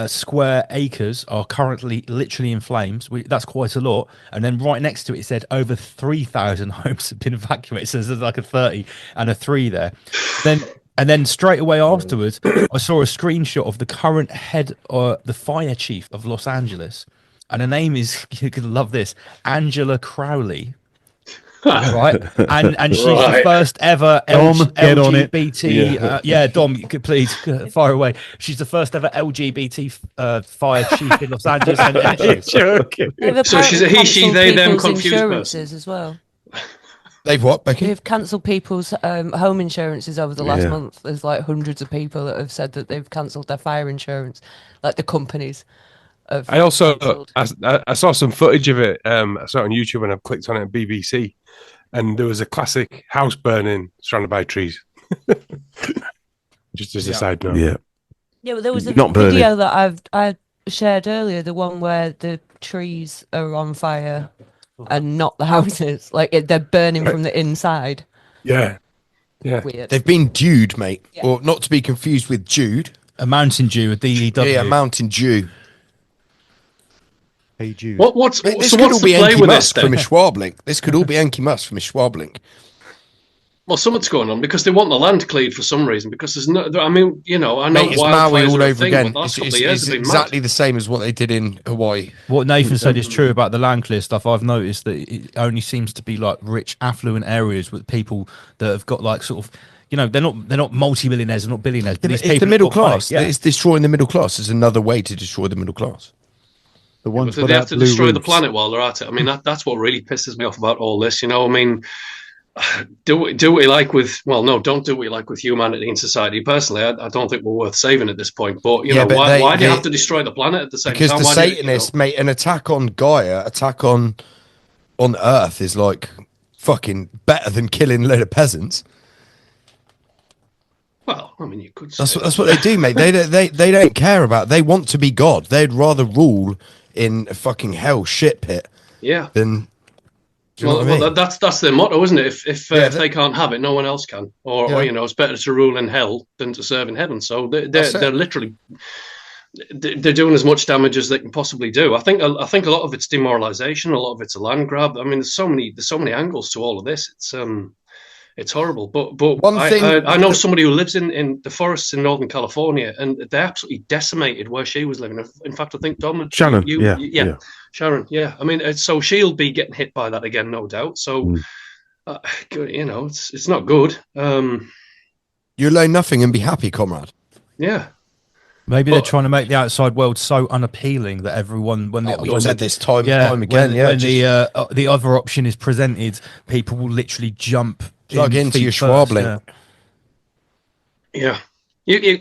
square acres are currently literally in flames. That's quite a lot. And then right next to it, it said over 3,000 homes have been evacuated. So there's like a 30 and a 3 there. Then straight away afterwards, I saw a screenshot of the current head or the fire chief of Los Angeles. And her name is, you're going to love this, Angela Crowley. Right, and she's the first ever Dom, get on it. LGBT. Dom, you could please fire away. She's the first ever LGBT fire chief in Los Angeles. So she's a he, she, they, them confused insurances person. as well. They've what, Becky? They've cancelled people's home insurances over the last month. There's like hundreds of people that have said that they've cancelled their fire insurance, like the companies. I also I saw some footage of it. I saw it on YouTube and I clicked on it on BBC, and there was a classic house burning surrounded by trees. Just as a side note. Yeah, but there was a Not burning. video that I shared earlier, the one where the trees are on fire and not the houses. Like they're burning from the inside. Yeah. Weird. They've been dewed, mate. Yeah. Or not to be confused with Jude. A Mountain Dew, a DEW. Yeah, Mountain Dew. Hey, Jude. What's This so could what's all the be play Enki with this Musk from then? a Schwabling. This could all be Enki Musk from a Schwabling. Well, something's going on because they want the land cleared for some reason. Because there's no, I mean, I know Mate, it's Maui wildfires all are a over thing, again. but the last It's, couple of years it's have been exactly mad. the same as what they did in Hawaii. What Nathan said is true about the land clear stuff. I've noticed that it only seems to be like rich, affluent areas with people that have got like sort of, they're not multi-millionaires, they're not billionaires. But these It's the people middle have got money. class. It's destroying the middle class. There's another way to destroy the middle class. The ones But they have without to blue destroy the roofs. planet while they're at it. I mean, that's what really pisses me off about all this. I mean, do what you like with. Well, no, don't do what you like with humanity and society. Personally, I don't think we're worth saving at this point. But why do you have to destroy the planet at the same because time? the Satanists, mate, an attack on Gaia, attack on Earth is like fucking better than killing a load of peasants. Well, I mean, you could. That's what they do, mate. They don't care about. They want to be God. They'd rather rule in a fucking hell shit pit. Yeah. Than. Do you know what I mean? That's their motto, isn't it? If they can't have it, no one else can. Or it's better to rule in hell than to serve in heaven. So they're literally they're doing as much damage as they can possibly do. I think a lot of it's demoralization, a lot of it's a land grab. I mean, there's so many angles to all of this. It's horrible. But One thing I know somebody who lives in the forests in Northern California, and they're absolutely decimated where she was living. In fact, I think Dom, Shannon, Sharon, yeah. I mean, so she'll be getting hit by that again, no doubt. So, it's not good. You learn nothing and be happy, comrade. Yeah. Maybe they're trying to make the outside world so unappealing that everyone, We've said this time again. When the other option is presented, people will literally jump plug into your Schwabling. Yeah.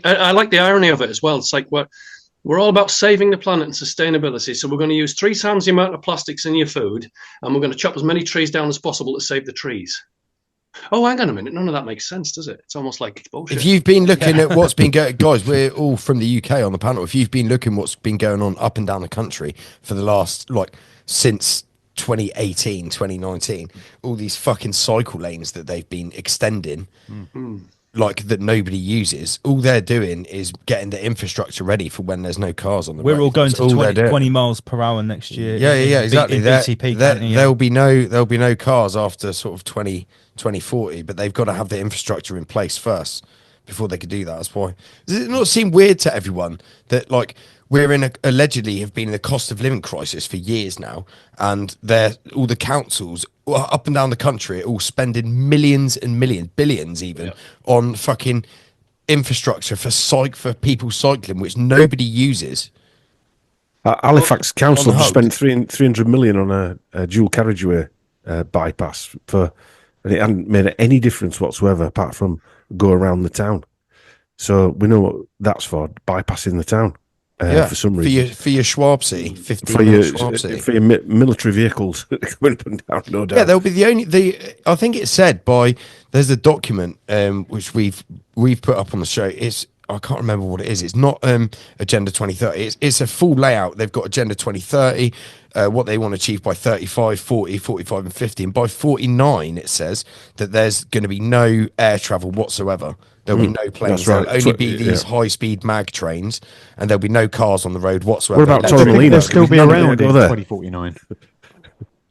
I like the irony of it as well. It's like we're all about saving the planet and sustainability. So we're going to use 3 times the amount of plastics in your food, and we're going to chop as many trees down as possible to save the trees. Oh, hang on a minute. None of that makes sense, does it? It's almost like it's bullshit. If you've been looking at what's been going, guys, we're all from the UK on the panel. If you've been looking what's been going on up and down the country for the last, since 2018, 2019, all these fucking cycle lanes that they've been extending, that nobody uses, all they're doing is getting the infrastructure ready for when there's no cars on the road. We're all going That's to 20 miles per hour next year. Yeah, exactly. BCP, there'll be no cars after sort of 2040, but they've got to have the infrastructure in place first before they could do that. That's why. Does it not seem weird to everyone that we're allegedly have been in a cost of living crisis for years now, and all the councils up and down the country are all spending millions and millions, billions even, on fucking infrastructure for people cycling, which nobody uses. Halifax Council have spent 300 million on a dual carriageway bypass and it hadn't made any difference whatsoever apart from go around the town. So we know what that's for, bypassing the town. For some reason. For your Schwab City, 15 For your, Schwab City. for your military vehicles coming up and down, no doubt. Yeah, they'll be I think it's said by, there's a document which we've put up on the show. I can't remember what it is. It's not Agenda 2030. It's a full layout. They've got Agenda 2030, what they want to achieve by 35, 40, 45 and 50. And by 49, it says that there's going to be no air travel whatsoever. There'll be no planes. Right. There'll only be these high-speed mag trains, and there'll be no cars on the road whatsoever. What about I think Torremolino? they'll still be around in Go there. 2049.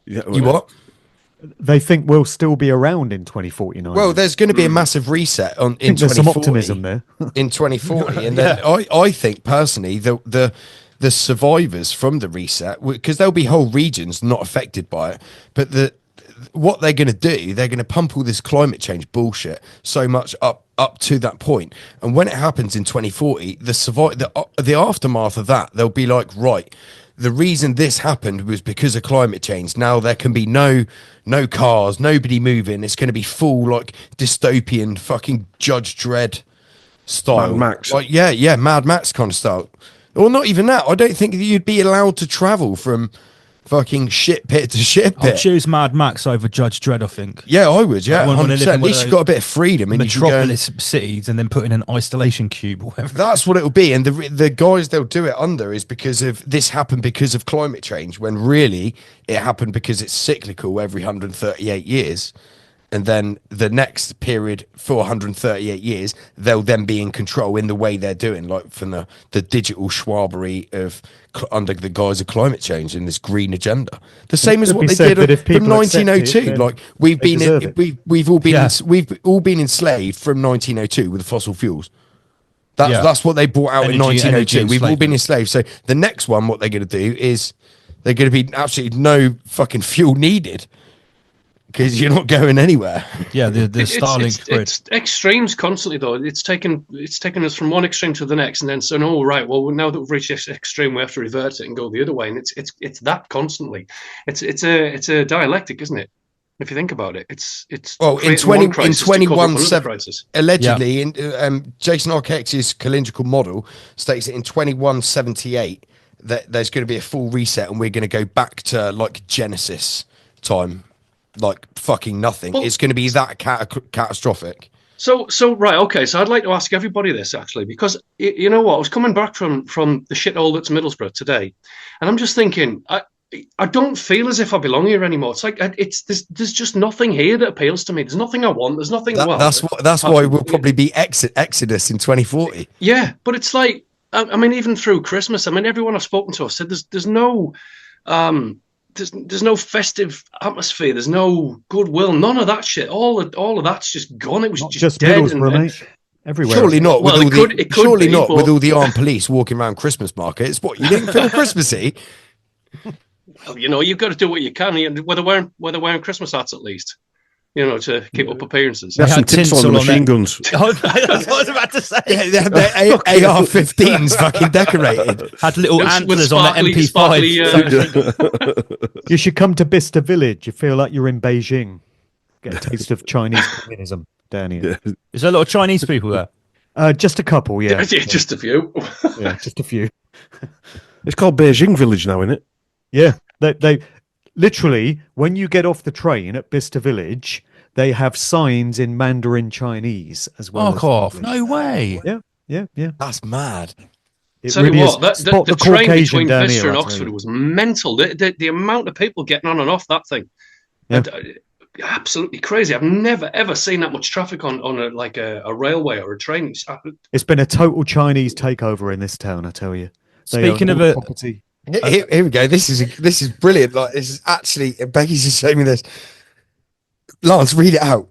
Yeah, You what? They think we'll still be around in 2049. Well, there's going to be a massive reset in there's some 2040. optimism there. In 2040, and then I think personally the survivors from the reset, because there'll be whole regions not affected by it, but what they're going to do, they're going to pump all this climate change bullshit so much up to that point, and when it happens in 2040, the aftermath of that, they'll be like, right, the reason this happened was because of climate change. Now there can be no cars, nobody moving. It's going to be full like dystopian fucking Judge Dredd style. Mad Max. Like, yeah, Mad Max kind of style. Or not even that. I don't think that you'd be allowed to travel from fucking shit pit to shit I'll pit. choose Mad Max over Judge Dredd, I think. Yeah, I would. Yeah, I wouldn't wanna live 100%. in At one least of you've got a bit of freedom. And you can go and, Metropolis cities and then put in an isolation cube or whatever. that's what it'll be. And the guys they'll do it under is because of this happened because of climate change, when really it happened because it's cyclical every 138 years. And then the next period for 138 years, they'll then be in control in the way they're doing, like from the digital schwabery of under the guise of climate change and this green agenda. The same as could what be they said did that if from people accept it, 1902. then Like we've they been deserve it. we've all been Yeah. we've all been enslaved from 1902 with the fossil fuels. That's what they brought out in Energy 1902. We've all been enslavement. enslaved. So the next one, what they're going to do is they're going to be absolutely no fucking fuel needed because you're not going anywhere. Yeah, the Starlink grid. It's extremes constantly though. It's taken us from one extreme to the next, and then saying, "Oh right, well now that we've reached this extreme, we have to revert it and go the other way." And it's that constantly. It's a dialectic, isn't it? If you think about it, it's Well, in creating one 20 in crisis to cover up 21 another seven, crisis. allegedly, in Jason Arquette's calendrical model states that in 2178 that there's going to be a full reset, and we're going to go back to like Genesis time, like fucking nothing. Well, it's going to be that catastrophic. So right, okay. So I'd like to ask everybody this actually, because you know what, I was coming back from the shithole that's Middlesbrough today, and I'm just thinking, I don't feel as if I belong here anymore. It's like there's just nothing here that appeals to me. There's nothing I want. There's nothing. That's why we'll probably be Exodus in 2040. Yeah, but it's like I mean, even through Christmas, I mean, everyone I've spoken to, I've said there's no there's no festive atmosphere. There's no goodwill. None of that shit. All of that's just gone. It was Not just just dead. Middlesbrough, mate. Everywhere. Surely not. Well, with it could surely be, not but- with all the armed police walking around Christmas markets. What, you didn't feel Christmassy? Well, you know, you've got to do what you can. Whether wearing Christmas hats at least, you know, to keep up appearances. There's some had tips on the tinsel on machine it. guns. That's what I was about to say. Yeah, they had their AR-15s fucking decorated. Had little With antlers on the MP5. sparkly, You should come to Bicester Village. You feel like you're in Beijing. Get a taste of Chinese communism down here. Is there a lot of Chinese people there? Just a couple, yeah. yeah, just a few. Yeah, just a few. It's called Beijing Village now, isn't it? Yeah, they literally, when you get off the train at Bicester Village, they have signs in Mandarin Chinese as well. Fuck off. No way. Yeah. That's mad. It Tell really you is. what, Spot the the train Caucasian between down Bicester here, and I'll tell Oxford you. was mental. The amount of people getting on and off that thing, Yeah. absolutely crazy. I've never ever seen that much traffic on a railway or a train. It's been a total Chinese takeover in this town, I tell you. They Speaking own of all it- property. Here we go. This is brilliant. Like, this is actually, Becky's just showing me this. Lance, read it out.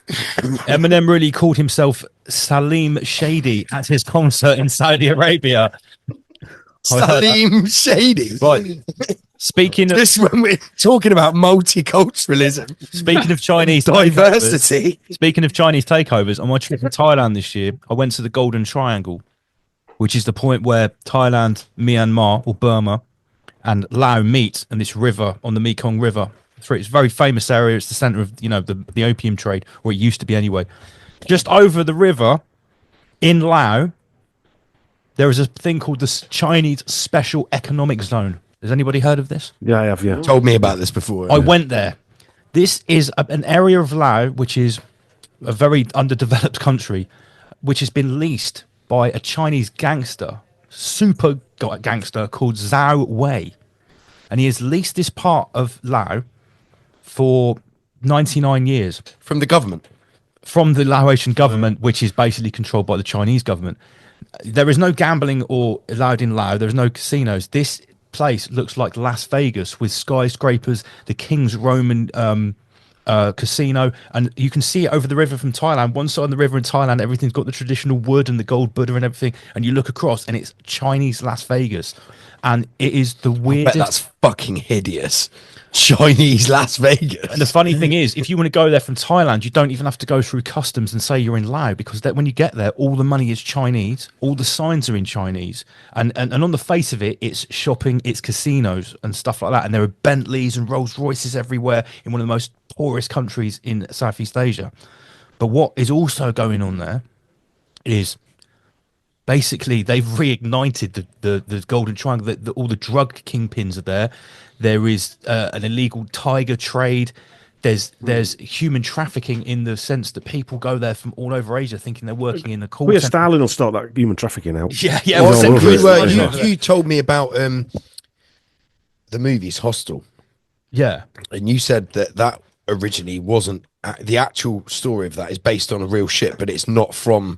Eminem really called himself Salim Shady at his concert in Saudi Arabia. Salim Shady. Right. Speaking of Just when we're talking about multiculturalism, Chinese takeovers, diversity. speaking of Chinese takeovers, on my trip to Thailand this year, I went to the Golden Triangle, which is the point where Thailand, Myanmar or Burma, and Laos meet, and this river on the Mekong River. It's a very famous area. It's the center of the opium trade, or it used to be anyway. Just over the river In Laos, there is a thing called the Chinese Special Economic Zone. Has anybody heard of this? Yeah, I have. Yeah. Told me about this before. I went there. This is an area of Laos which is a very underdeveloped country, which has been leased by a Chinese gangster, super gangster called Zhao Wei. And he has leased this part of Laos for 99 years. From the government. From the Laotian government, which is basically controlled by the Chinese government. There is no gambling or allowed in Laos. There's no casinos. This place looks like Las Vegas with skyscrapers, the King's Roman casino, and you can see it over the river from Thailand. One side of the river in Thailand, everything's got the traditional wood and the gold Buddha and everything, and you look across and it's Chinese Las Vegas, and it is the weirdest. That's fucking hideous. Chinese Las Vegas. And the funny thing is, if you want to go there from Thailand, you don't even have to go through customs and say you're in Laos, because when you get there, all the money is Chinese, all the signs are in Chinese, and on the face of it, it's shopping, it's casinos and stuff like that, and there are Bentleys and Rolls Royces everywhere in one of the most poorest countries in Southeast Asia. But what is also going on there is basically they've reignited the Golden Triangle. All the drug kingpins are there. There is an illegal tiger trade. There's human trafficking in the sense that people go there from all over Asia thinking they're working in the call Well, center. Stalin will start that human trafficking out. Yeah. You told me about the movies Hostel. Yeah. And you said that originally wasn't the actual story of that is based on a real ship, but it's not from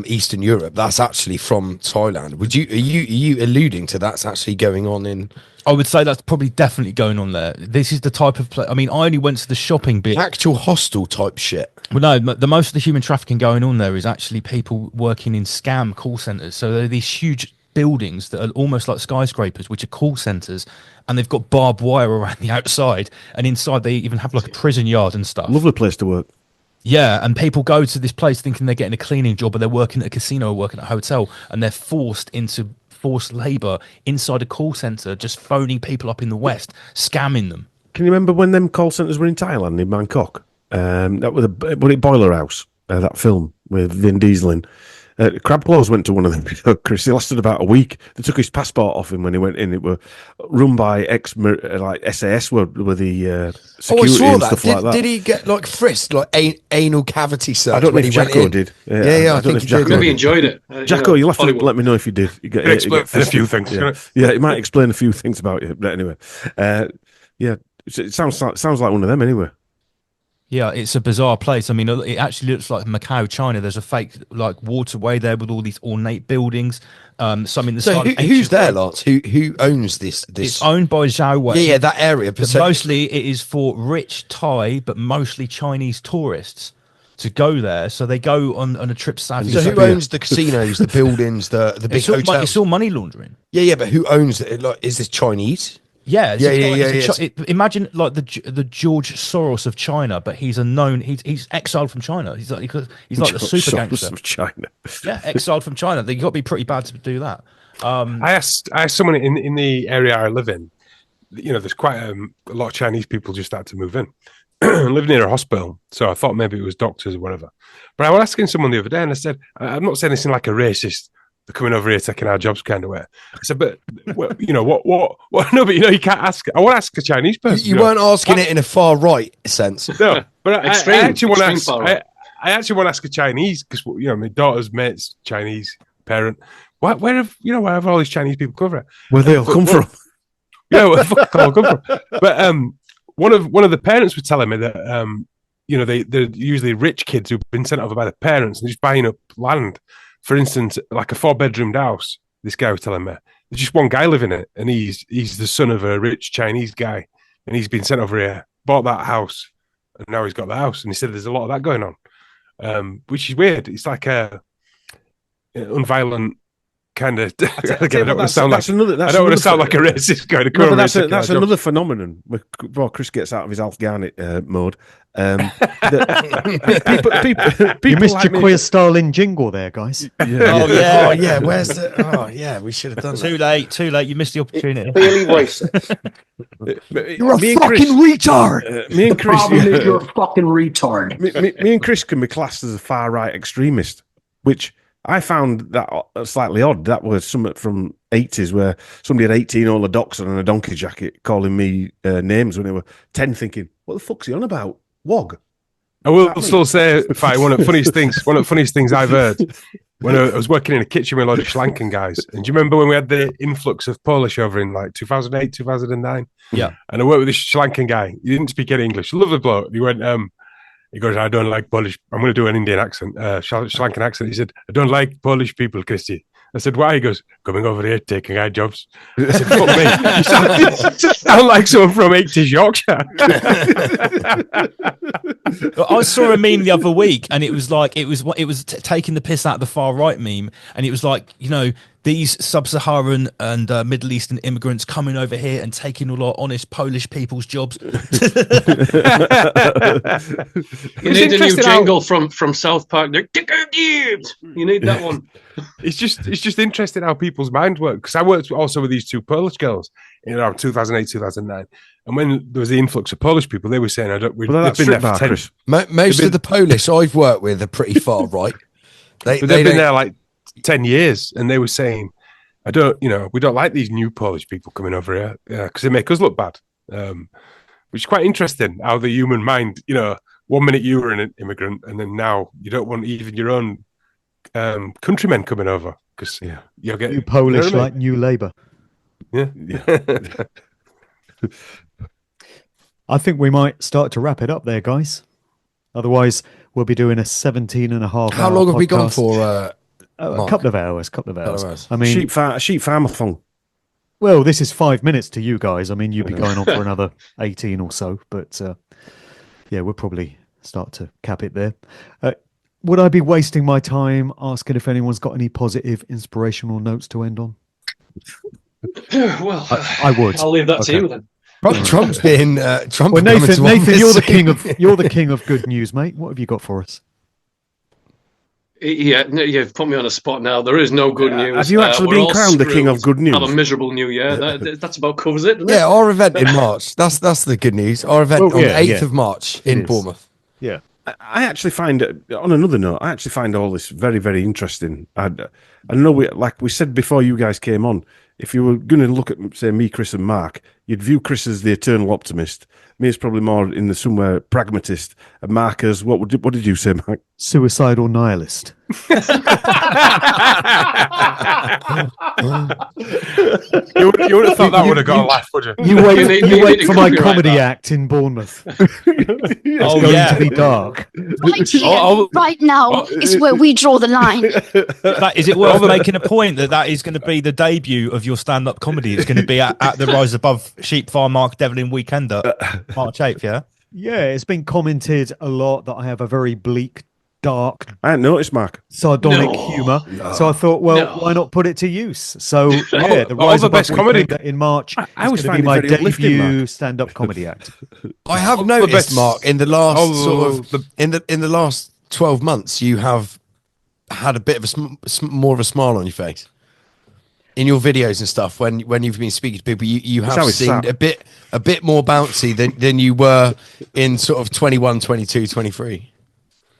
Eastern Europe. That's actually from Thailand. Are you alluding to that's actually going on in? I would say that's probably definitely going on there. This is the type of I mean, I only went to the shopping bit. Actual hostel type shit. Well, no, the most of the human trafficking going on there is actually people working in scam call centers. So there are these huge buildings that are almost like skyscrapers, which are call centers, and they've got barbed wire around the outside, and inside they even have like a prison yard and stuff. Lovely place to work. Yeah, and people go to this place thinking they're getting a cleaning job, but they're working at a casino or working at a hotel, and they're forced into forced labour inside a call centre, just phoning people up in the West, scamming them. Can you remember when them call centres were in Thailand, in Bangkok? That was Boiler House, that film with Vin Diesel in. Crab Claws went to one of them. Chris, he lasted about a week. They took his passport off him when he went in. It were run by SAS were the security and stuff like that. Did he get like frisked, like anal cavity search? I don't know when if he went Jacko in? did. Yeah, I think he did. Maybe enjoyed it. Jacko, you'll have to let me know if you did. Explain a few things. Yeah, it might explain a few things about you. But anyway, it sounds like one of them anyway. Yeah, it's a bizarre place. I mean, it actually looks like Macau, China. There's a fake like waterway there with all these ornate buildings. Some in the So who's there, Lance? Who owns this? It's owned by Zhao Wei. Yeah, that area. But mostly it is for rich Thai, but mostly Chinese tourists to go there. So they go on a trip south. So who owns the casinos, the buildings, the big hotels? It's all money laundering. Yeah, but who owns it? Like, is this Chinese? Yeah. Yeah. Imagine like the George Soros of China, but he's a known. He's exiled from China. He's like the super gangster of China. Yeah, exiled from China. They got to be pretty bad to do that. I asked someone in the area I live in. You know, there's quite a lot of Chinese people just started to move in. I live near a hospital, so I thought maybe it was doctors or whatever. But I was asking someone the other day, and I said, I'm not saying this in like a racist, they're coming over here taking our jobs kind of way. I said, but you know what? No, but you know, you can't ask. I want to ask a Chinese person. You weren't asking it in a far right sense. No, but I actually want to ask. Right. I actually want to ask a Chinese because you know my daughter's mate's Chinese parent. Where have all these Chinese people come from? Where they all come from? Yeah, where the fuck they all come from? But one of the parents was telling me that you know they're usually rich kids who've been sent over by the parents and they're just buying up land. For instance, like a 4-bedroomed house, this guy was telling me, there's just one guy living in it, and he's the son of a rich Chinese guy, and he's been sent over here, bought that house, and now he's got the house. And he said there's a lot of that going on, which is weird. It's like a unviolent kind of. I don't want to sound like a racist guy. That's another phenomenon. Before Chris gets out of his Alf Garnett mode, people You missed like your me- queer Stalin jingle there, guys. Yeah. Where's the? Oh, yeah. We should have done that. Too late. You missed the opportunity. Clearly racist. You're a fucking retard. Me and Chris, Problem is you're a fucking retard. me and Chris can be classed as a far right extremist. which I found that slightly odd. That was something from 80s where somebody had 18 all the docs on and a donkey jacket calling me names when they were 10, thinking, what the fuck's he on about? Wog. I will still say, one of the funniest things I've heard when I was working in a kitchen with a lot of Schlanken guys. And do you remember when we had the influx of Polish over in like 2008, 2009? Yeah. And I worked with this Schlanken guy. He didn't speak any English. Lovely bloke. He went, he goes, I don't like Polish. I'm going to do an Indian accent, Schlanken accent. He said, I don't like Polish people, Christy. I said, why? He goes, coming over here, taking our jobs. I said, fuck me. You sound like someone from 80s Yorkshire. I saw a meme the other week, and it was like it was taking the piss out of the far right meme, and it was like, you know, these sub-Saharan and Middle Eastern immigrants coming over here and taking all our honest Polish people's jobs. You need a new jingle from South Park. You need that one. It's just interesting how people's minds work, because I worked also with these two Polish girls in around 2008, 2009, and when there was the influx of Polish people, they were saying, "They've been there for 10 years." Most of the Polish I've worked with are pretty far right. They've been there like 10 years, and they were saying, we don't like these new Polish people coming over here because they make us look bad. Which is quite interesting how the human mind, 1 minute you were an immigrant, and then now you don't want even your own countrymen coming over because you'll get new Polish like new Labour. Yeah. I think we might start to wrap it up there, guys. Otherwise, we'll be doing a 17 and a half How hour long have we podcast. gone for? A couple of hours. I mean, sheep farm-a-thon. Well, this is 5 minutes to you guys. I mean, you'd be going on for another 18 or so, but we'll probably start to cap it there. Would I be wasting my time asking if anyone's got any positive, inspirational notes to end on? Well, I would. I'll leave that to you then. Trump's been Trump. Well, Nathan, you're the king of good news, mate. What have you got for us? Yeah, you've put me on a spot now. There is no good news. Have you actually been crowned the king of good news? Have a miserable new year. That's about covers it, doesn't it? Yeah, our event in March. That's the good news. Our event on the 8th of March in Bournemouth. Yeah. I actually find, on another note, all this very, very interesting. I know, like we said before you guys came on, if you were going to look at, say, me, Chris and Mark, you'd view Chris as the eternal optimist. Me is probably more in the somewhere pragmatist. And Mark as, what did you say, Mark? Suicidal nihilist. You would have thought that would have got a laugh, would you? You wait for my comedy act in Bournemouth. It's going to be dark. Right here, right now is where we draw the line. Is it worth making a point that is going to be the debut of your stand-up comedy? It's going to be at the Rise Above Sheep Farm Mark Devlin weekender, March 8th, yeah? Yeah, it's been commented a lot that I have a very bleak, dark, I hadn't noticed, Mark. sardonic humour. So I thought, why not put it to use? So yeah, the Rise the Above best comedy in March. I always is going find to be it my very uplifting, debut Mark. stand-up comedy act. I have the noticed, best- Mark, in the last Oh, in the last 12 months, you have had a bit of more of a smile on your face in your videos and stuff. When you've been speaking to people, you have seemed a bit more bouncy than you were in sort of 21, 22, 23.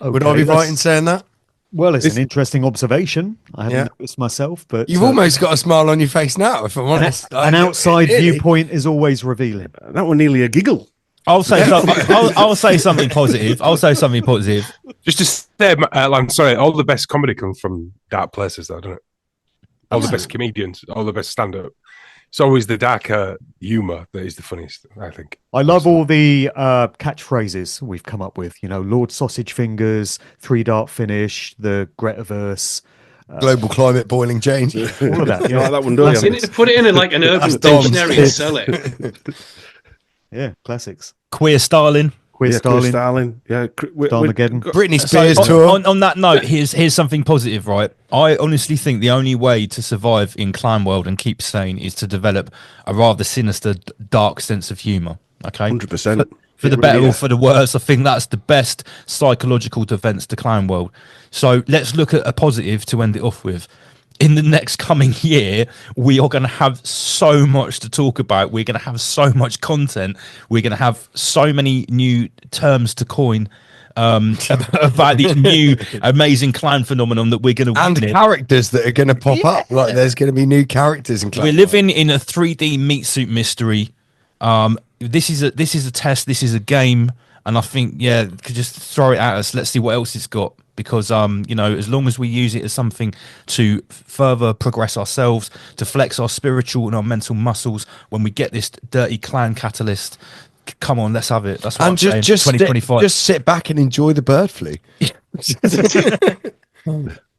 Would I be right in saying that? Well, it's an interesting observation. I haven't noticed myself, but You've almost got a smile on your face now, if I'm honest. an outside viewpoint is always revealing. That was nearly a giggle. I'll say something positive. Just to say, I'm sorry, all the best comedy comes from dark places, though, doesn't it? All the best comedians, all the best stand-up. It's always the darker humour that is the funniest, I think. I love all the catchphrases we've come up with. Lord Sausage Fingers, 3 Dart Finish, the Gretaverse. Global climate boiling change. All of that. You like that one, don't You you? need to put it in like an urban dictionary and sell it. Yeah, classics. Queer Starling. Queer Starling. Starling. Yeah, Starmageddon. Britney Spears So, tour. on that note, here's something positive, right? I honestly think the only way to survive in clown world and keep sane is to develop a rather sinister, dark sense of humour. Okay, 100%. For the better or for the worse, I think that's the best psychological defence to clown world. So let's look at a positive to end it off with. In the next coming year, we are going to have so much to talk about. We're going to have so much content. We're going to have so many new terms to coin. about the new amazing clan phenomenon that we're going to And characters that are going to pop up. Like there's going to be new characters in Clan. We're living in a 3D meat suit mystery. This is a test. This is a game, and I think could just throw it at us. Let's see what else it's got. Because as long as we use it as something to further progress ourselves, to flex our spiritual and our mental muscles, when we get this dirty clan catalyst, come on, let's have it. That's what I'm saying. 2025. Just sit back and enjoy the bird flu.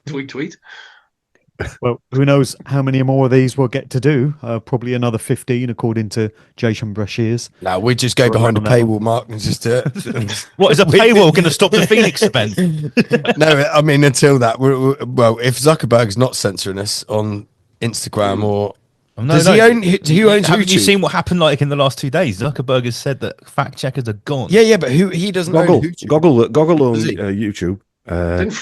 Tweet. Well, who knows how many more of these we'll get to do? Probably another 15, according to Jason Brashears. No, we just go behind a paywall, Mark, and just do it. What, is a paywall going to stop the Phoenix event? No, I mean, until that, well, if Zuckerberg's not censoring us on Instagram or... Does he own? Who owns Haven't you YouTube? seen what happened like in the last 2 days? Zuckerberg has said that fact checkers are gone. Yeah, but he doesn't own YouTube. Goggle owns YouTube. I think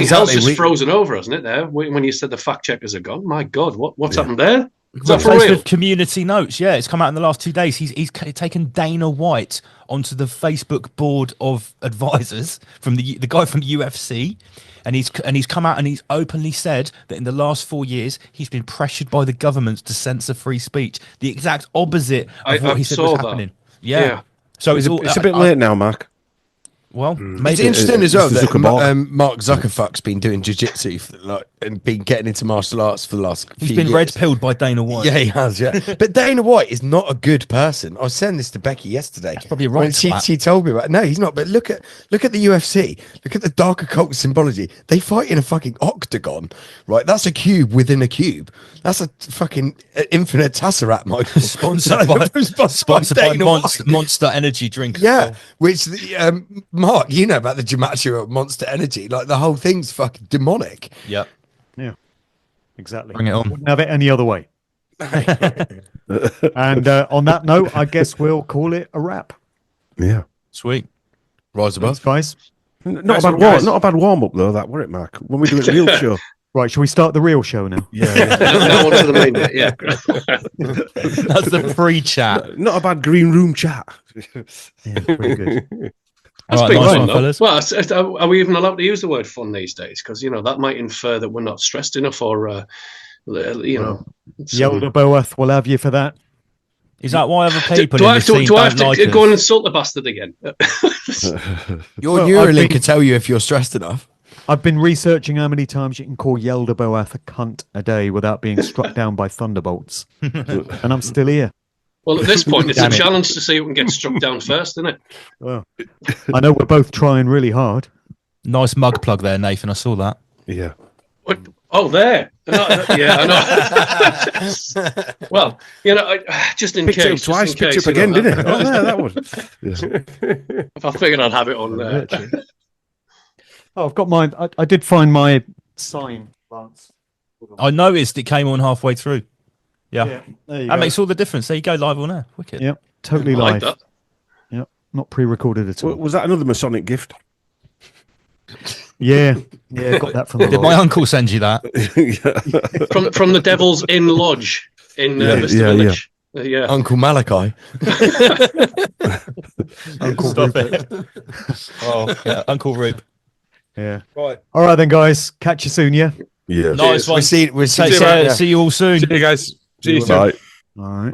hell's just frozen over, hasn't it? There, when you said the fact checkers are gone. My God, what's happened there? Is that for real? With community notes, it's come out in the last 2 days. He's taken Dana White onto the Facebook board of advisors from the guy from the UFC, and he's come out and he's openly said that in the last 4 years he's been pressured by the government to censor free speech. The exact opposite of what he said was happening. Yeah. So it's a bit late now, Mark. Well, maybe it's interesting as well that Mark Zuckerberg. Zuckerfuck's been doing jiu-jitsu and been getting into martial arts for the last He's few been years. red-pilled by Dana White. Yeah, he has, yeah. But Dana White is not a good person. I was saying this to Becky yesterday. That's probably right. She told me about it. No, he's not. But look at the UFC. Look at the dark occult symbology. They fight in a fucking octagon, right? That's a cube within a cube. That's a fucking infinite tesseract, Michael. Sponsored by Monster Energy drink. Yeah, which Mark, you know about the gematria of Monster Energy. Like the whole thing's fucking demonic. Yep. Yeah. Exactly. Bring it on. Wouldn't have it any other way. And on that note, I guess we'll call it a wrap. Yeah. Sweet. Rise above, guys. Not a bad warm up though. That were it, Mark. When we do a real show. Right, shall we start the real show now? Yeah. Now on to the main bit. Yeah. That's the free chat. Not a bad green room chat. Yeah, pretty good. That's All right, been nice fun, one, though. fellas. Well, are we even allowed to use the word fun these days? Because that might infer that we're not stressed enough, or Yelda Boath will have you for that. Is that why other people do in I the have to, scene do I don't have to like go and us? insult the bastard again? Your Well, Neuralink can tell you if you're stressed enough. I've been researching how many times you can call Yelda Boath a cunt a day without being struck down by thunderbolts. And I'm still here. Well, at this point, it's a Damn it. challenge to see who can get struck down first, isn't it? Well, I know we're both trying really hard. Nice mug plug there, Nathan. I saw that. Yeah. What? Oh, there. Yeah, I know. Well, just in Picked it up case. twice, just in picked case, up again, that- didn't it? Oh, there, that one. Yeah. If I figured I'd have it on there. Oh, I've got mine. I did find my sign, Lance. I noticed it came on halfway through. Yeah. There you That go. makes all the difference. There you go, live on air. Wicked. Yep, totally I like live. that. Yep, not pre-recorded at all. Was that another Masonic gift? Yeah, got that from the Did my Lord. uncle send you that? From the Devil's Inn Lodge in Mr. Village. Yeah. Uncle Malachi. Uncle Stop Rupert. it. Oh, yeah, Uncle Rube. Yeah. Right. All right then, guys. Catch you soon. Yeah. Yeah. Nice one. We'll see Take care. See you all soon. See you guys. See you soon. Bye. All right.